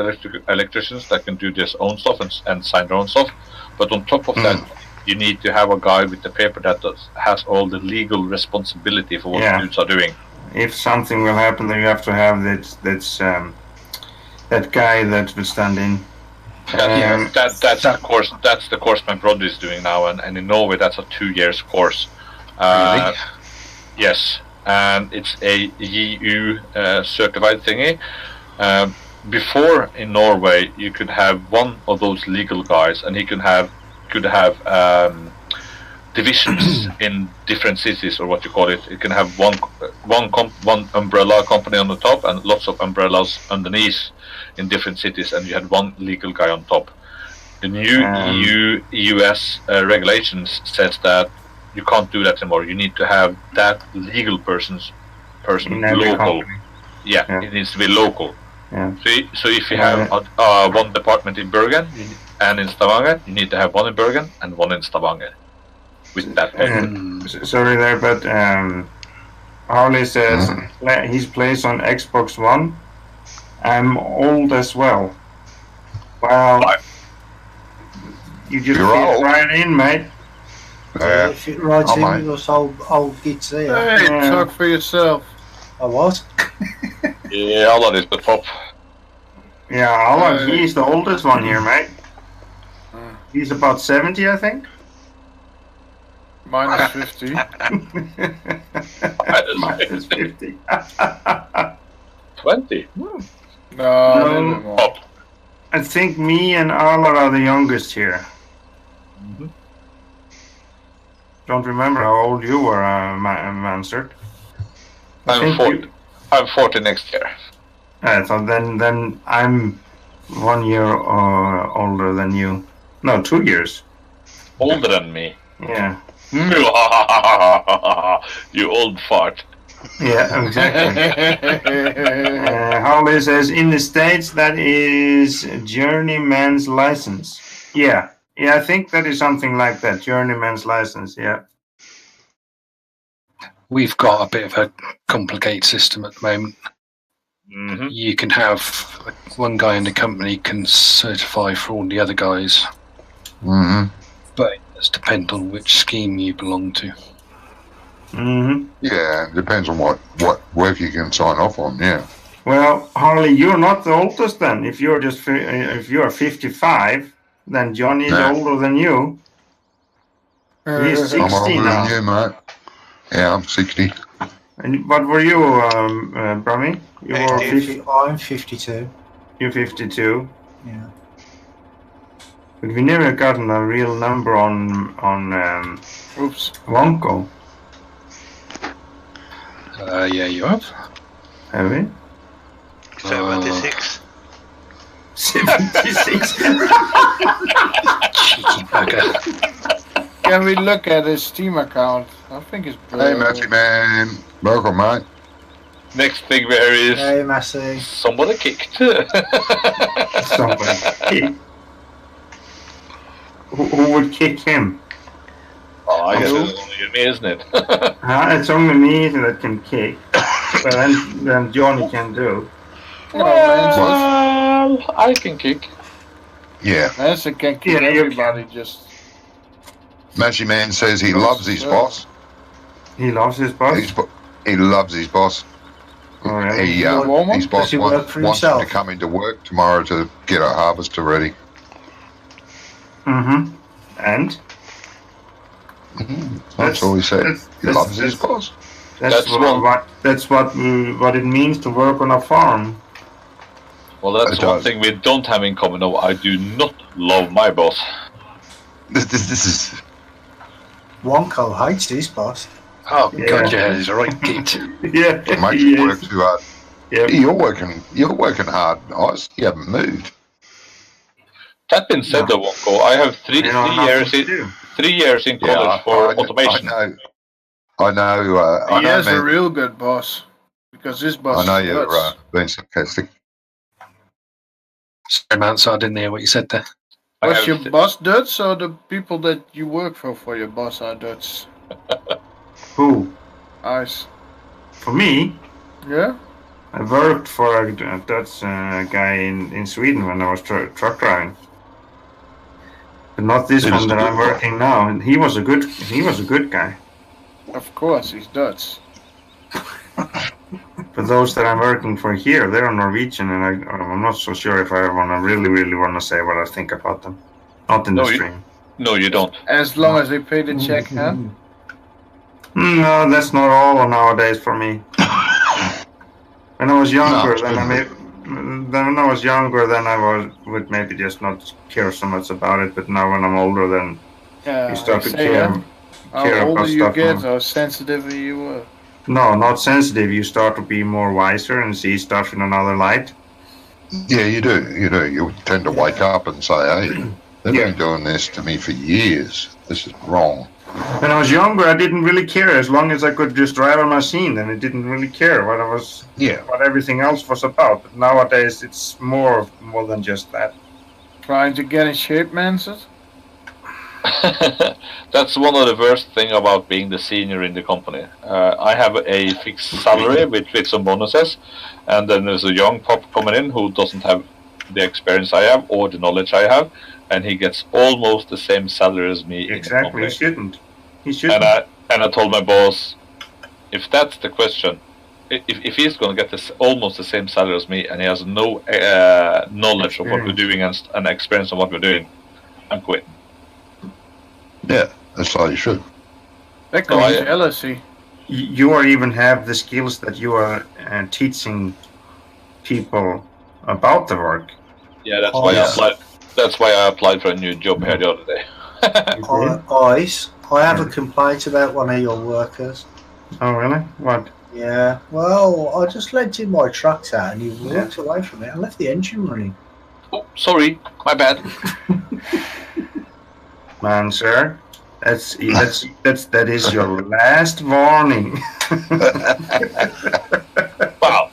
electricians that can do their own stuff and sign their own stuff. But on top of that, you need to have a guy with the paper that has all the legal responsibility for what the dudes are doing. If something will happen, then you have to have that guy that will stand in. That's the course. That's the course my brother is doing now, and in Norway that's a 2-year course. Really? Yes, and it's a EU certified thingy. Before in Norway, you could have one of those legal guys, and he could have divisions in different cities, or what you call it. You can have one umbrella company on the top and lots of umbrellas underneath in different cities, and you had one legal guy on top. The new EU-US regulations says that you can't do that anymore. You need to have that legal person local. Company. Yeah, it needs to be local. Yeah. So if you have one department in Bergen and in Stavanger, you need to have one in Bergen and one in Stavanger with that paper. Sorry there, but Harley says he plays on Xbox One. I'm old as well. Well, you just You're fit old. right in, mate. Yeah. If it rides I'm in right. with us old gits here. Hey, Yeah. talk for yourself. I was. Yeah, all that is the top. Yeah, Alan, he's the oldest one here, mate. He's about 70, I think. Minus 50. Minus 50. 20. No, No. never more. Top. I think me and Arla are the youngest here. don't remember how old you were, Mansert. I'm 40 next year. So then I'm 1 year older than you. No, 2 years. Older than me. Yeah. You old fart. Yeah, exactly. Harley says in the States that is journeyman's license. Yeah, I think that is something like that. Journeyman's license. Yeah. We've got a bit of a complicated system at the moment. Mm-hmm. You can have one guy in the company can certify for all the other guys, Mm-hmm. but it does depend on which scheme you belong to. Mm-hmm. Yeah, it depends on what work you can sign off on. Yeah. Well, Harley, you're not the oldest then. If you're 55, then Johnny is No. older than you. He's 60 I'm older now. than you, mate. Yeah, I'm 60. And what were you, Brummy? You were 50, I'm 52. you're 52. Yeah. But we never gotten a real number on Oops. Wonko, Yeah, you have. have we? 76. 76. Cheeky bugger. Can we look at his Steam account? I think it's. Hey, Matthew, man. Welcome, mate. Next thing there is Hey, Massey. somebody kicked. Somebody kick. Who would kick him? Oh, I guess Who? it's only me, isn't it? It's only me that can kick. But then Johnny can do. Well, I can kick. Yeah. Manson can kill Yeah, you everybody. Just Matthew Man says he loves his boss. He loves his boss. He loves his boss. Oh, really? His Does boss he work for wants him to himself? come into work tomorrow to get a harvester ready. Mm-hmm. And? That's all he said. He loves his boss. That's what it means to work on a farm. Well, that's It one does. thing we don't have in common. No, I do not love my boss. This is Wonko hates his boss. Oh Yeah. god, yeah, he's a right git. Yeah, makes he you work is. too hard. Yeah. You're working hard, Ice. You haven't moved. That being said, though, Wonko, I have three You know, years nothing to in do. 3 years in college for automation. I know. he has a man. real good boss because this boss. I know is you're nuts. being sarcastic. Sorry, Mount, I didn't hear what you said there. I Was have your th- boss Dutch or the people that you work for your boss are Dutch? Who? Ice. For me, Yeah? I worked for a Dutch guy in Sweden when I was truck driving. But not this He one was that a I'm good working now. And he was a good guy. Of course, he's Dutch. But those that I'm working for here, they're Norwegian, and I'm not so sure if I really want to say what I think about them. Not in the No, you- stream. No, you don't. As long as they pay the check, huh? No, that's not all nowadays for me. When I was younger, No, then I would maybe just not care so much about it. But now when I'm older, then Yeah. you start to say, care How about older you stuff get, more. how sensitive you are. No, not sensitive. You start to be more wiser and see stuff in another light. Yeah, you do. You tend to wake up and say, "Hey, they've Yeah. been doing this to me for years. This is wrong." When I was younger, I didn't really care as long as I could just drive a machine, and I didn't really care what everything else was about. But nowadays, it's more than just that. Trying to get in shape, Manson? That's one of the worst thing about being the senior in the company. I have a fixed salary with some bonuses, and then there's a young pop coming in who doesn't have the experience I have or the knowledge I have, and he gets almost the same salary as me. Exactly, In the company. he shouldn't. And I told my boss, if that's the question, if he's going to get this almost the same salary as me, and he has no knowledge of what we're doing and experience of what we're doing, I'm quitting. Yeah, that's how you should. That No, calls I- jealousy. You or even have the skills that you are teaching people about the work. Yeah, that's Oh, why yeah. I applied. That's why I applied for a new job here the other day. Ice, I have a complaint about one of your workers. Oh, really? What? Yeah. Well, I just lent him my tractor and he walked away from it and left the engine running. Oh, sorry, my bad. Man, sir, that is your last warning. Wow.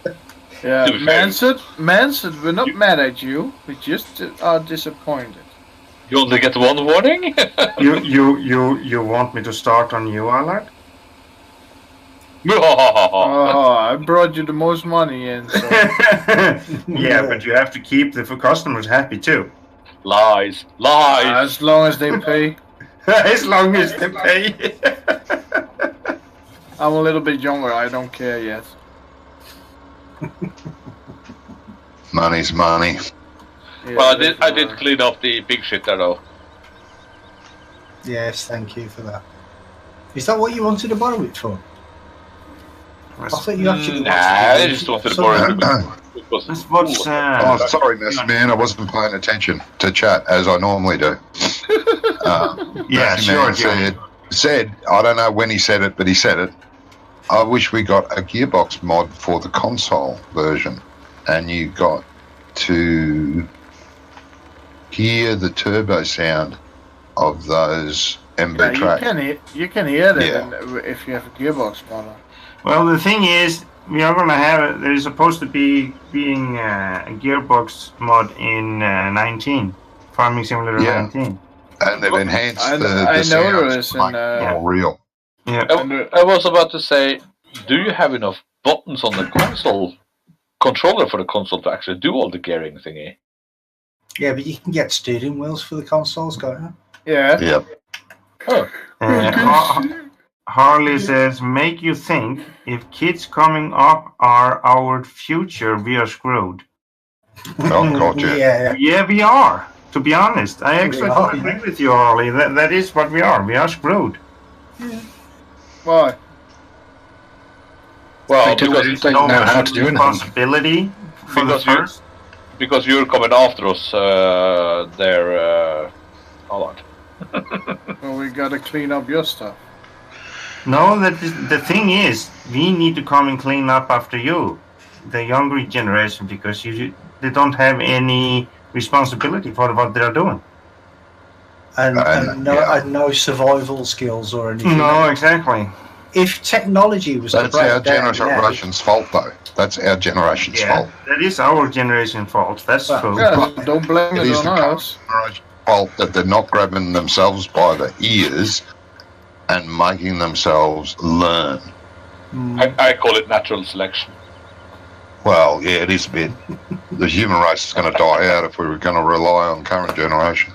Yeah, To be fair. Manson, we're not mad at you. We just are disappointed. You only get one warning? You want me to start on you, Allard? Oh, I brought you the most money in. So. Yeah, but you have to keep the customers happy too. Lies. As long as they pay. As long as they pay. I'm a little bit younger. I don't care yet. Money's money. Yeah, Well, I that's did right. clean up the big shit there though. Yes, thank you for that. Is that what you wanted to borrow it for? I thought you actually Nah, I just wanted to borrow it because Let's watch. Oh, sorry, Messy Man. I wasn't paying attention to chat as I normally do. Yeah, Messy sure, Man Jim. said, I don't know when he said it, but he said it. I wish we got a gearbox mod for the console version, and you got to hear the turbo sound of those MB Yeah, tracks. you can hear that Yeah. if you have a gearbox model. Well, the thing is, we are gonna have it. There's supposed to be being a gearbox mod in 19, Farming Simulator Yeah. 19. And they've enhanced I the know sounds there is to make an, it more real. Yeah. I was about to say, do you have enough buttons on the console controller for the console to actually do all the gearing thingy? Yeah, but you can get steering wheels for the consoles, can't you? Yeah. Yep. Oh, Harley says, make you think if kids coming up are our future, we are screwed. Oh, gotcha. Yeah. Yeah, we are. To be honest, I actually are, agree with you, Harley. That is what we are. We are screwed. Why? well, They don't because, know how to do anything. Responsibility for the Because you- first. because you're coming after us there, Allard. Well, we gotta clean up your stuff. No, the thing is, we need to come and clean up after you, the younger generation, because they don't have any responsibility for what they're doing. And yeah. no survival skills or anything. No, exactly. If technology was to That's break our down now, generation's fault, though. That's our generation's Yeah, fault. that is our generation's fault. That's Well, true. Yeah, don't blame It it is on the us. generation's fault that they're not grabbing themselves by the ears and making themselves learn. I call it natural selection. Well, yeah, it is a bit. The human race is going to die out if we were going to rely on current generation.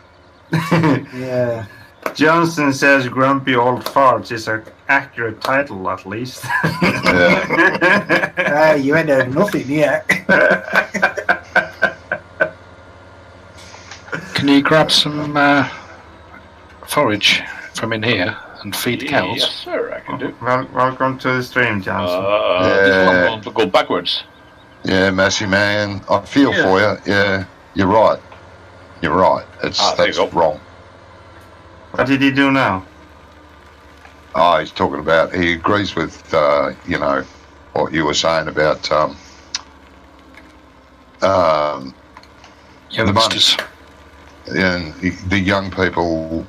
Yeah. Johnson says grumpy old farts is an accurate title, at least. Yeah. You ain't heard nothing yet. Can you grab some forage from in here and feed the cows? Yes, sir, I can do. Welcome to the stream, Johnson. This Yeah. one wants to go backwards. Yeah, Massey man, I feel Yeah. for you. Yeah, you're right. You're right. There you That's go. wrong. What did he do now? Oh, he's talking about. He agrees with what you were saying about the Youngsters. and the young people.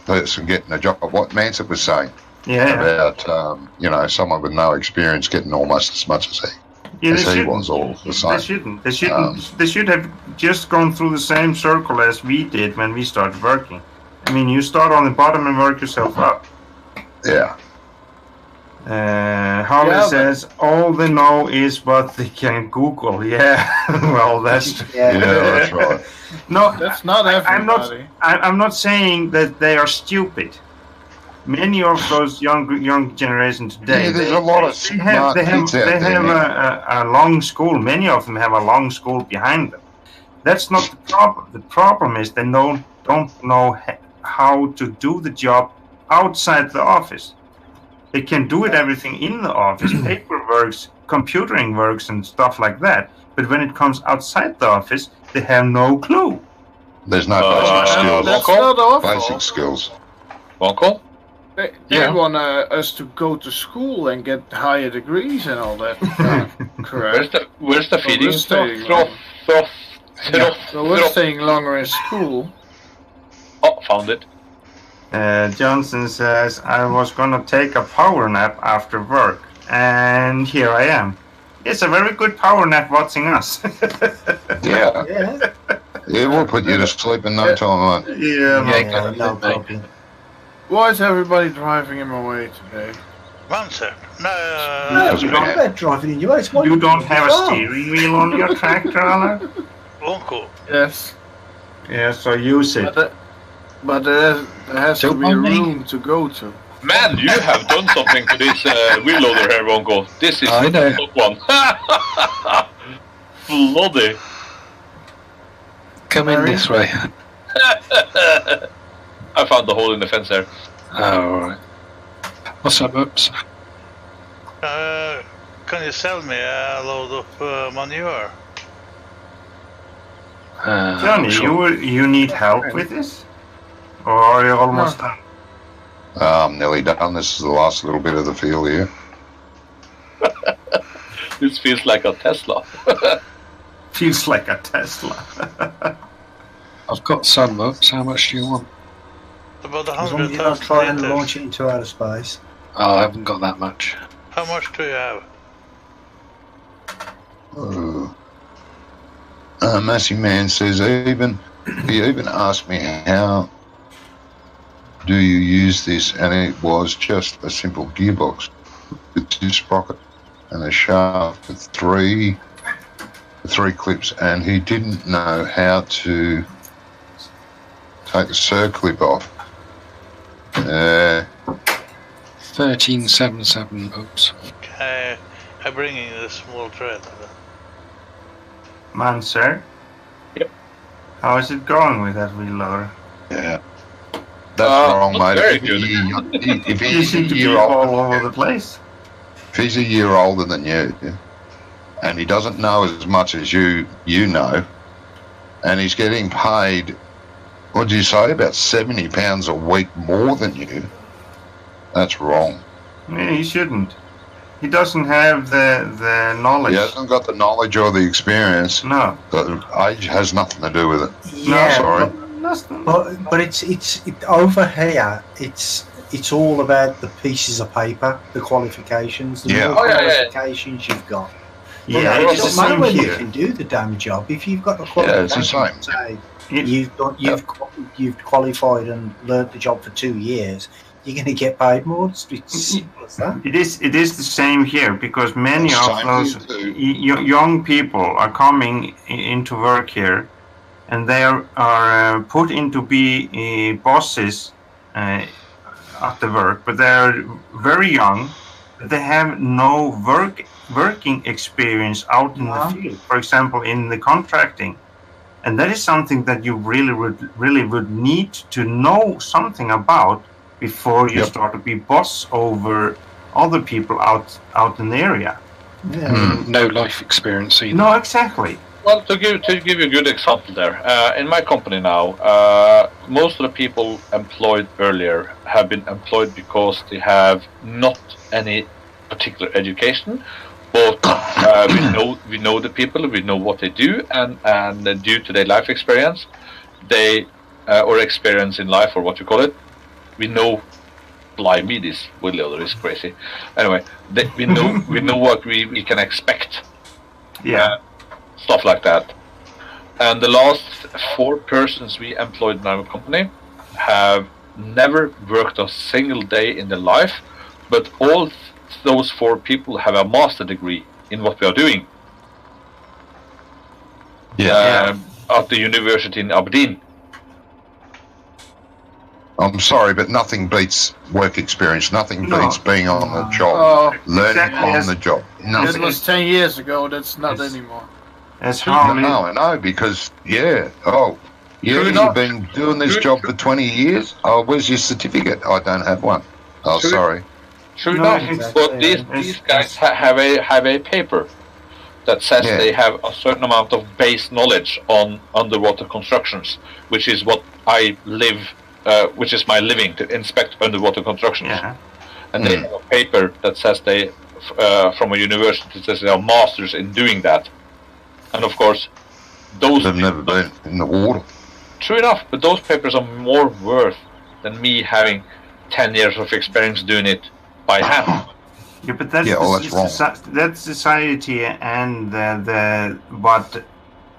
Person getting a job. What Mansett was saying Yeah. about someone with no experience getting almost as much as he. Yeah, as they he shouldn't. was all the They same. shouldn't. They shouldn't. They should have just gone through the same circle as we did when we started working. I mean, you start on the bottom and work yourself up. Yeah. Harley Yeah, but- says all they know is what they can Google. Yeah, well, that's Yeah, that's right. no. That's not everybody. I'm not saying that they are stupid. Many of those young generation today, Yeah, there's a lot of smart kids out they there, have man. a long school. Many of them have a long school behind them. That's not the problem. The problem is they don't know how to do the job outside the office. They can do everything in the office, paper works, computering works, and stuff like that. But when it comes outside the office, they have no clue. There's no Uh, basic skills. That's not awful. Basic skills. Uncle? They Yeah. want us to go to school and get higher degrees and all that. Correct. Where's the feeding we're staying trough? So we're staying longer in school. Oh, found it. Johnson says, I was gonna take a power nap after work, and here I am. It's a very good power nap watching us. Yeah. Yeah. It will put you to sleep in no time, mate. Yeah, Yeah, no problem. Why is everybody driving him away today? Monster. No. No, Doesn't you're not matter. about driving in your way. It's what You don't have a Oh. steering wheel on your tractor, Alan? Uncle. Yes, Yeah, so use it. but there has to Don't be a mind me. room to go to. Man, you have done something to this wheel loader here, Wonko. This is I know. the top one. Bloody. Come in this way. I found the hole in the fence there. Oh, all right. What's up, Oops? Can you sell me a load of manure? Johnny, Sure. you need help with this? Or are you almost done? I'm nearly done. This is the last little bit of the field here. This feels like a Tesla. Feels like a Tesla. I've got some Oops. How much do you want? About As long as you're not trying to 100,000 launch liters. it into outer space. Oh, I haven't got that much. How much do you have? Massey Man says, he even asked me how do you use this, and it was just a simple gearbox with 2 sprockets and a shaft with three clips, and he didn't know how to take the circlip off. 1377 Oops. I'm bringing the small thread. Man, sir? Yep. How is it going with that wheel loader? Yeah. That's wrong, not mate. very If You he's a seem to be year all old, over the place. if he's a year older than you, and he doesn't know as much as you know, and he's getting paid, what did you say, about £70 a week more than you, that's wrong. Yeah, he shouldn't. He doesn't have the knowledge. He hasn't got the knowledge or the experience. No. The age has nothing to do with it. Yeah, sorry. but it's over here. It's all about the pieces of paper, the qualifications. The Yeah. more Oh, yeah. qualifications you've got. Yeah, it it's the doesn't matter same whether you here. can do the damn job if you've got the Yeah, it's the qualifications. same. Say you've qualified and learnt the job for 2 years. You're going to get paid more. It's simple as that. It is the same here because many of Same those here too. young people are coming into work here, and they are put into be bosses at the work, but they are very young. They have no working experience out in the field. For example, in the contracting, and that is something that you really would need to know something about before you Yep. start to be boss over other people out in the area. Yeah. No life experience either. No, exactly. Well, to give you a good example there, in my company now, most of the people employed earlier have been employed because they have not any particular education, but we know the people, we know what they do, and due to their life experience, they or experience in life, or what you call it, we know. Blimey, this wheel loader is crazy. Anyway, we know what we can expect. Yeah. Stuff like that. And the last 4 persons we employed in our company have never worked a single day in their life, but all those 4 people have a master degree in what we are doing at the university in Aberdeen. I'm sorry, but nothing beats work experience. Nothing No. beats being on the job, Oh, learning Exactly. on the job. that Nothing. was 10 years ago. That's not Yes. anymore. That's how No, I know, because, you've not- been doing this job for 20 years? Oh, where's your certificate? I don't have one. Oh, Should we- sorry. Sure No, enough, exactly. but these It's- guys have a paper that says Yeah. they have a certain amount of base knowledge on underwater constructions, which is what I live which is my living, to inspect underwater constructions. Yeah. And they have a paper that says they, from a university, that says they are masters in doing that. And of course, those They've never been in the water. true enough, but those papers are more worth than me having 10 years of experience doing it by hand. Yeah, but that's that's wrong. That's society and the what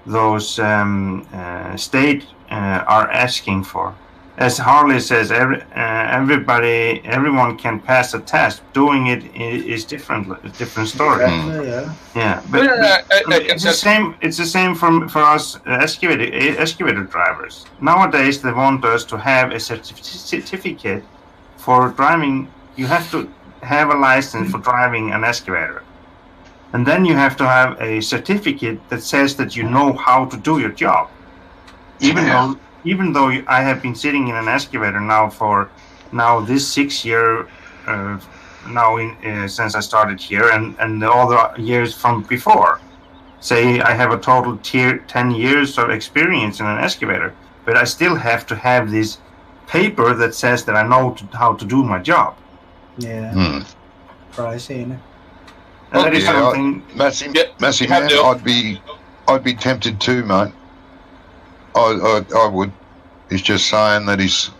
those state are asking for. As Harley says, everyone can pass a test. Doing it is different story. Exactly, yeah. Yeah, but it's the same. It's the same for us excavator drivers. Nowadays, they want us to have a certificate for driving. You have to have a license for driving an excavator, and then you have to have a certificate that says that you know how to do your job. Even though I have been sitting in an excavator now for this 6 year since I started here, and all the years from before. Say I have a total 10 years of experience in an excavator, but I still have to have this paper that says that I know how to do my job. Yeah. Pricey, isn't it? And that is Yeah, something. Massey have man, the- I'd be tempted too, mate. I would. He's just saying that he's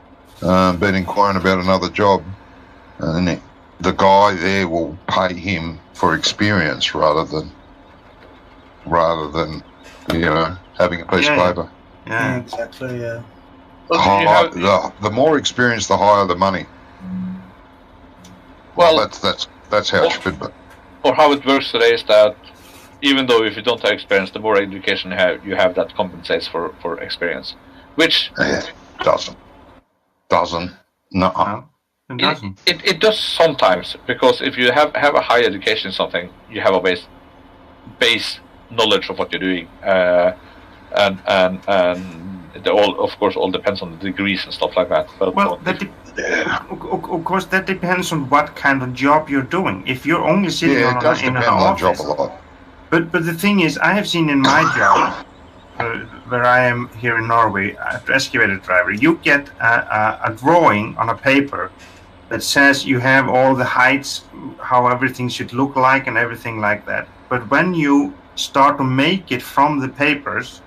been inquiring about another job, and the guy there will pay him for experience rather than having a piece of paper. Yeah, Yeah. exactly, yeah. Well, you have- The more experience, the higher the money. well, That's how it should be. or how it works today is that even though if you don't have experience, the more education you have that compensates for experience. Which Yeah, doesn't. No. No, it doesn't. it does sometimes, because if you have a high education in something, you have a base knowledge of what you're doing, and it all depends on the degrees and stuff like that. But Well, of course, that depends on what kind of job you're doing. If you're only sitting Yeah, it does in depend an on the job office, a lot. but the thing is, I have seen in my job, where I am here in Norway, excavator driver, you get a drawing on a paper that says you have all the heights, how everything should look like, and everything like that. But when you start to make it from the papers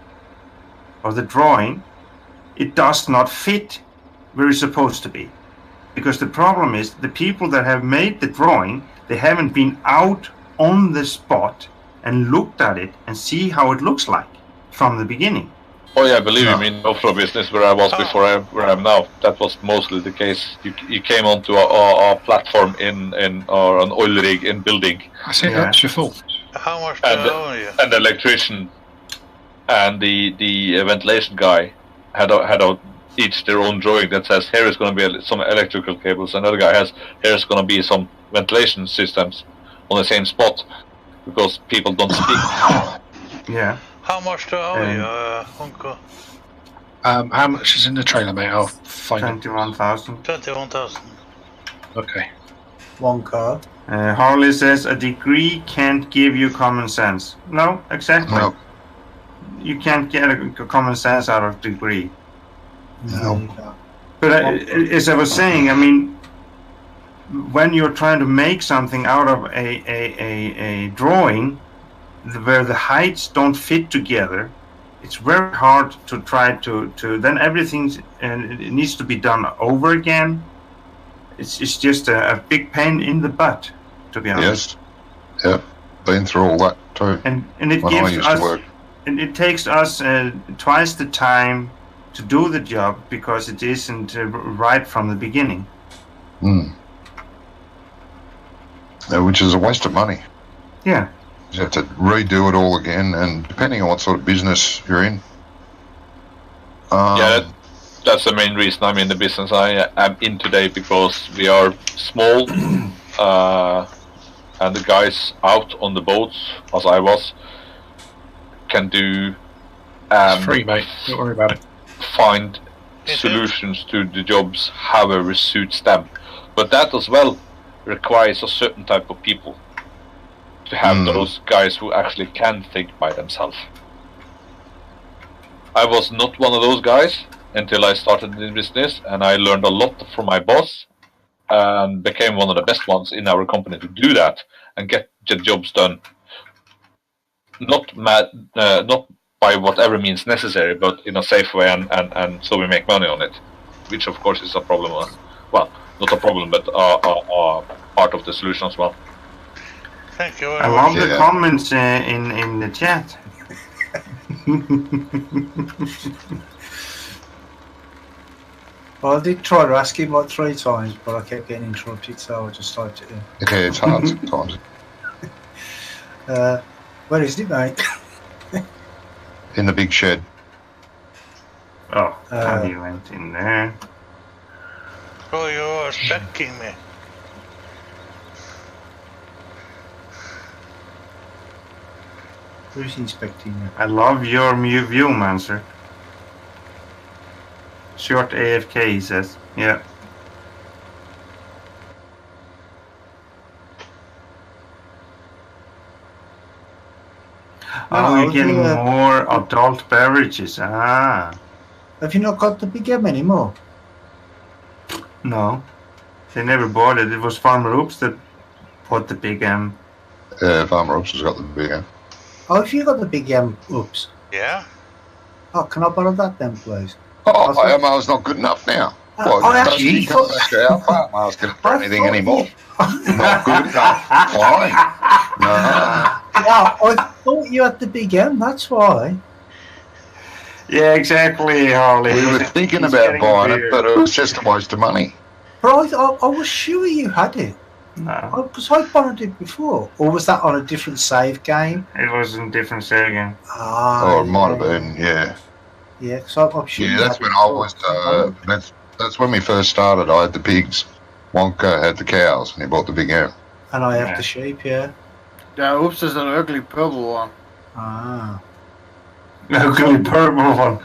or the drawing, it does not fit where it's supposed to be. Because the problem is the people that have made the drawing, they haven't been out on the spot and looked at it and see how it looks like from the beginning. oh yeah, believe me, in offshore business where I was before where I am now, that was mostly the case. You came onto a platform or an oil rig in building, I said Yeah. that's your fault. How much do I owe you? and the electrician and the ventilation guy had each their own drawing that says here is going to be some electrical cables. Another guy has here's going to be some ventilation systems on the same spot, because people don't speak. Yeah. How much do I owe you, Uncle? How much is in the trailer, mate? I'll find it. 21,000. 21,000. Okay. One car. Harley says a degree can't give you common sense. No, exactly. No. You can't get a common sense out of degree. No. But as I was saying, I mean, when you're trying to make something out of a drawing where the heights don't fit together, it's very hard to try to then everything it needs to be done over again. It's just a big pain in the butt, to be honest. Yes. Yep. Been through all that too. And it When I gives used to us work. and it takes us twice the time to do the job because it isn't right from the beginning. Which is a waste of money. Yeah. You have to redo it all again, and depending on what sort of business you're in. Yeah, that's the main reason I'm in the business I am in today, because we are small, and the guys out on the boats, as I was, can do It's free, mate. Don't worry about it. find Is it? solutions to the jobs however suits them. But that as well requires a certain type of people, to have those guys who actually can think by themselves. I was not one of those guys, until I started the business, and I learned a lot from my boss, and became one of the best ones in our company to do that and get jobs done. Not by whatever means necessary, but in a safe way, and so we make money on it, which of course is a problem. Well, not a problem, but part of the solution as well. Thank you I very love much. the comments in the chat. Well, I did try to ask him like 3 times, but I kept getting interrupted, so I just typed it in. Yeah, it's hard sometimes. Where is it, mate? In the big shed. Oh, and he went in there. So you're checking me. Who's inspecting you? I love your view, Manser. Short AFK, he says. Yeah. Oh, you're getting more adult beverages. Ah. Have you not got the Big M anymore? No. They never bought it. It was Farmer Oops that bought the Big M. Farmer Oops has got the big M. Oh, if you got the Big M, oops. Yeah? Oh, can I borrow that then, please? Oh, Alma's not good enough now. I actually thought... Alma's going to do anything anymore. Not good enough. Fine. No. I thought you had the Big M, that's why. Yeah, exactly, Harley. We were thinking about buying it, but it was just a waste of money. But I was sure you had it. No. Because I borrowed it before. Or was that on a different save game? It was in different save game. Ah, Oh, it might have been, yeah. Yeah, because I'm sure. Yeah, that's when I was. That's when we first started. I had the pigs. Wonka had the cows, and he bought the Big M. And I have the sheep, yeah. Yeah, Oops is an ugly purple one. Ah. Ugly purple one.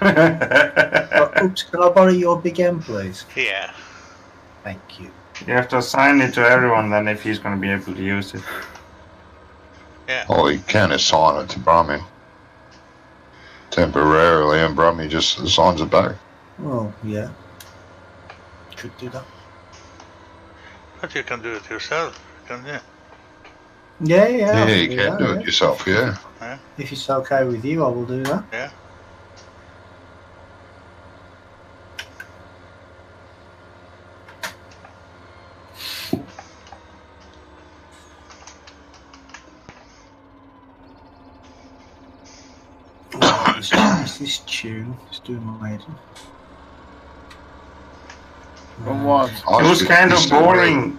Oops, can I borrow your Big M, please? Yeah. Thank you. You have to assign it to everyone then if he's going to be able to use it. Yeah. Oh, you can assign it to Brummy. Temporarily, and Brummy just assigns it back. Oh, yeah. Could do that. But you can do it yourself, can you? Yeah, Yeah, you can can do it yourself, yeah. If it's okay with you, I will do that. Yeah. Is this tune? Just doing my head. From what? It was kind of boring.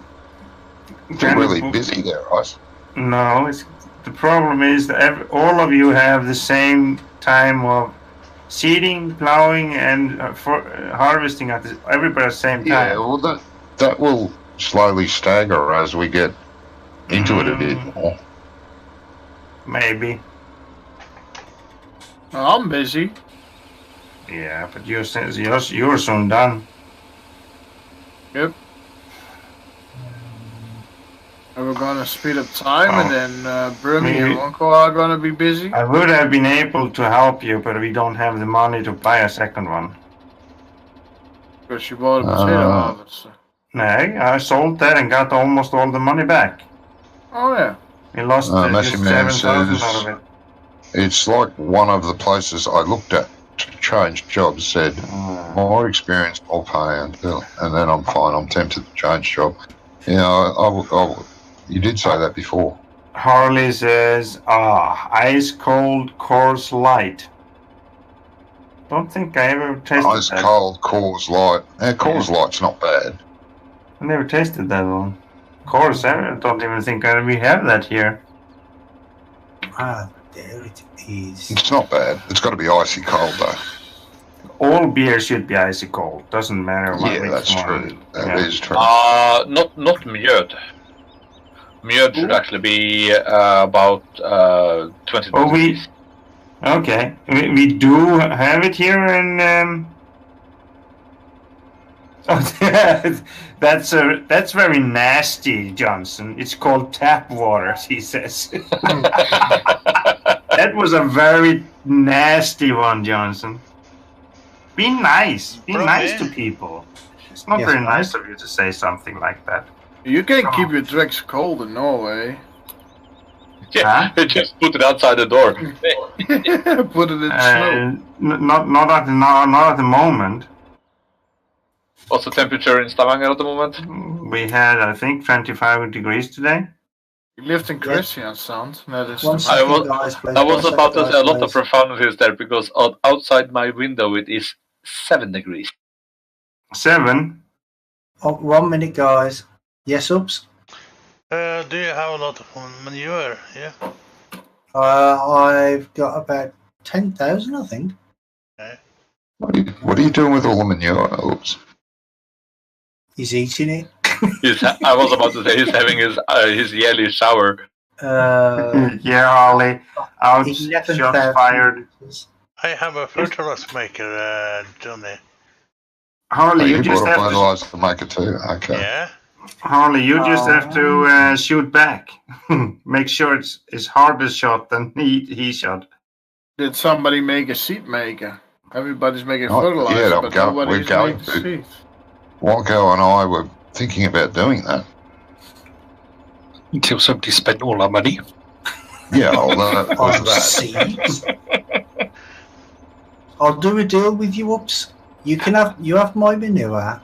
Really busy there, right? No, the problem is that all of you have the same time of seeding, plowing, and harvesting at everybody at the same time. Yeah, well, that will slowly stagger as we get into it a bit more. Maybe. I'm busy. Yeah, but you're soon done. Yep. And we're gonna speed up time, and then Brummy and Wonko are gonna be busy. I would have been able to help you, but we don't have the money to buy a second one. Because you bought a potato harvester. No, I sold that and got almost all the money back. Oh yeah. We lost Messi just Man 7,000 says- out of it. It's like one of the places I looked at to change jobs said, more experience, more pay, and then I'm fine. I'm tempted to change job. You did say that before. Harley says, ice cold Coors Light. Don't think I ever tasted Ice that. cold Coors Light. Coors Light's not bad. I never tasted that one. Coors, I don't even think we have that here. Ah, there it is. It's not bad. It's got to be icy cold though. All beer should be icy cold. Doesn't matter what. Yeah, that's true. That is true. Not mjöd. Mjöd should actually be about 20 degrees. Okay, we do have it here in. That's very nasty, Johnson. It's called tap water, he says. That was a very nasty one, Johnson. Be nice. Be Bro, nice eh? to people. It's not Yes, very mate. nice of you to say something like that. You can keep your drinks cold in Norway. Yeah, Huh? just put it outside the door. Put it in snow. Not at the moment. What's the temperature in Stavanger at the moment? We had, I think, 25 degrees today. You lived in Kristiansand. That is One the second, was- guys, please. I was One about to second, say a lot guys, of profanities there because outside my window it is 7 degrees. 7. Oh, 1 minute, guys. Yes, Ups? Do you have a lot of manure? Yeah. I've got about 10,000, I think. What are you doing with all the manure? Oops. He's eating it. I was about to say he's having his yearly shower. Yeah, Harley. Out, shots 11,000 fired. litres. I have a fertilizer maker, Johnny. Harley, You you just bought a have to. fertilizer maker too. Okay. Yeah. Harley, you just have to shoot back. Make sure it's harder shot than he shot. Did somebody make a seed maker? Everybody's making Oh, fertilizer, yeah, but we're nobody's going making to. seeds. Walko and I were thinking about doing that. Until somebody spent all our money. Yeah, well, that was On that. seeds. I'll do a deal with you, Ups. You have my manure.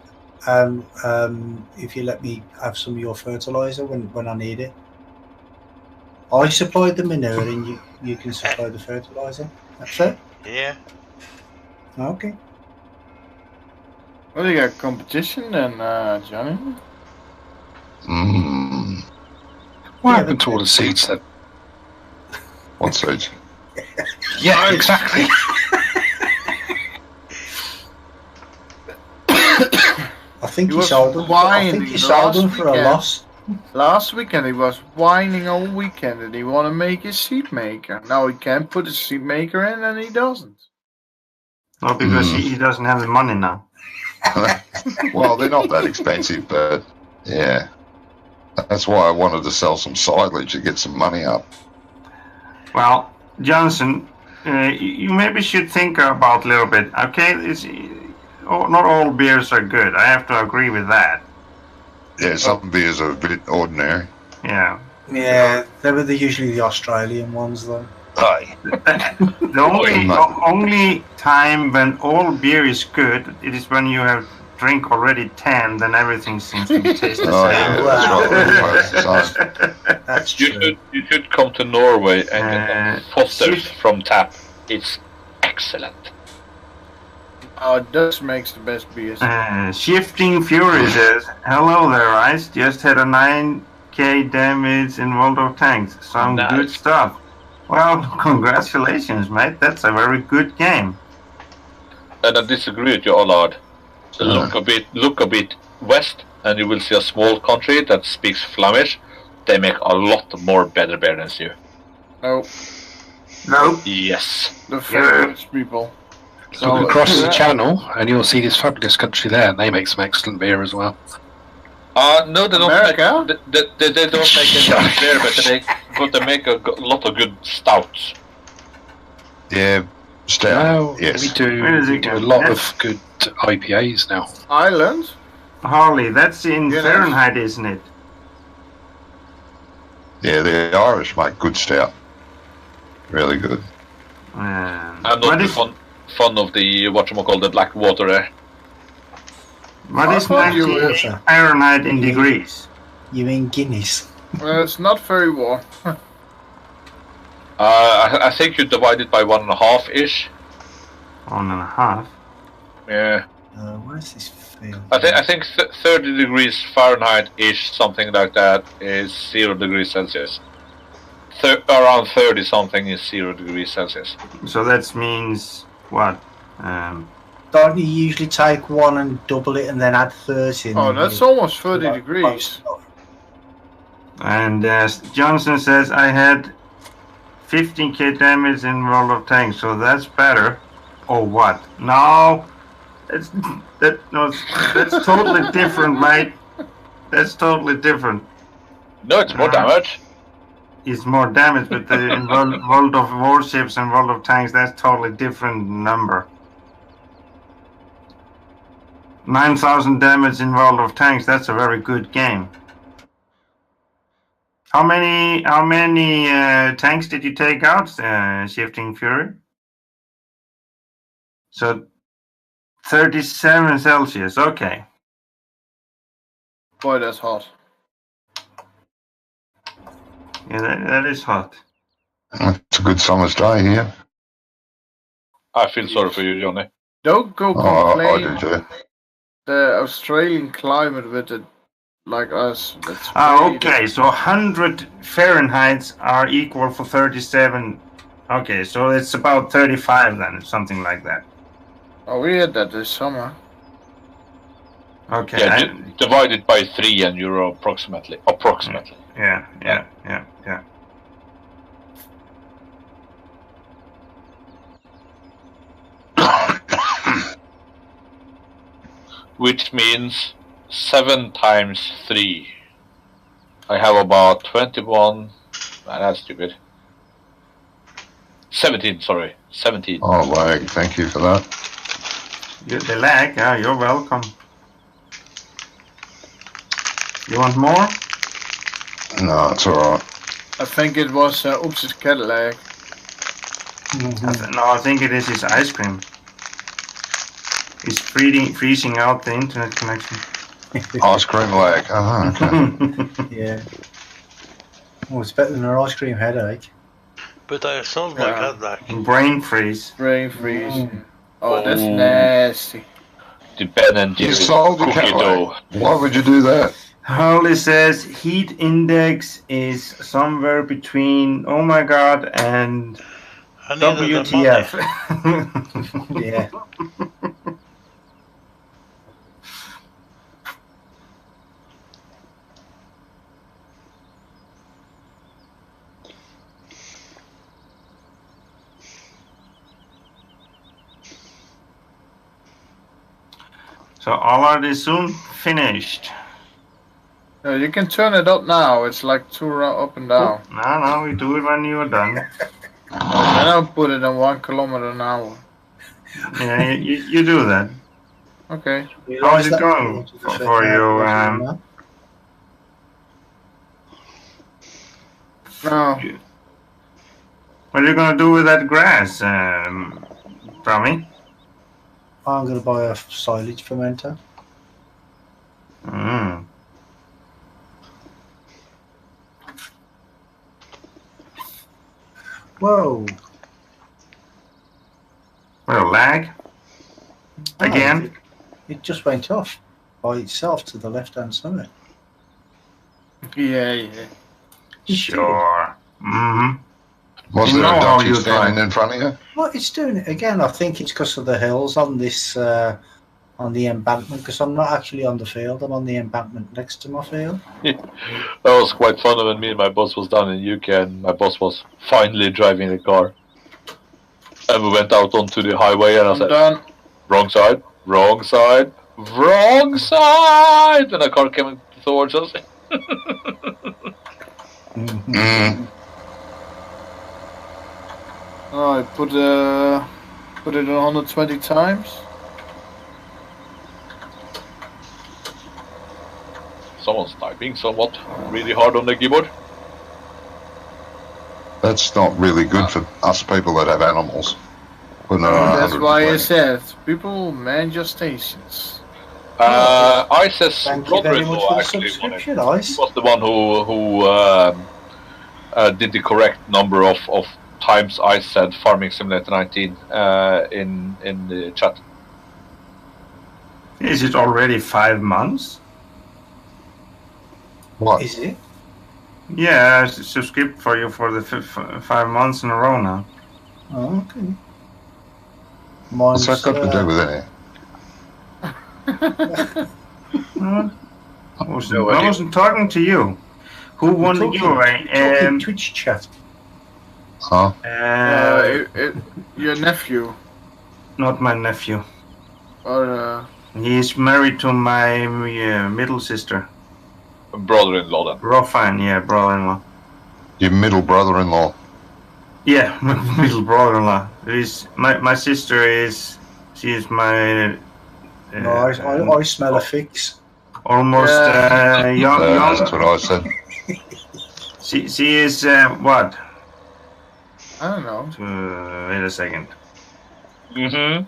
If you let me have some of your fertilizer when I need it. I supply the manure and you can supply the fertilizer. That's it? Yeah. Okay. Well, you got competition then, Johnny? Mm, What Yeah, happened to all the seeds then? what seeds? Yeah, exactly. I think He he was sold them. I whining think he sold them for a last loss. Last weekend he was whining all weekend that he want to make his seed maker. Now he can't put his seed maker in and he doesn't. Well, because he doesn't have the money now. Well, they're not that expensive, but yeah. That's why I wanted to sell some silage to get some money up. Well, Johnson, you maybe should think about a little bit. Okay, not all beers are good. I have to agree with that. Yeah, some beers are a bit ordinary. Yeah. Yeah, they were usually the Australian ones though. Aye. The only time when all beer is good, it is when you have drink already 10, then everything seems to taste the Oh, same. yeah, that's right. That's You true. should come to Norway and get Foster's Shift- from tap. It's excellent. Oh, Dutch makes the best beers. Shifting Fury says, "Hello there, Ice. Just had a 9k damage in World of Tanks. Some Nice. good stuff. Well, congratulations, mate. That's a very good game." And I disagree with you, Allard. Look a bit west, and you will see a small country that speaks Flemish. They make a lot more better beer than you. No, No. Yes. the French people. Look across the channel, and you'll see this fabulous country there, and they make some excellent beer as well. No, they don't America? make. They don't make any beer, but they make a lot of good stouts. Yeah, stout. Now Yes. we do a lot of good IPAs now. Ireland? Harley, that's in Yes. Fahrenheit, isn't it? Yeah, the Irish make good stout. Really good. I'm What not is, fond of the whatchamacallit, the black water there. what is thought you 98 were- Fahrenheit in degrees? You mean Guinness? Well, it's not very warm. I think you divide it by 1.5 ish. 1.5. Yeah. Where's this field? I think 30 degrees Fahrenheit ish, something like that, is 0 degrees Celsius. Around 30 something is 0 degrees Celsius. So that means what? Don't you usually take one and double it and then add 30? and Oh, then that's you- almost 30 degrees. And Johnson says I had 15k damage in World of Tanks, so that's better. Or what? No, that's totally different, mate. That's totally different. No, it's more damage. It's more damage, but in World of Warships and World of Tanks, that's totally different number. 9,000 damage in World of Tanks. That's a very good game. How many tanks did you take out, Shifting Fury? So 37 Celsius. Okay. Boy, that's hot. Yeah, that is hot. It's a good summer's day here. I feel sorry for you, Johnny. Don't go Oh, I complain do too. the Australian climate with it like us. That's Okay, so 100 Fahrenheit are equal for 37. Okay, so it's about 35 then, something like that. Oh, we had that this summer. Okay. Yeah, divide it by 3 and you're approximately. Yeah. Which means 7 times 3. I have about 21. That's stupid. 17, sorry. 17. Oh, lag. Thank you for that. The lag, yeah, you're welcome. You want more? No, it's alright. I think it was Oops's Cadillac. No, I think it is his ice cream. He's freezing out the internet connection. Ice cream lag. Oh, okay. Yeah. Oh, it's better than an ice cream headache. But I sold my Yeah. Cadillac. Brain freeze. Brain freeze. Oh, that's Oh. nasty. The Ben and You Jerry sold the cookie dough. Cadillac. Why would you do that? Holly says heat index is somewhere between oh my god and I needed the money. WTF. Yeah. So Allard is soon finished. No, you can turn it up now. It's like 2 up and down. No, we do it when you are done. And I'll put it in 1 kilometer an hour. Yeah, you do that. Okay. How is it going for you? No. What are you gonna do with that grass, Tommy? I'm going to buy a silage fermenter. Mm. Whoa. Well, lag again. It just went off by itself to the left-hand side. Yeah. Sure. Mm-hmm. Was You there know a how donkey you standing try. in front of you? Well, it's doing it again. I think it's because of the hills on this, on the embankment, because I'm not actually on the field. I'm on the embankment next to my field. That was quite fun when me and my boss was down in UK and my boss was finally driving the car. And we went out onto the highway and I I'm said, done. wrong side, wrong side, wrong side! And a car came towards us. Mm. Oh, I put it on 120 times. Someone's typing somewhat really hard on the keyboard. That's not really good for us people that have animals. Putting it on That's why I 120. said, people man your stations. Ice's Thank you very much brother-in-law for the actually won it. subscription, He Ice. was the one who did the correct number of times I said Farming Simulator 19 in the chat. Is it already 5 months? What? Is it? Yeah, I subscribed for you for the 5 months in a row now. Oh, okay. What's Mine's, that got to do with it? I wasn't talking to you. Who won the talking- giveaway? Twitch chat. Huh? Your nephew. Not my nephew. Or He's married to my middle sister. Brother-in-law then. Rofan, yeah, brother-in-law. Your middle brother-in-law. Yeah, my middle brother-in-law. My sister is, she is my No, I smell a fix. Almost young. That's what I said. She is what? I don't know. Wait a second. Stingray.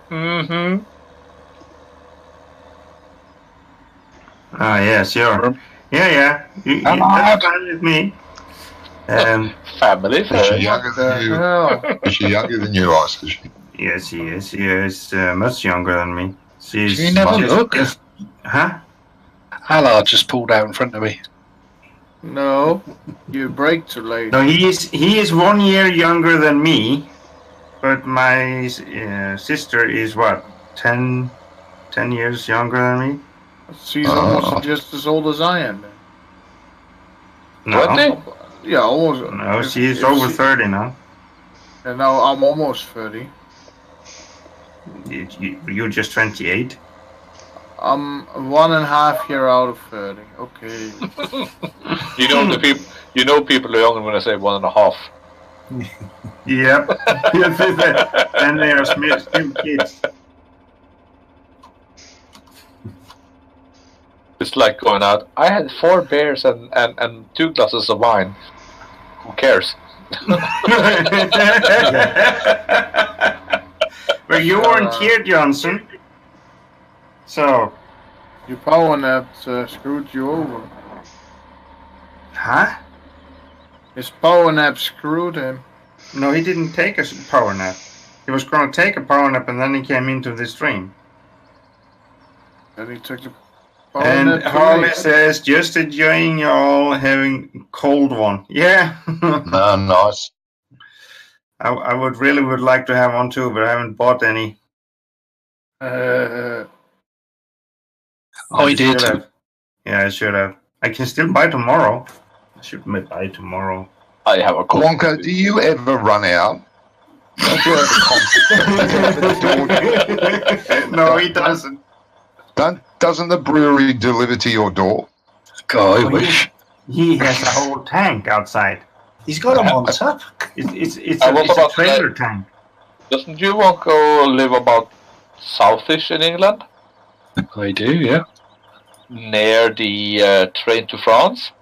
Mm-hmm. Ah, yeah, sure. Yeah. That's fine with me. Family Is she friend. younger than you? Is she younger than you, Ice? Is she? Yes, she is. She is much younger than me. She's You never look. Huh? Allard just pulled out in front of me. No, you break too late. No, he is 1 year younger than me, but my sister is what 10 years younger than me. She's almost just as old as I am. Then. No, 20? Yeah, almost. no, she is over 30 now. And now I'm almost 30. You're just 28. I'm 1.5 years out of 30. Okay. You know the people. You know people are younger when I say 1.5. Yep. And they are still kids. It's like going out. I had 4 beers and 2 glasses of wine. Who cares? But you weren't here, Johnson. So. Your power nap screwed you over. Huh? His power nap screwed him. No, he didn't take a power nap. He was going to take a power nap and then he came into the stream. And he took the power And nap. Harley says, just enjoying y'all having cold one. Yeah. No, nice. I would like to have one too, but I haven't bought any. I did. should have. Yeah, I should have. I can still buy tomorrow. I should buy tomorrow. I have a cold. Wonka, do you ever run out? Don't you have No, he doesn't. Doesn't the brewery deliver to your door? God, I wish. He has a whole tank outside. He's got him on tap. It's what a about trailer tank. Doesn't you want to live about southish in England, I do, yeah. near the train to France?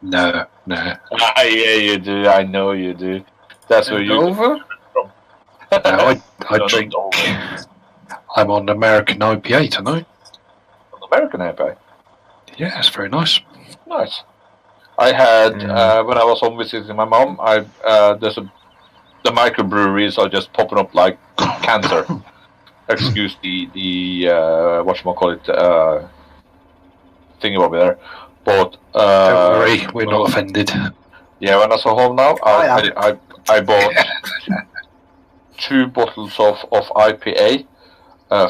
No. Yeah, you do. I know you do. That's where you. Over? No, I No, drink. not over. I'm on American IPA tonight. An American IPA. Yeah, it's very nice. Nice. I had when I was home visiting my mom. The microbreweries are just popping up like cancer. Excuse the whatchamacallit thingy over there, but Don't worry, we're not offended. Yeah, when I was home now, I bought 2 bottles of IPA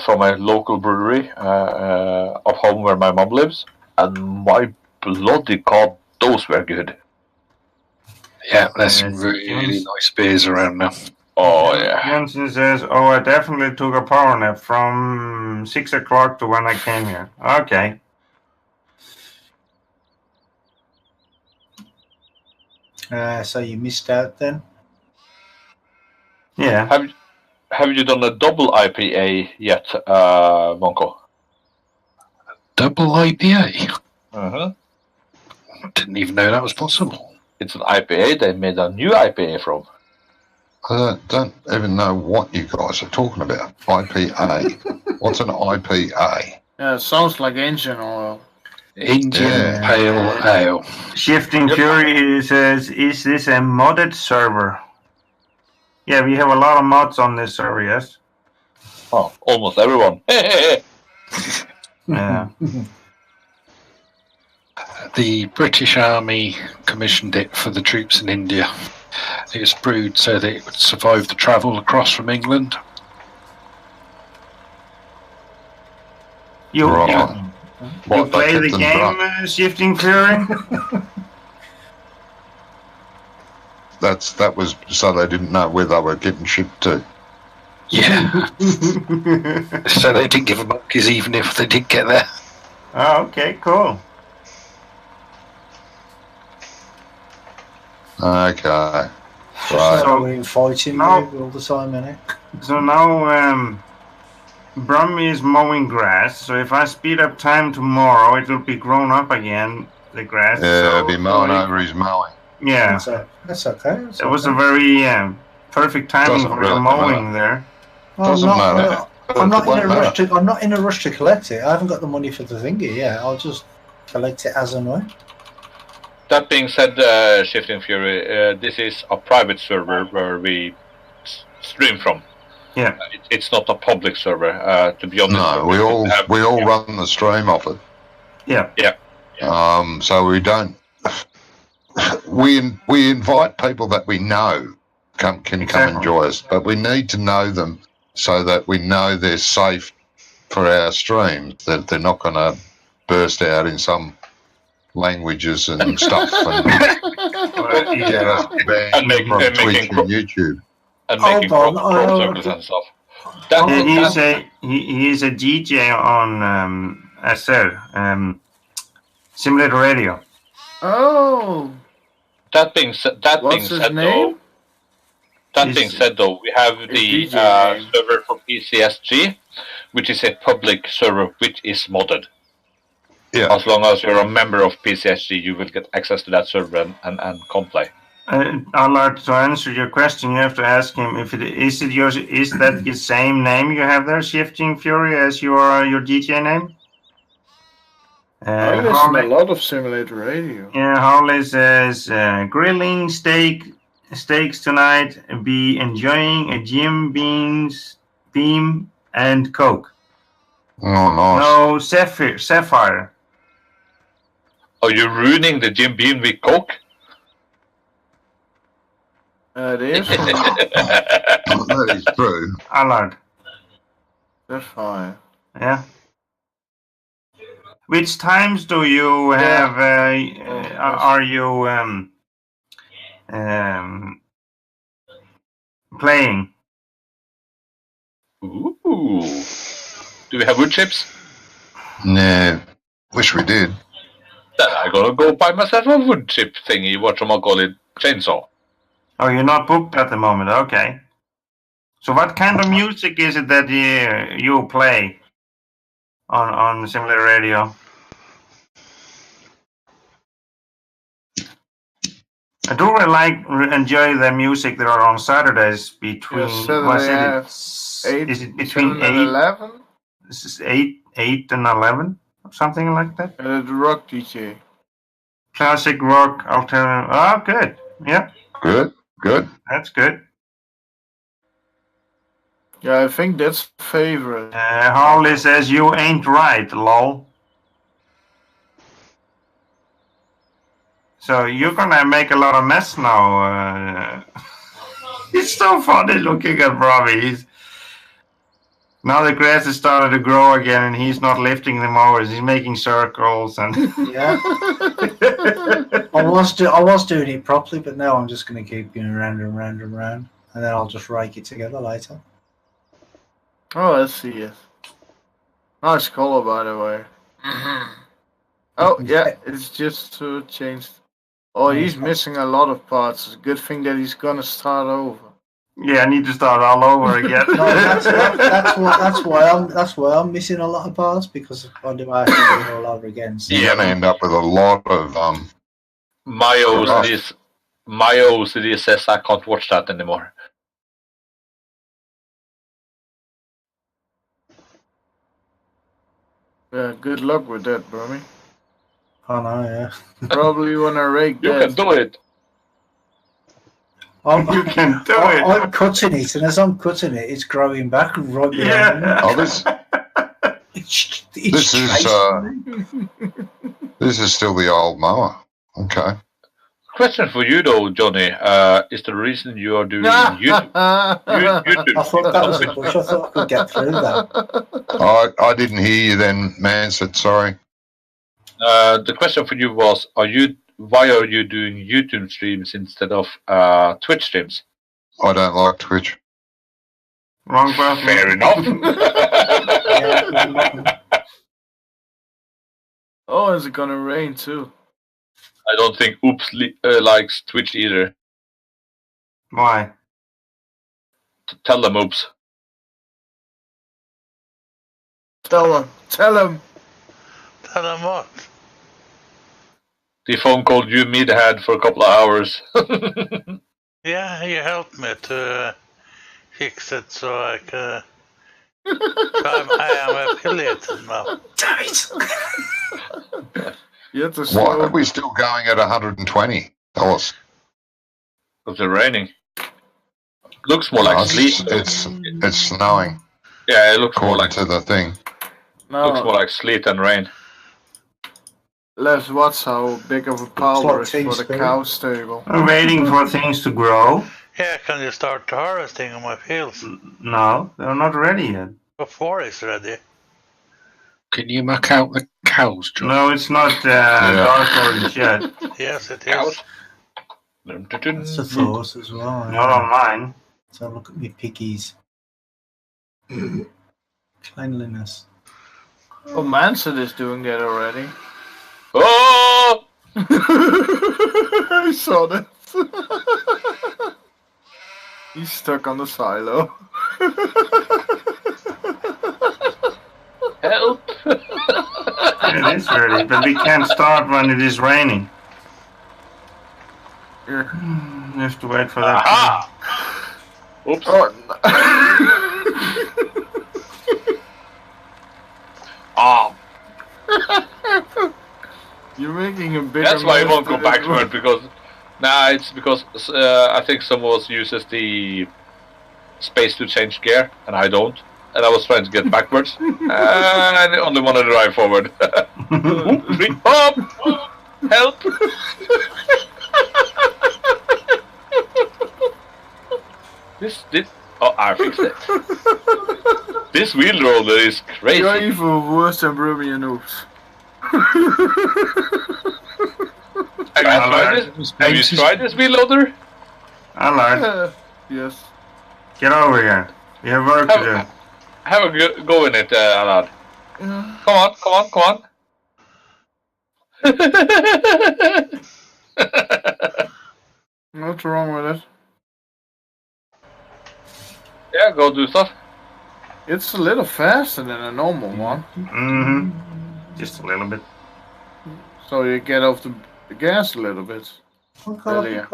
from a local brewery of home where my mom lives, and my bloody god, those were good. Yeah, there's some really nice beers around now. Oh yeah. Jensen says, "Oh, I definitely took a power nap from 6 o'clock to when I came here." Okay. So you missed out then? Yeah. Have you done a double IPA yet, Monko? Double IPA? Uh-huh. Didn't even know that was possible. It's an IPA. They made a new IPA from. I don't even know what you guys are talking about. IPA. What's an IPA? Yeah, it sounds like engine oil. Indian Pale Ale. Shifting Fury says, "Is this a modded server?" Yeah, we have a lot of mods on this server. Yes. Oh, almost everyone. Yeah. The British Army commissioned it for the troops in India. It was brewed so that it would survive the travel across from England. You What, play they the kept them game, drunk? Shifting Fury? That was so they didn't know where they were getting shipped to. Yeah. So they didn't give them monkeys even if they did get there. Oh, okay, cool. Okay. Right. So- We're fighting No. all the time, innit? So now Brummy is mowing grass, so if I speed up time tomorrow, it will be grown up again, the grass. Yeah, so, be mowing over his mowing. Yeah, That's okay. That's it was a okay. very perfect timing Doesn't for really the mowing there. Doesn't matter. I'm not in a Won't rush to. I'm not in a rush to collect it. I haven't got the money for the thingy yet. I'll just collect it as and when. That being said, Shifting Fury, this is a private server where we stream from. Yeah, it's not a public server. To be honest, No, we all run the stream off it. yeah. So we don't. We invite people that we know can come Exactly. and join us, but we need to know them so that we know they're safe for our streams. That they're not going to burst out in some languages and stuff and get us banned And make- from and Twitch making and YouTube. and Hold making on, crop circles and stuff. He's a DJ on SR, Simulator Radio. Oh, That being said, what's his name? though, we have the DJ name. server for PCSG, which is a public server which is modded. Yeah. As long as you're a member of PCSG, you will get access to that server and can play. Allard, to answer your question, you have to ask him if is that the same name you have there, Shifting Fury, as your DJ name? I listen to a lot of Simulator Radio. Yeah, Harley says grilling steaks tonight. Be enjoying a Jim Beam's Beam and Coke. Oh, nice. No Sapphire. Are you ruining the Jim Beam with Coke? It is. That is true. Allard. That's fine. Yeah. Which times do you have? Are you playing? Ooh. Do we have wood chips? No, wish we did. Then I'm gonna go buy myself a wood chip thingy. Whatchamacallit, chainsaw. Oh, you're not booked at the moment. Okay. So, what kind of music is it that you play on Simulator Radio? I do really enjoy the music that are on Saturdays between. Is it between 8 and 11? This is 8 and 11, something like that. The rock DJ. Classic rock, alternative. Oh, good. Yeah, Good. that's good. Yeah, I think that's favorite. Harley says you ain't right, lol. So you're gonna make a lot of mess now. It's so funny looking at Robbie. Now the grass has started to grow again, and he's not lifting the mowers. He's making circles and. Yeah. I was doing it properly, but now I'm just going to keep going round and round and round, and then I'll just rake it together later. Oh, let's see it. Nice color, by the way. Oh, yeah, it's just changed. Oh, he's missing a lot of parts. It's a good thing that he's gonna start over. Yeah, I need to start all over again. No, that's why I'm missing a lot of parts, because I do have to do it all over again. So. You're going to end up with a lot of My OCD says I can't watch that anymore. Yeah, good luck with that, Brummy. Oh no, yeah. Probably wanna rake You that. can do it. You can do it. I'm cutting it, and as I'm cutting it, it's growing back right behind me. Yeah. oh, this This is still the old mower. Okay. Question for you though, Johnny. Is the reason you are doing YouTube? I thought that was a push. I thought I could get through that. I didn't hear you then, Mansett. Sorry. The question for you was: why are you doing YouTube streams instead of Twitch streams? I don't like Twitch. Wrong button. Fair enough. Yeah, Oh, is it gonna rain too? I don't think Oops likes Twitch either. Why? Tell them Oops. Tell him. Tell him what? The phone called you Meathead for a couple of hours. Yeah, he helped me to fix it so I can. I am affiliated now. Damn it! You have to Why slow. are we still going at 120? Tell us. Because it's raining. Looks more like sleet. It's snowing, Yeah, it looks more according like to the thing. looks more No, like sleet than rain. let's watch how big of a pile What there is things, for the Billy? cow stable. I'm waiting for things to grow. Yeah, can you start harvesting on my fields? No, they're not ready yet. Before it's ready. Can you muck out the cows, John? No, it's not dark orange yet. Yes, it Cows. is. That's a thought as well. Not on mine. Let's have a look at my piggies. Cleanliness. Oh, Manson is doing that already. Oh! I saw that. He's stuck on the silo. Help! It is ready, but we can't start when it is raining. Here. You have to wait for that. Aha! Oops. Oh, Ah, you're making a bigger. that's why it mess won't go than it backward because. Nah, it's because I think someone else uses the space to change gear, and I don't. And I was trying to get backwards, and I only wanted to drive forward. Hop! Help! This. Oh, I fixed it. This wheel roller is crazy. You're even worse than Brummy and Oops. Have you tried this wheel loader? Allard, Yes. get over here. We have work to do. Have a go in it, Alad. Yeah. Come on. What's wrong with it? Yeah, go do stuff. It's a little faster than a normal one. Mm-hmm. Just a little bit. So you get off the gas a little bit. Earlier.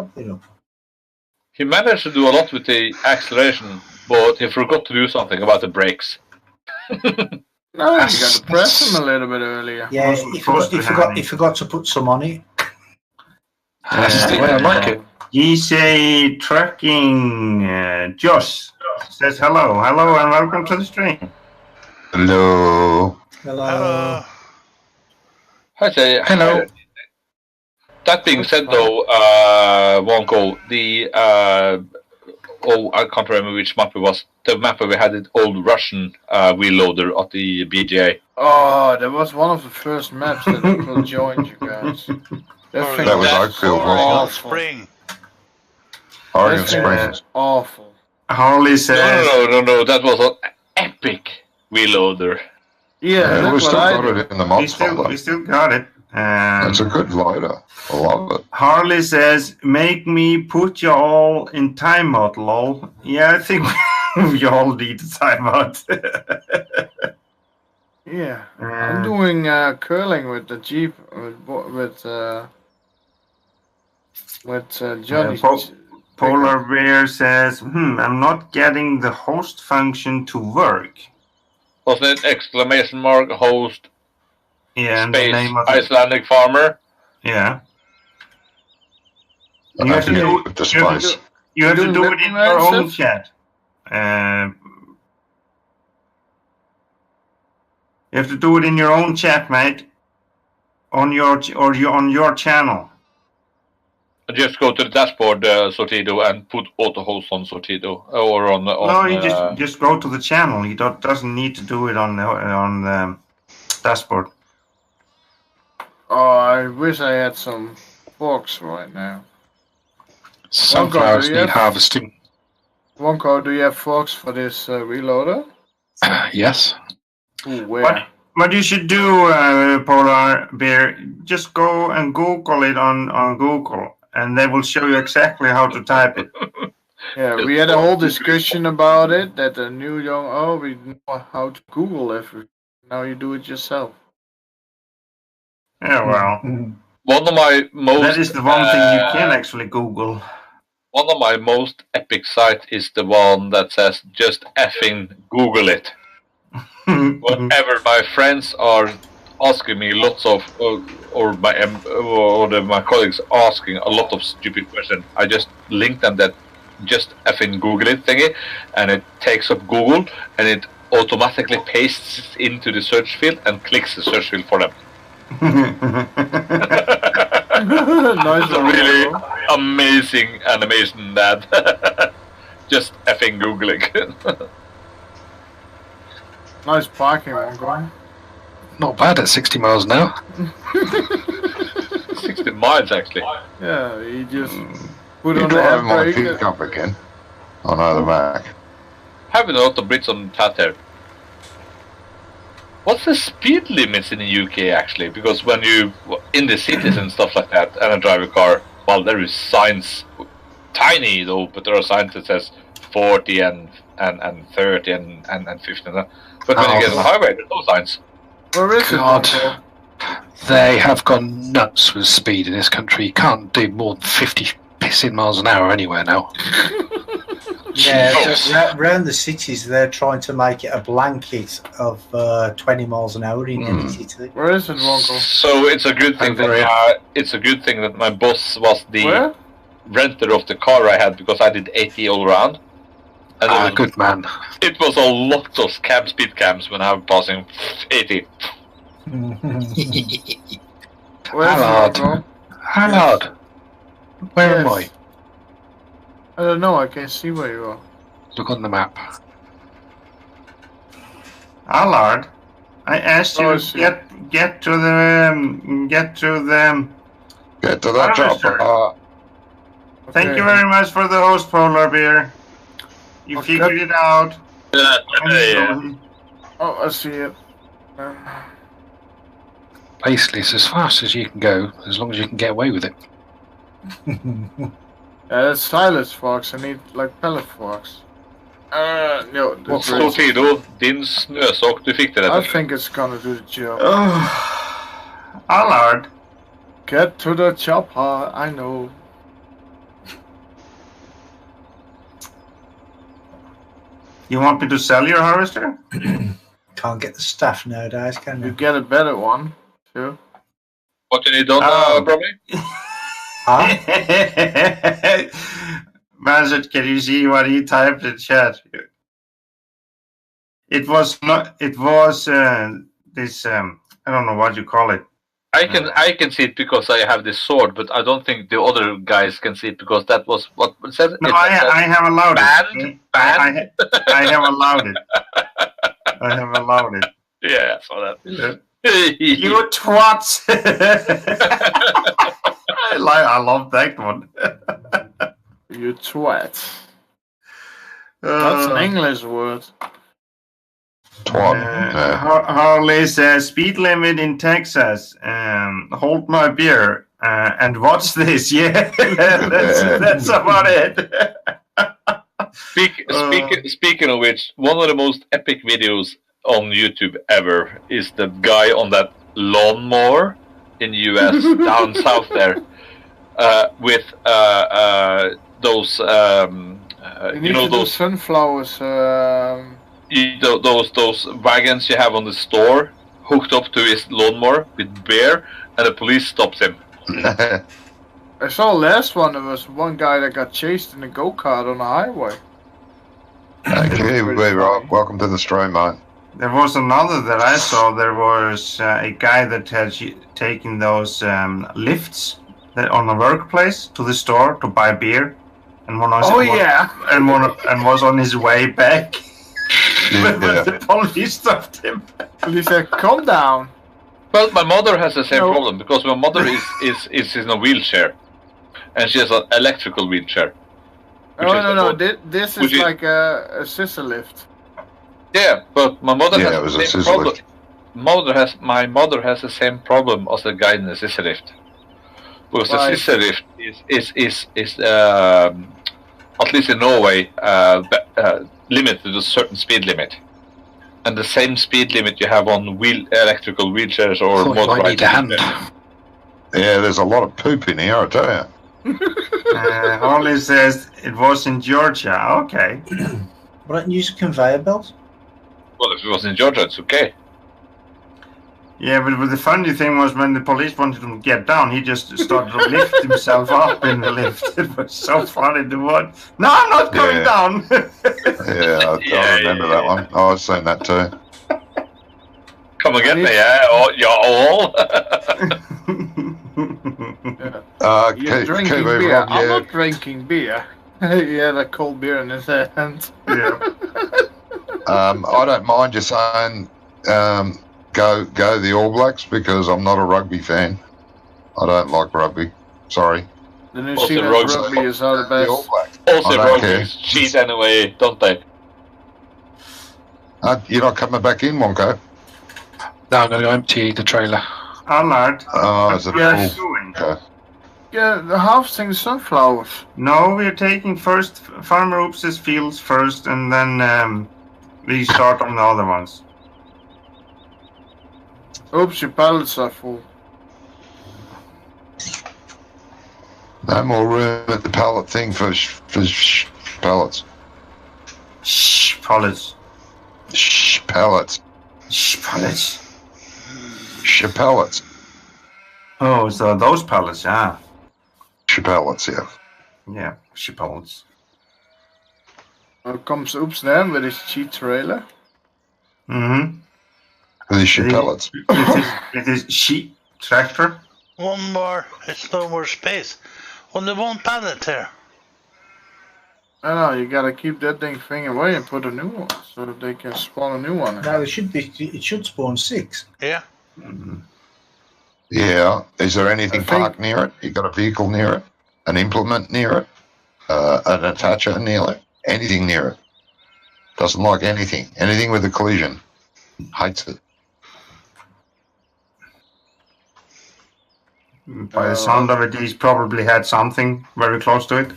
He managed to do a lot with the acceleration, but he forgot to do something about the brakes. No, you got to press them a little bit earlier. Yeah, he forgot to put some on it. That's the way I like it. Ye say trucking. Josh says hello, and welcome to the stream. Hello. Hello. I say Hello. That being said, though, Wonko, the I can't remember which map it was. The map where we had the old Russian wheel loader at the BGA. Oh, that was one of the first maps that people joined, you guys. That thing That was is Oakfield, wasn't it? awful. Spring. Oregon That thing Springs. is awful. Harley says. No. That was an epic wheel loader. Yeah, Yeah, we that's still what I got did. it in the We mod still folder. got it. It's a good loader. I love it. Harley says, "Make me put you all in timeout, lol." Yeah, I think we all need a timeout. Yeah, I'm doing curling with the Jeep with Johnny. Polar Bear says, I'm not getting the host function to work. Wasn't it exclamation mark host Yeah, and the space name of Icelandic farmer? yeah. I You have to think do with the you have to space. do- you have to You do doing it in Lippy your own Man's chat. You have to do it in your own chat, mate. On your channel. Just go to the dashboard, Sortido, and put auto host on Sortido or on. No, you just go to the channel. You doesn't need to do it on the dashboard. Oh, I wish I had some forks right now. Sunflowers do you need have- harvesting. Wonko, do you have forks for this reloader? Yes. Ooh, where? What you should do, Polar Bear, just go and Google it on Google, and they will show you exactly how to type it. Yeah, we had a whole discussion about it. That the new young we know how to Google everything. Now you do it yourself. Yeah, well, One of my most that is the one thing you can actually Google. one of my most epic sites is the one that says just effing Google it. Whenever my friends are asking me lots of, or my colleagues asking a lot of stupid questions, I just link them that just effing Google it thingy, and it takes up Google and it automatically pastes it into the search field and clicks the search field for them. Nice It's a really amazing animation that just effing Googling. Nice parking one guy. Not bad at 60 miles an hour. 60 miles actually. Yeah, he just put You're on the driving my handbrake. pickup again. I know the Mac. Having a lot of Brits on chat here. What's the speed limits in the UK actually? Because when you in the cities and stuff like that, and I drive a car, well, there is signs, tiny though, but there are signs that says 40 and 30 and 50. But when you get on the highway, there's no signs. Where is God. it? Uncle? They have gone nuts with speed in this country. You can't do more than 50 pissing miles an hour anywhere now. Yeah, around the cities, they're trying to make it a blanket of 20 miles an hour in any city. Where is it, Uncle? So it's a good thing Over that my boss was the Where? renter of the car I had because I did 80 all around. And it was, Good man. it was a lot of speed cams when I was passing 80. Where is Hello. it, Uncle? Hallard, where am I? Yes. I don't know, I can't see where you are. Look on the map. Allard, I asked you Oh, I to see. get to the Get to that Harvester. job. Thank Okay. you very much for the host, Polar Bear. You Okay. figured it out. Yeah. Oh, I see it. Basically, it's as fast as you can go, as long as you can get away with it. That's Silas Fox, I need like pellet Fox. No, What this is- Torpedo, din snösock, du fick det I där. think it's gonna do the job. Allard, Get to the chopper, I know. you want me to sell your harvester? Can't get the staff nowadays, can You you? get a better one, too. What you need done, Bromley? Huh? Mazet, can you see what he typed in chat? It was not. It was this. I don't know what you call it. I can see it because I have this sword, but I don't think the other guys can see it because that was what it says. No, it I says have allowed banned. it. Banned. I have allowed it. I have allowed it. Yeah, I saw that. You twats! I love that one. You twat. That's an English word. Twat. Harley says speed limit in Texas. Hold my beer and watch this. Yeah, that's about it. Speaking of which, one of the most epic videos on YouTube ever is the guy on that lawnmower in US down south there with those You need to do those sunflowers. those wagons you have on the store hooked up to his lawnmower with beer, and the police stops him. I saw last one. There was one guy that got chased in a go-kart on the highway. Okay, welcome to the stream, mate. There was another that I saw. There was a guy that had taken those lifts that on the workplace to the store to buy beer, and and was on his way back. But the police stopped him. And he said, "Calm down." Well, my mother has the same No. problem because my mother is in a wheelchair, and she has an electrical wheelchair. Which is No. about- This Would is you- like a scissor lift. Yeah, but my mother Yeah, it has was a the same scissor problem. lift. My mother has the same problem as the guy in the scissor lift. Because Why? the scissor lift is at least in Norway limited to a certain speed limit. and the same speed limit you have on electrical wheelchairs or Thought you might need a hand. Yeah, there's a lot of poop in here, I tell you. Harley says it was in Georgia. Okay. Why don't you use a conveyor belt? Well, if it was in Georgia, it's okay. Yeah, but the funny thing was when the police wanted him to get down, he just started to lift himself up in the lift. It was so funny to watch. No, I'm not going Yeah. down. Yeah, I remember that one. Oh, I've seen that too. Come and get me, yeah? You're all. You're drinking Kiwi, beer. Rob, I'm yeah. not drinking beer. He had a cold beer in his hand. Yeah. I don't mind you saying go the All Blacks because I'm not a rugby fan. I don't like rugby. Sorry. The New Also, Zealand Rogues- rugby is our The All best. Blacks. Also, I don't care. rogues cheat anyway, don't they? You're not coming back in, Wonko? No, I'm going to empty the trailer. Allard. Oh, is it Yes. full? Doing? Okay. Yeah, the harvesting sunflowers. No, we're taking first Farmer Oops' fields first, and then we start on the other ones. Oops, your pallets are full. No more room at the pallet thing for pallets. Shh, pallets. Pallets. Shh, pallets. Pallets. Oh, so those pallets, yeah. Pallets, yeah. Yeah, shh, pallets. Now comes Oops then with his cheat trailer. Mm-hmm. The pallets. It is sheep tractor. One more. It's no more space. Only one pallet there. I know, you gotta keep that thing away and put a new one so that they can spawn a new one. No, it should spawn 6. Yeah. Yeah. Is there anything I think- parked near it? You got a vehicle near it? An implement near it? An attacher near it? Anything near it? Doesn't like anything. Anything with a collision. Hates it. By the sound of it, he's probably had something very close to it.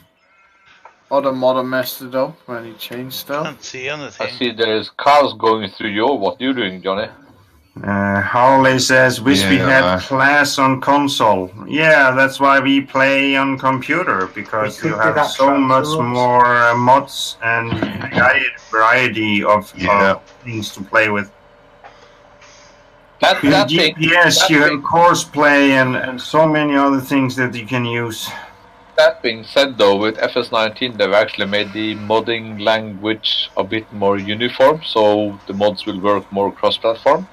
Other modder messed it up when he changed stuff. Can't see I anything. see there's cars going through your. What you doing, Johnny? Harley says, wish we Yeah, had class on console. Yeah, that's why we play on computer, because We you could do have that so transfer much rules. more mods and variety of Yeah. things to play with. That thing. Yes, that you thing- have courseplay and so many other things that you can use. That being said, though, with FS19, they've actually made the modding language a bit more uniform, so the mods will work more cross-platform.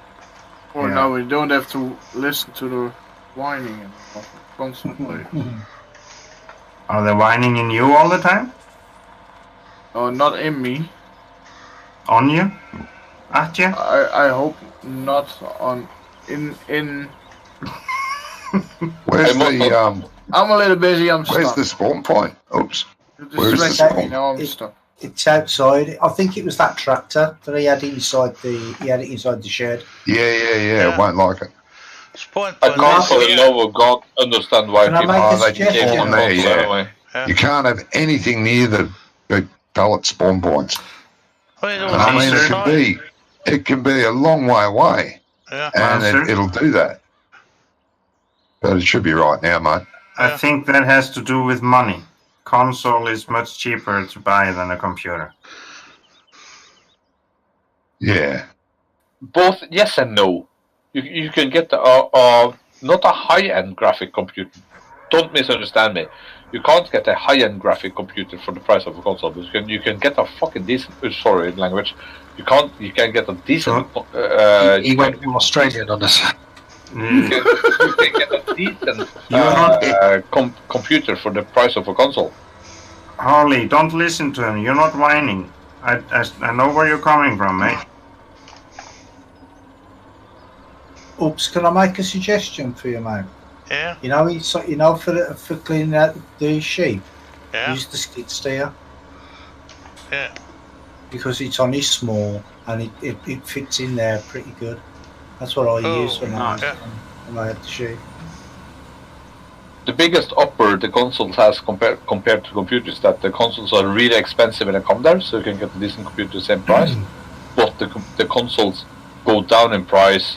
Or Yeah. now we don't have to listen to the whining and constantly. Are they whining in you all the time? Oh, not in me. On you? At you? I hope not on in. Where's I'm the I'm a little busy. I'm where's stuck. the spawn point? Oops. You're where's the distracting me. spawn? Now I'm It- stuck. It's outside. I think it was that tractor that he had inside the shed. Yeah. Yeah. Won't like it. Spawn I point. can't for the love of God understand why Can I people make a they can suggestion? get on there, mods yeah. anyway. You can't have anything near the big pallet spawn points. Wait, And I mean, it can be a long way away, Yeah. and Answer. it'll do that. But it should be right now, mate. I Yeah. think that has to do with money. Console is much cheaper to buy than a computer. Yeah. Both yes and no. You can get not a high-end graphic computer. Don't misunderstand me. You can't get a high-end graphic computer for the price of a console, but you can get a fucking decent. Sorry, language. You can get a decent. He went all Australian on us. Mm. you can get a decent You're not- computer for the price of a console. Harley, don't listen to him. You're not whining. I know where you're coming from, mate. Oops, can I make a suggestion for you, mate? Yeah. For cleaning out the sheep, Yeah. use the skid steer Yeah. because it's only small and it fits in there pretty good. That's what I use when I had the sheep. The biggest upper the consoles has compared to computers that the consoles are really expensive when they come there, so you can get a decent computer the same price. but the consoles go down in price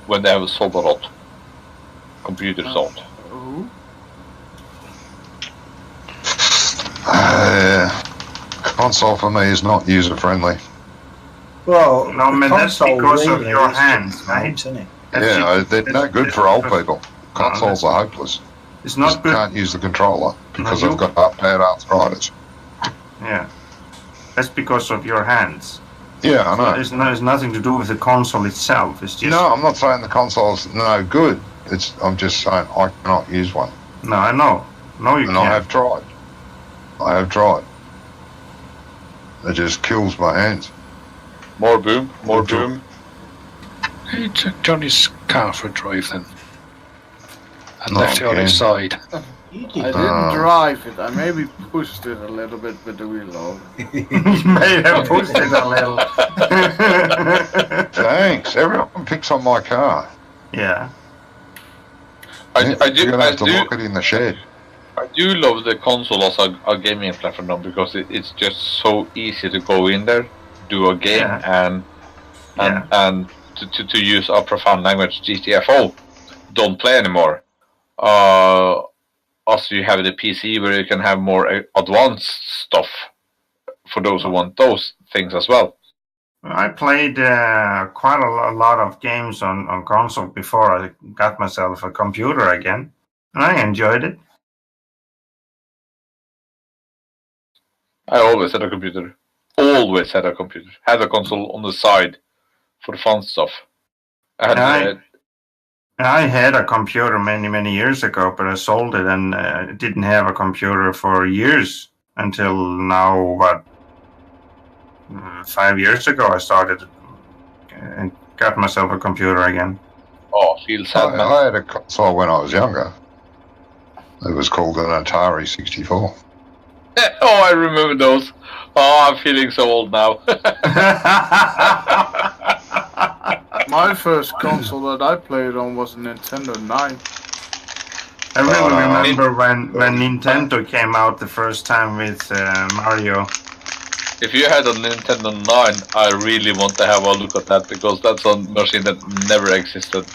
when they have sold a lot. Computers don't. Ooh. Console for me is not user friendly. Well, No, the man, that's console because of really your is hands, just right? games, isn't it? Yeah, they're no good for old people. Consoles are hopeless. It's Just not good. can't use the controller because No, I've got bad arthritis. Yeah, that's because of your hands. Yeah, I know. There's nothing to do with the console itself. It's just No, I'm not saying the console's no good. I'm just saying I cannot use one. No, I know. No, you And can't. I have tried. It just kills my hands. More boom, more boom. He took Johnny's car for a drive then. And No, left it on its side. You I did. didn't drive it. I maybe pushed it a little bit with the wheel over. You may have pushed it a little. Thanks. Everyone picks on my car. Yeah. I You're gonna have to do lock it in the shed. I do love the console as a gaming platform now because it's just so easy to go in there, do a game, and to use a profound language GTFO. Don't play anymore. Also, you have the PC where you can have more advanced stuff for those who want those things as well. I played quite a lot of games on console before I got myself a computer again, and I enjoyed it. I always had a computer. Always had a computer. Had a console on the side for the fun stuff. I had a computer many years ago, but I sold it and didn't have a computer for years until now. 5 years ago, I started and got myself a computer again. Oh, feel sad, man. I had a console when I was younger. It was called an Atari 64. Oh, I remember those. Oh, I'm feeling so old now. My first console that I played on was a Nintendo 9. I really remember when Nintendo came out the first time with Mario. If you had a Nintendo 9, I really want to have a look at that because that's a machine that never existed.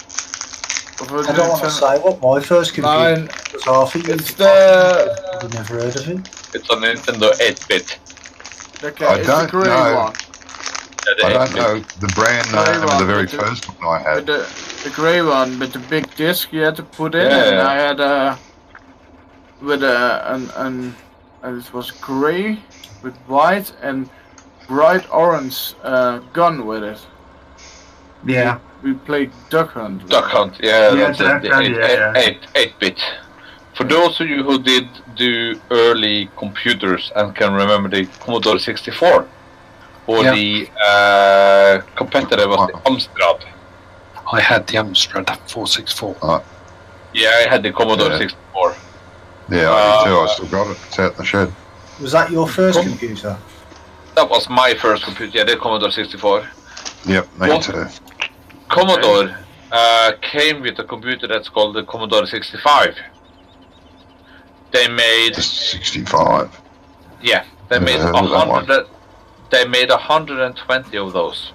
I don't want to say what my first computer was half a year. It's the... I've never heard of it. It's a Nintendo 8-bit. Okay, I it's don't the grey know. one. I don't know the brand name of the very first one I With had. the grey one with the big disc you had to put in, Yeah. and I had and it was grey with white and bright orange gun with it. Yeah. We played Duck Hunt. with Duck it. Hunt, yeah, Yeah, that's Duck it. Hunt, yeah. 8-bit. For those of you who did do early computers and can remember the Commodore 64, or the competitor was the Amstrad. I had the Amstrad 464. Yeah, I had the Commodore Yeah. 64. Yeah, I did too. I still got it. It's out in the shed. Was that your first computer? That was my first computer, yeah, the Commodore 64. Yep, me What? too. Commodore came with a computer that's called the Commodore 65. They made, The 65. yeah, they made heard of that one. 100. They made 120 of those,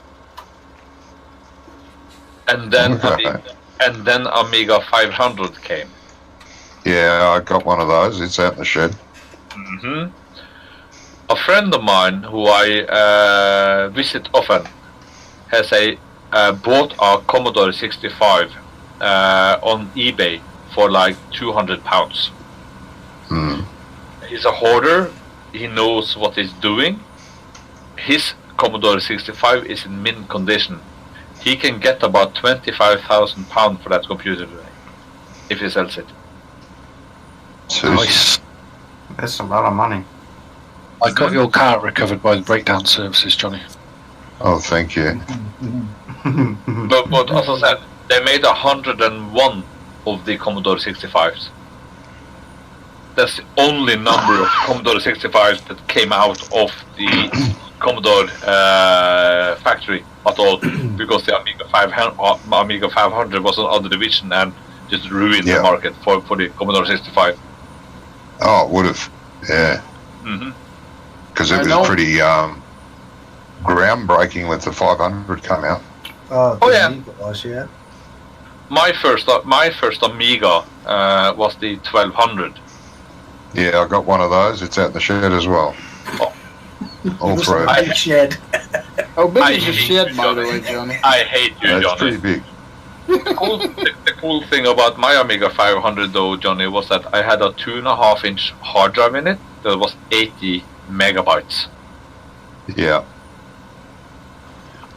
and then Okay. Amiga 500 came. Yeah, I got one of those. It's out in the shed. Hmm. A friend of mine who I visit often has bought a Commodore 65 on eBay for like £200. Hmm. He's a hoarder. He knows what he's doing. His Commodore 65 is in mint condition. He can get about £25,000 for that computer today, if he sells it. Nice. That's a lot of money. I got your car recovered by the breakdown services, Johnny. Oh, thank you. But as I said, they made 101 of the Commodore 65s. That's the only number of Commodore 65s that came out of the Commodore factory at all, because the Amiga 500 was another division and just ruined the market for the Commodore 65. Oh, it would have. Yeah. Hmm. Because it was pretty groundbreaking with the 500 come out. Oh, Oh, yeah. Amiga was, yeah. My first Amiga was the 1200. Yeah, I got one of those. It's out in the shed as well. All It was three. a big shed. How big I is your hate shed, you, by the Johnny. way, Johnny? I hate you, That's Johnny. pretty big. The cool thing about my Amiga 500 though, Johnny, was that I had a 2.5-inch hard drive in it that was 80 megabytes. Yeah.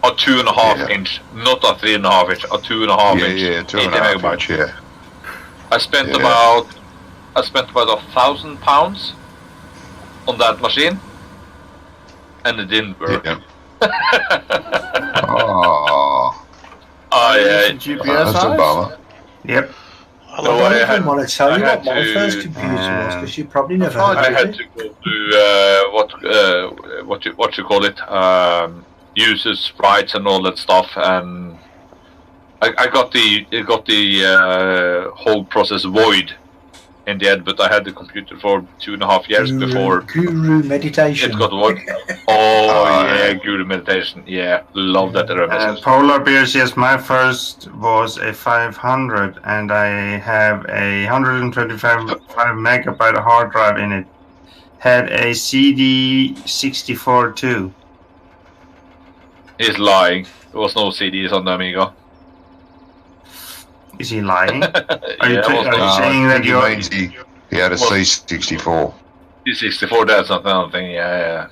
A 2.5 Yeah. inch, not a 3.5 inch, a 2.5 Yeah, inch. yeah, 2.5 inch, yeah. I spent Yeah. about £1,000 on that machine, and it didn't work. Yeah. Oh, Oh yeah, Using GPS that's a eyes? bummer. Yep. I No, don't I even had- want to tell I you had what my to, first computer was, because you probably never thought heard I of had it. to go to what you call it, users rights and all that stuff, and I got the whole process void in the end, but I had the computer for 2.5 years before Guru meditation. it got void. Oh yeah, Guru meditation. Yeah, love that message. Polar Bears, yes, my first was a 500, and I have a 125 megabyte hard drive in it. Had a CD64 too. He's lying. There was no CDs on the Amiga. Is he lying? Yeah, Are you it was are you no I saying that think he you're... means he had a Well- C64. C64. That's not another thing. Yeah.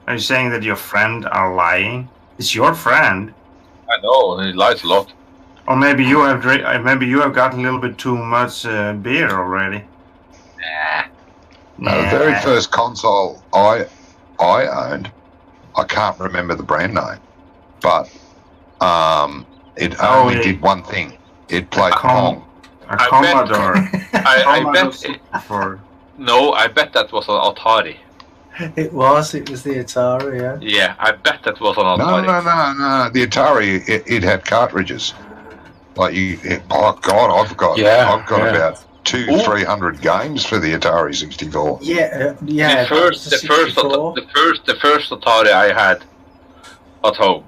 Are you saying that your friend are lying? It's your friend, I know. He lies a lot. or maybe you have maybe you have got a little bit too much beer already. Nah. No, the very first console I owned, I can't remember the brand name, but it only yeah. did one thing. It played Com- Pong. A I bet- Commodore. I bet. For No, I bet that was an Atari. It was the Atari, yeah. Yeah, I bet that was an No, Atari. no. The Atari, it had cartridges. Like oh God, I've got Yeah, about Ooh. 300 games for the Atari 64. Yeah, The that first, was the first, 64. the first Atari I had at home.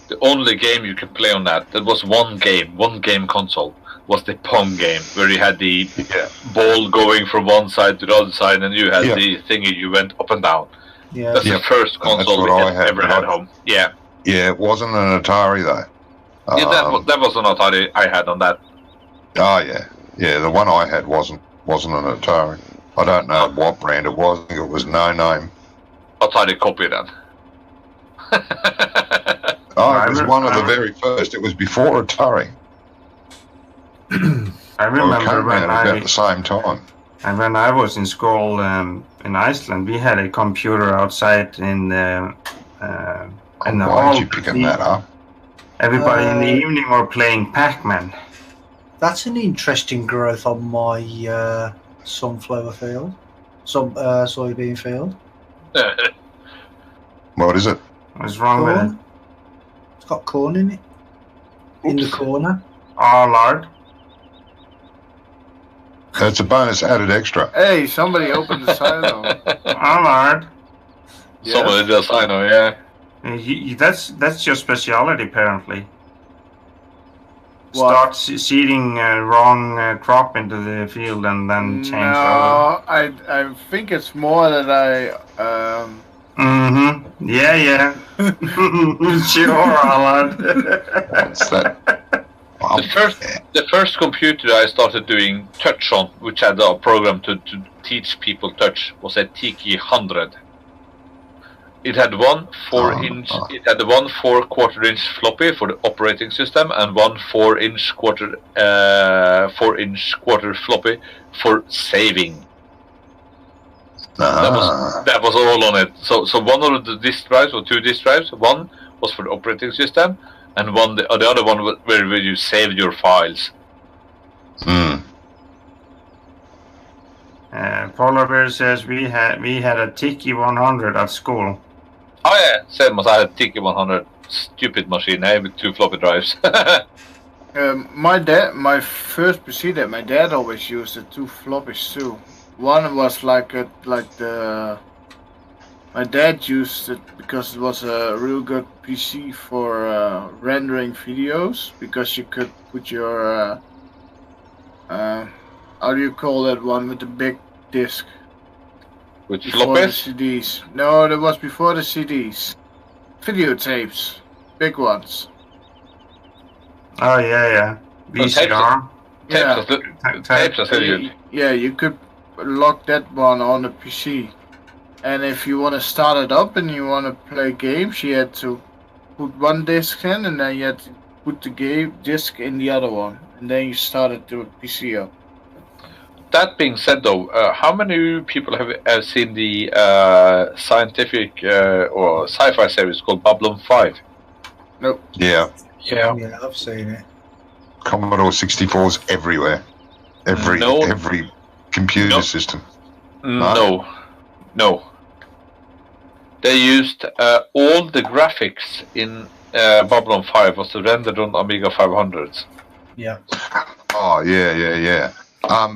The only game you could play on that was one game console, was the Pong game, where you had the Yeah, ball going from one side to the other side, and you had Yeah. the thingy you went up and down. Yeah. That's Yeah. the first And that's console we what I had. ever had home. Yeah, yeah. It wasn't an Atari though. yeah, that was an Atari I had on that. Oh yeah. The one I had wasn't an Atari. I don't know what brand it was. I think it was no name. Atari copy then. Oh, it was I one of the remember- very first. It was before Atari. I Well, it remember came when out about the same time. when I was in school in Iceland, we had a computer outside in the Why hall. aren't you picking that up? Everybody in the Uh, evening were playing Pac-Man. That's an interesting growth on my sunflower field. Soybean field. What is it? What's wrong with it? Corn. It's got corn in it. In the Oops. corner. Oh, Lord. It's a bonus added extra. Hey, somebody opened the silo. Oh, Lord. Somebody just, I know, yeah. That's your speciality, apparently. What? Start seeding wrong crop into the field and then change over. No, I think it's more that I Mm-hmm. Yeah. Sure, Alan. What's that? Well, The first computer I started doing touch on, which had a program to teach people touch, was a Tiki 100. It had one 4-inch. It had the 1 4/4-inch floppy for the operating system, and one 4-inch quarter floppy for saving. That was all on it. So one of the disk drives, or 2 disk drives, one was for the operating system, and the other one was where you saved your files. Polar Bear says we had a Tiki 100 at school. Oh yeah, same as I had Tiki 100. Stupid machine, with 2 floppy drives. my first PC that my dad always used the 2 floppies too. One was like the My dad used it because it was a real good PC for rendering videos, because you could put your how do you call that one with the big disc? With Before the floppies? CDs. No, that was before the CDs. Videotapes. Big ones. Oh yeah. VCR. Tapes are still good. Yeah, you could lock that one on the PC. And if you want to start it up and you want to play games, you had to put one disc in, and then you had to put the game disc in the other one. And then you started the PC up. That being said, though, how many people have seen the scientific or sci-fi series called Babylon 5? Nope. Yeah. Yeah. Yeah, I've seen it. Commodore 64s everywhere. Every computer system. No. They used all the graphics in Babylon 5 was rendered on Amiga 500s. Yeah. Oh, yeah.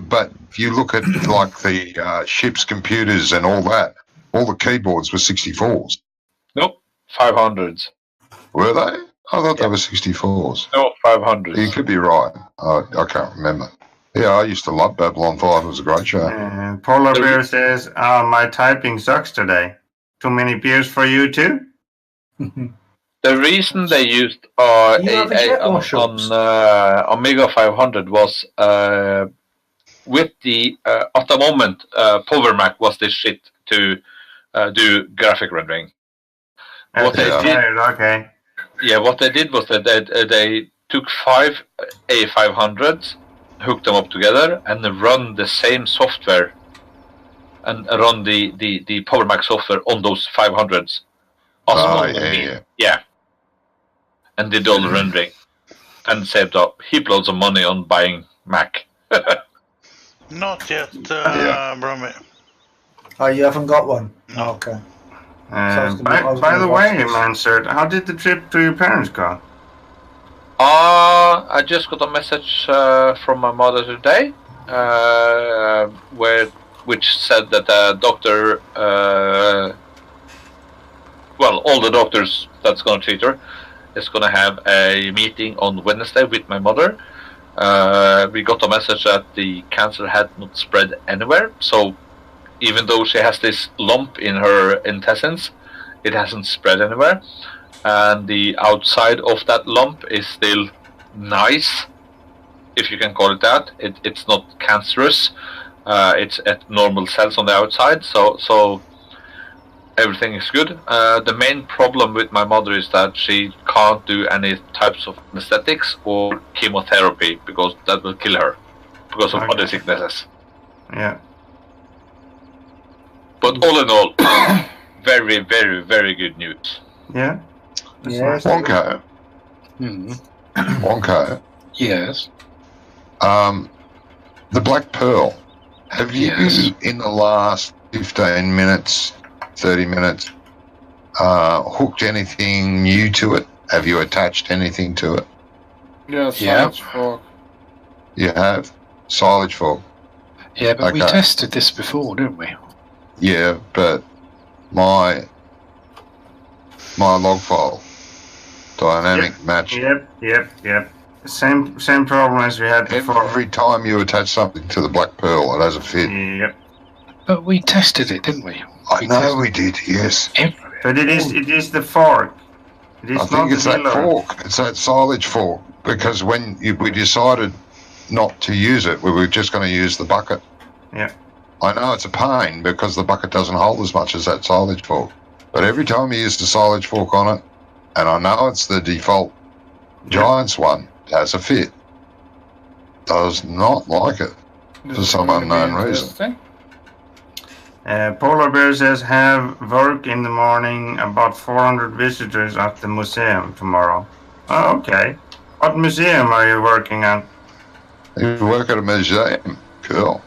But if you look at like the ship's computers and all that, all the keyboards were 64s. Nope, 500s. Were they? I thought they were 64s. No, 500s. You could be right. I can't remember. Yeah, I used to love Babylon 5. It was a great show. Polar Bear says, my typing sucks today. Too many beers for you too? The reason they used Amiga 500 was with the at the moment Power Mac was the shit to do graphic rendering. What they did was that they took 5 A500s, hooked them up together, and run the same software and run the Power Mac software on those 500s. Yeah. And did all the rendering and saved up heap loads of money on buying Mac. Not yet, Brommy. Oh, you haven't got one? No. Okay. By the way, Mansert, how did the trip to your parents go? I just got a message from my mother today, which said that the doctor, all the doctors that's going to treat her, is going to have a meeting on Wednesday with my mother. We got a message that the cancer had not spread anywhere, so even though she has this lump in her intestines, it hasn't spread anywhere, and the outside of that lump is still nice, if you can call it that. It's not cancerous. It's at normal cells on the outside, so everything is good. The main problem with my mother is that she can't do any types of anesthetics or chemotherapy because that will kill her because of other sicknesses. Yeah. But all in all, very, very, very good news. Yeah. Wonko. Wonko. Yes. The Black Pearl. Have you, in the last 15 minutes, 30 minutes, hooked anything new to it? Have you attached anything to it? Yeah, silage fork. You have? Silage fork. Yeah, but we tested this before, didn't we? Yeah, but my log file dynamic match. Yep. Same problem as we had before. Every time you attach something to the Black Pearl, it has a fit. Yep. But we tested it, didn't we? I know we did, yes. But it is the fork. It is I think it's that fork. It's that silage fork. Because when we decided not to use it, we were just going to use the bucket. Yeah. I know it's a pain because the bucket doesn't hold as much as that silage fork. But every time you use the silage fork on it, and I know it's the default Giants one, it has a fit. Does not like it for some unknown reason. Polar Bear says have work in the morning, about 400 visitors at the museum tomorrow. Oh, okay. What museum are you working at? You work at a museum. Cool.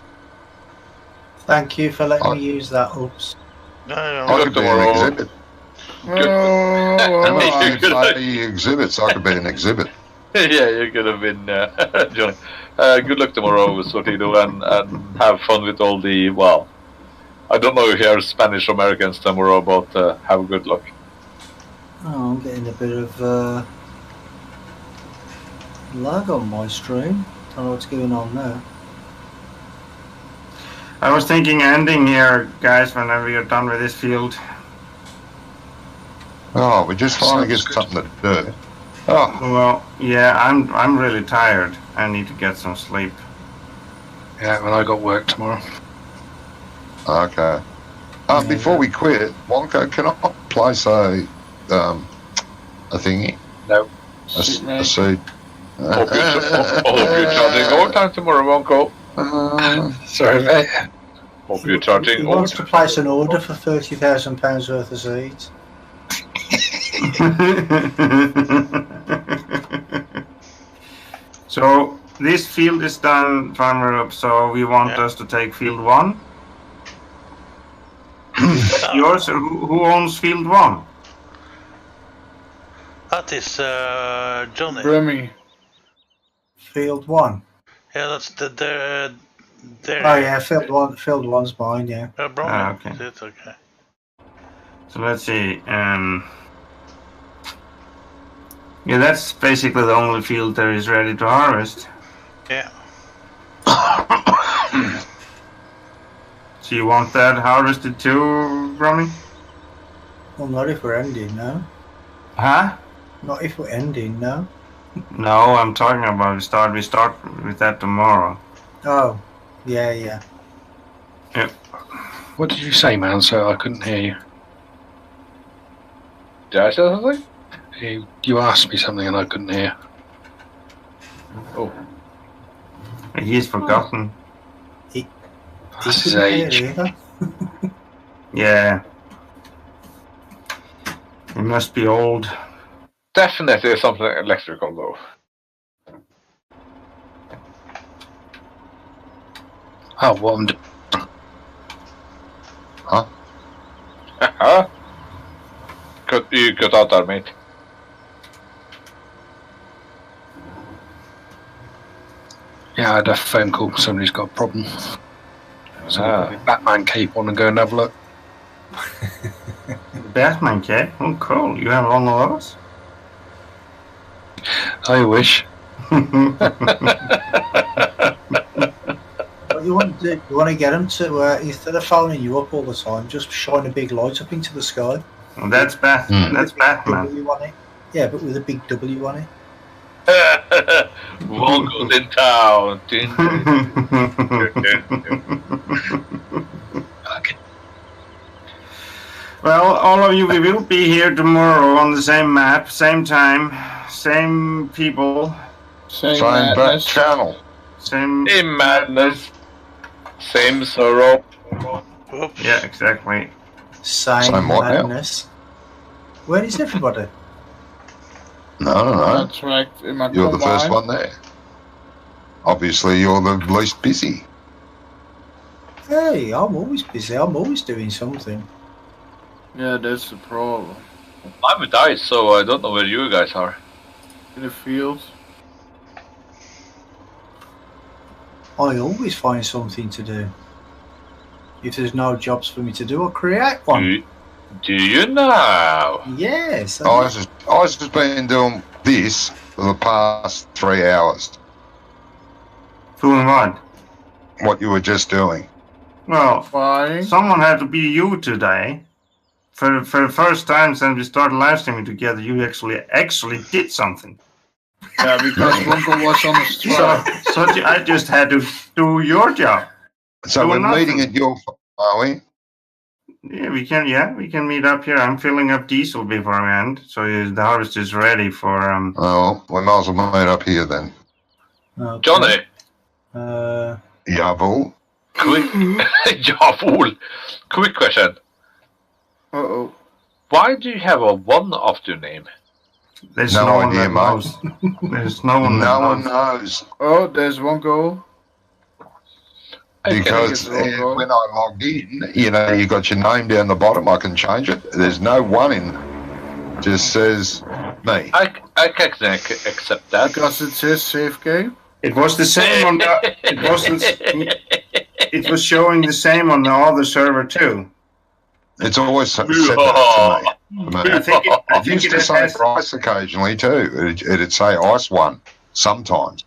Thank you for letting me use that. Oops. I could be an exhibit. The exhibits. I could be an exhibit. Yeah, you could have been, Johnny. Good luck tomorrow, Sortido, and have fun with all the, I don't know if you have Spanish Americans tomorrow, but have good luck. Oh, I'm getting a bit of lag on my stream. Don't know what's going on there. I was thinking ending here, guys, whenever you're done with this field. Oh, we just finally get something to do. Oh, Well, yeah, I'm really tired. I need to get some sleep. Yeah, when I got work tomorrow. okay. Before we quit, Wonka, can I place a thingy? No. A seed? Hope you're charging overtime tomorrow, Wonko. Sorry, mate. Hope you're He charging wants to overtime. place an order for £30,000 worth of seeds. So this field is done, Farmer Up. So we want us to take field 1. Yours? Who owns field 1? That is Johnny. Brummy. Field 1. Yeah, that's the Oh yeah, field 1. Field 1's mine. Yeah. Bromley. Okay. Is it? Okay. So let's see. Yeah, that's basically the only field that is ready to harvest. Yeah. So you want that harvested too, Romy? Well, not if we're ending, no. Huh? Not if we're ending, no. No, I'm talking about we start with that tomorrow. Oh, yeah. What did you say, man? So I couldn't hear you. Did I say something? You asked me something and I couldn't hear. He's forgotten. That's his couldn't hear age. either. Yeah. He must be old. Definitely something electrical, though. Oh, what I'm doing. Huh? You cut out there, mate. Yeah, I had a phone call. Somebody's got a problem. So I'll put my Batman cape on and go and have a look. Batman cape? Oh, cool. You have one of those? I wish. What you want to do? You want to get him to instead of phoning you up all the time, just shine a big light up into the sky. Well, that's Batman. That's Batman. W on it. Yeah, but with a big W on it. Wonko's in town. Okay. Well, all of you, we will be here tomorrow on the same map, same time, same people, Same Same back madness. channel. same. Same madness. Same sorrow. Oops. Yeah, exactly. Same what now? madness. Where is everybody? No. That's right. In my You're the first combine. one there. Obviously, you're the least busy. Hey, I'm always busy. I'm always doing something. Yeah, that's the problem. I'm with Ice, so I don't know where you guys are. In the field. I always find something to do. If there's no jobs for me to do, I'll create one. Do you know? Yes. I just been doing this for the past 3 hours. Doing what? What you were just doing. Well, Why? someone had to be you today. For the first time since we started live streaming together, you actually did something. Yeah, because Wonko was on the strike. So I just had to do your job. So Doing we're meeting nothing. at your, are we? Yeah, we can meet up here. I'm filling up diesel before we end, so the harvest is ready for Oh, we might as well meet up here then. Okay. Johnny, Jawohl. quick. Jawohl. Quick question. Uh-oh. Why do you have a 1 after your name? There's No no one idea, that mate. knows. There's no one. No that one knows. knows. Oh, there's Wonko. Because think it's all when I logged in, you got your name down the bottom. I can change it. There's no one in. Just says me. I can accept that. Because it's his safe game. It was the same on the. It wasn't. it was showing the same on the other server too. It's always said that to me. I think It used to say has, ice occasionally too. It'd say ice 1 sometimes.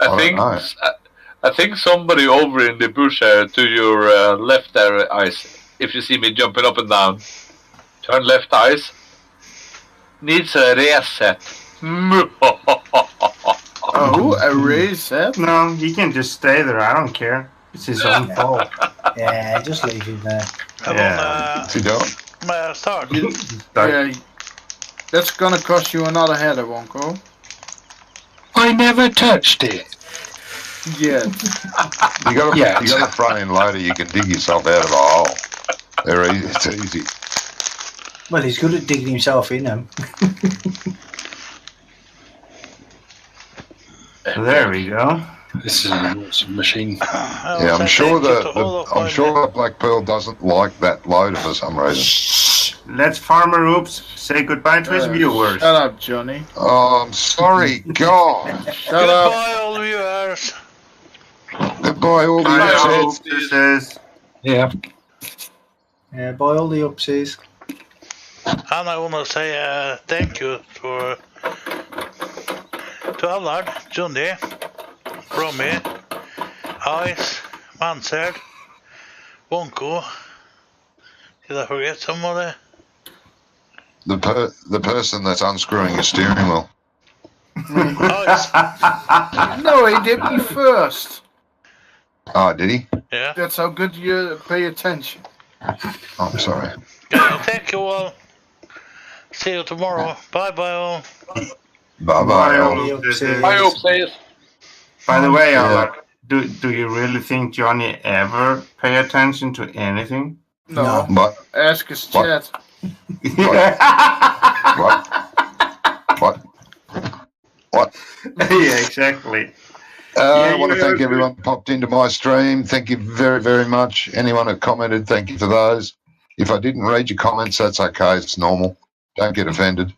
I think somebody over in the bush to your left there, Ice. If you see me jumping up and down, turn left, Ice. Needs a reset. Oh, a reset? no, he can just stay there. I don't care. It's his own fault. Yeah, just leave him there. What's he doing? Start. Yeah, that's gonna cost you another header, Wonko. I never touched it. Yeah. You got a front end loader. You can dig yourself out of a hole. It's easy. Well, he's good at digging himself in them. There we go. This is an awesome machine. Yeah, I'm sure the Black Pearl doesn't like that loader for some reason. Let's Farmer Oops say goodbye to his viewers. Shut up, Johnny. Oh, I'm sorry, God. Shut up. Goodbye, all viewers. Goodbye, all I the hope upsets. this is. Yeah. Yeah, by all the upsies. And I want to say thank you to Allard, Johnny, Romy, Ice, Mansard, Wonko. Did I forget somebody? The person that's unscrewing your steering wheel. Ice. No, he did me first. Oh, did he? Yeah. That's how good you pay attention. Oh, I'm sorry. Thank you all. See you tomorrow. Bye-bye all. Bye-bye. All the upsies. I hope so. By the way, Yeah. Allard, do you really think Johnny ever pay attention to anything? No. What? Ask his What? chat. What? Yeah, exactly. I want to you thank have- everyone who popped into my stream. Thank you very, very much. Anyone who commented, thank you for those. If I didn't read your comments, that's okay. It's normal. Don't get offended.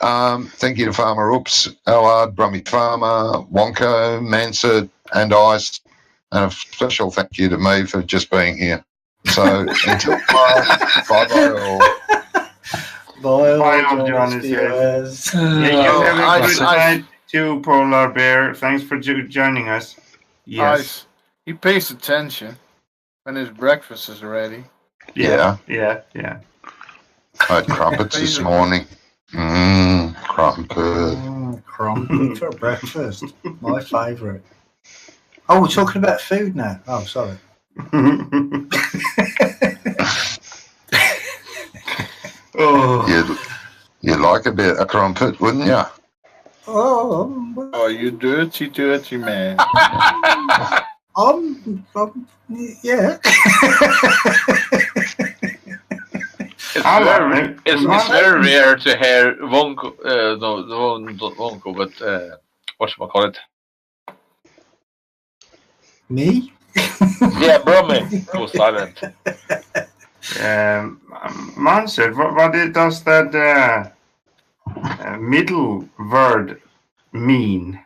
Thank you to Farmer Oops, Allard, Brummy Farmer, Wonko, Mansard, and Ice. And a special thank you to me for just being here. So until tomorrow, bye-bye all. Bye, all all Johnny's viewers. Yeah, you have a Ice, good night too, Polar Bear. Thanks for joining us. Yes. Ice. He pays attention when his breakfast is ready. Yeah. Yeah. I had crumpets this morning. Crumpet. Crumpet for breakfast. My favourite. Oh, we're talking about food now. Oh, sorry. Oh. You'd like a bit of crumpet, wouldn't you? Oh, Oh, you dirty, dirty man. yeah. It's very rare to hear Wonko, not Wonko, but whatchamacallit? Me? Yeah, Brummy was silent. Mansard, what does that middle word mean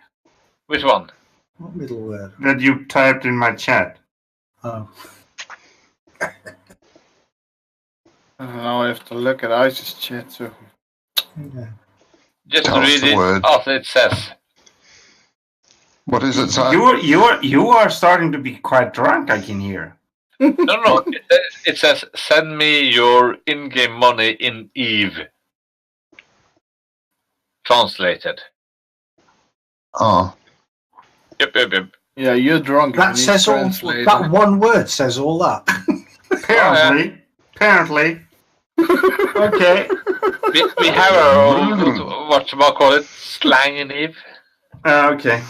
Which one? What middle word? that you typed in my chat? Oh. Now I have to look at Ice's chat too. Yeah. Just Tell us read the it word. as it says. What does it say? You are starting to be quite drunk, I can hear. No. It says, send me your in-game money in EVE. Translated. Oh, Yep. Yeah, you're drunk. That You need says all. translator. That one word says all that. Apparently. Okay. We have our own, whatchamacallit, slang in EVE. Okay.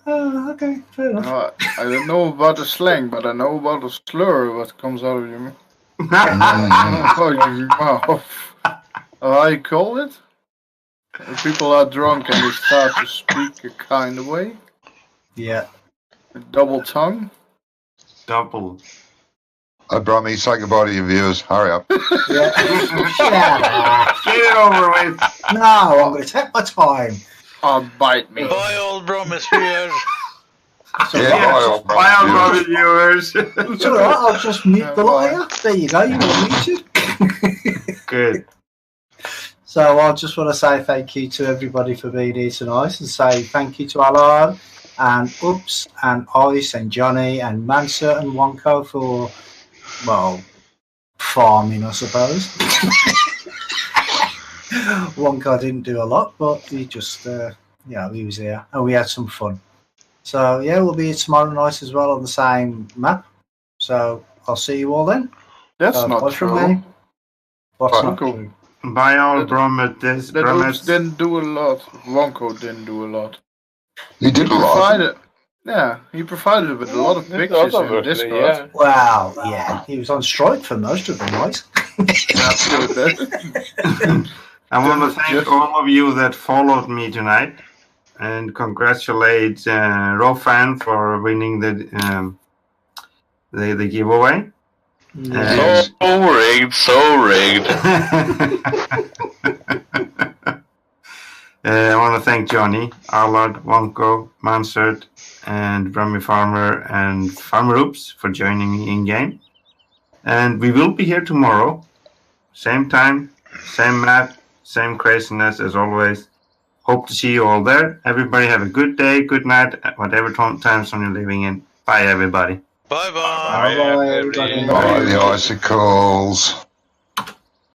Okay, fair enough. I don't know about the slang, but I know about the slur what comes out of your mouth. How you call it? When people are drunk and they start to speak a kind of way. Yeah. A double tongue. Double. Brummy, say goodbye to your viewers. Hurry up. Yeah. Get it over with. No, I'm going to take my time. Oh, bite me. Bye all promise viewers. So, Yeah, bye, Bye, all brother. brother viewers. it's all right. I'll just mute the lot here. There you go. You were muted. Good. So I just want to say thank you to everybody for being here tonight, and say thank you to Alan and Oops and Ice and Johnny and Mansa and Wonko for, well, farming, I suppose. Wonko didn't do a lot, but he just, he was here and we had some fun. So yeah, we'll be here tomorrow night as well on the same map. So I'll see you all then. That's not bye from true. me. What's not Wonko. true? Bye, all Bromettes. That Oops didn't do a lot. Wonko didn't do a lot. He did a lot. Provided, yeah, he provided with a lot of pictures in Discord. Yeah. Wow, yeah, he was on strike for most of the night. I want to thank all of you that followed me tonight, and congratulate Rofan for winning the giveaway. Yes. So rigged. I want to thank Johnny, Allard, Wonko, Mansert, and Brummy Farmer and Farmer Oops for joining me in game. And we will be here tomorrow, same time, same map, same craziness as always. Hope to see you all there. Everybody have a good day, good night, whatever time zone you're living in. Bye, everybody. Bye bye. Bye, everybody. Bye, the icicles.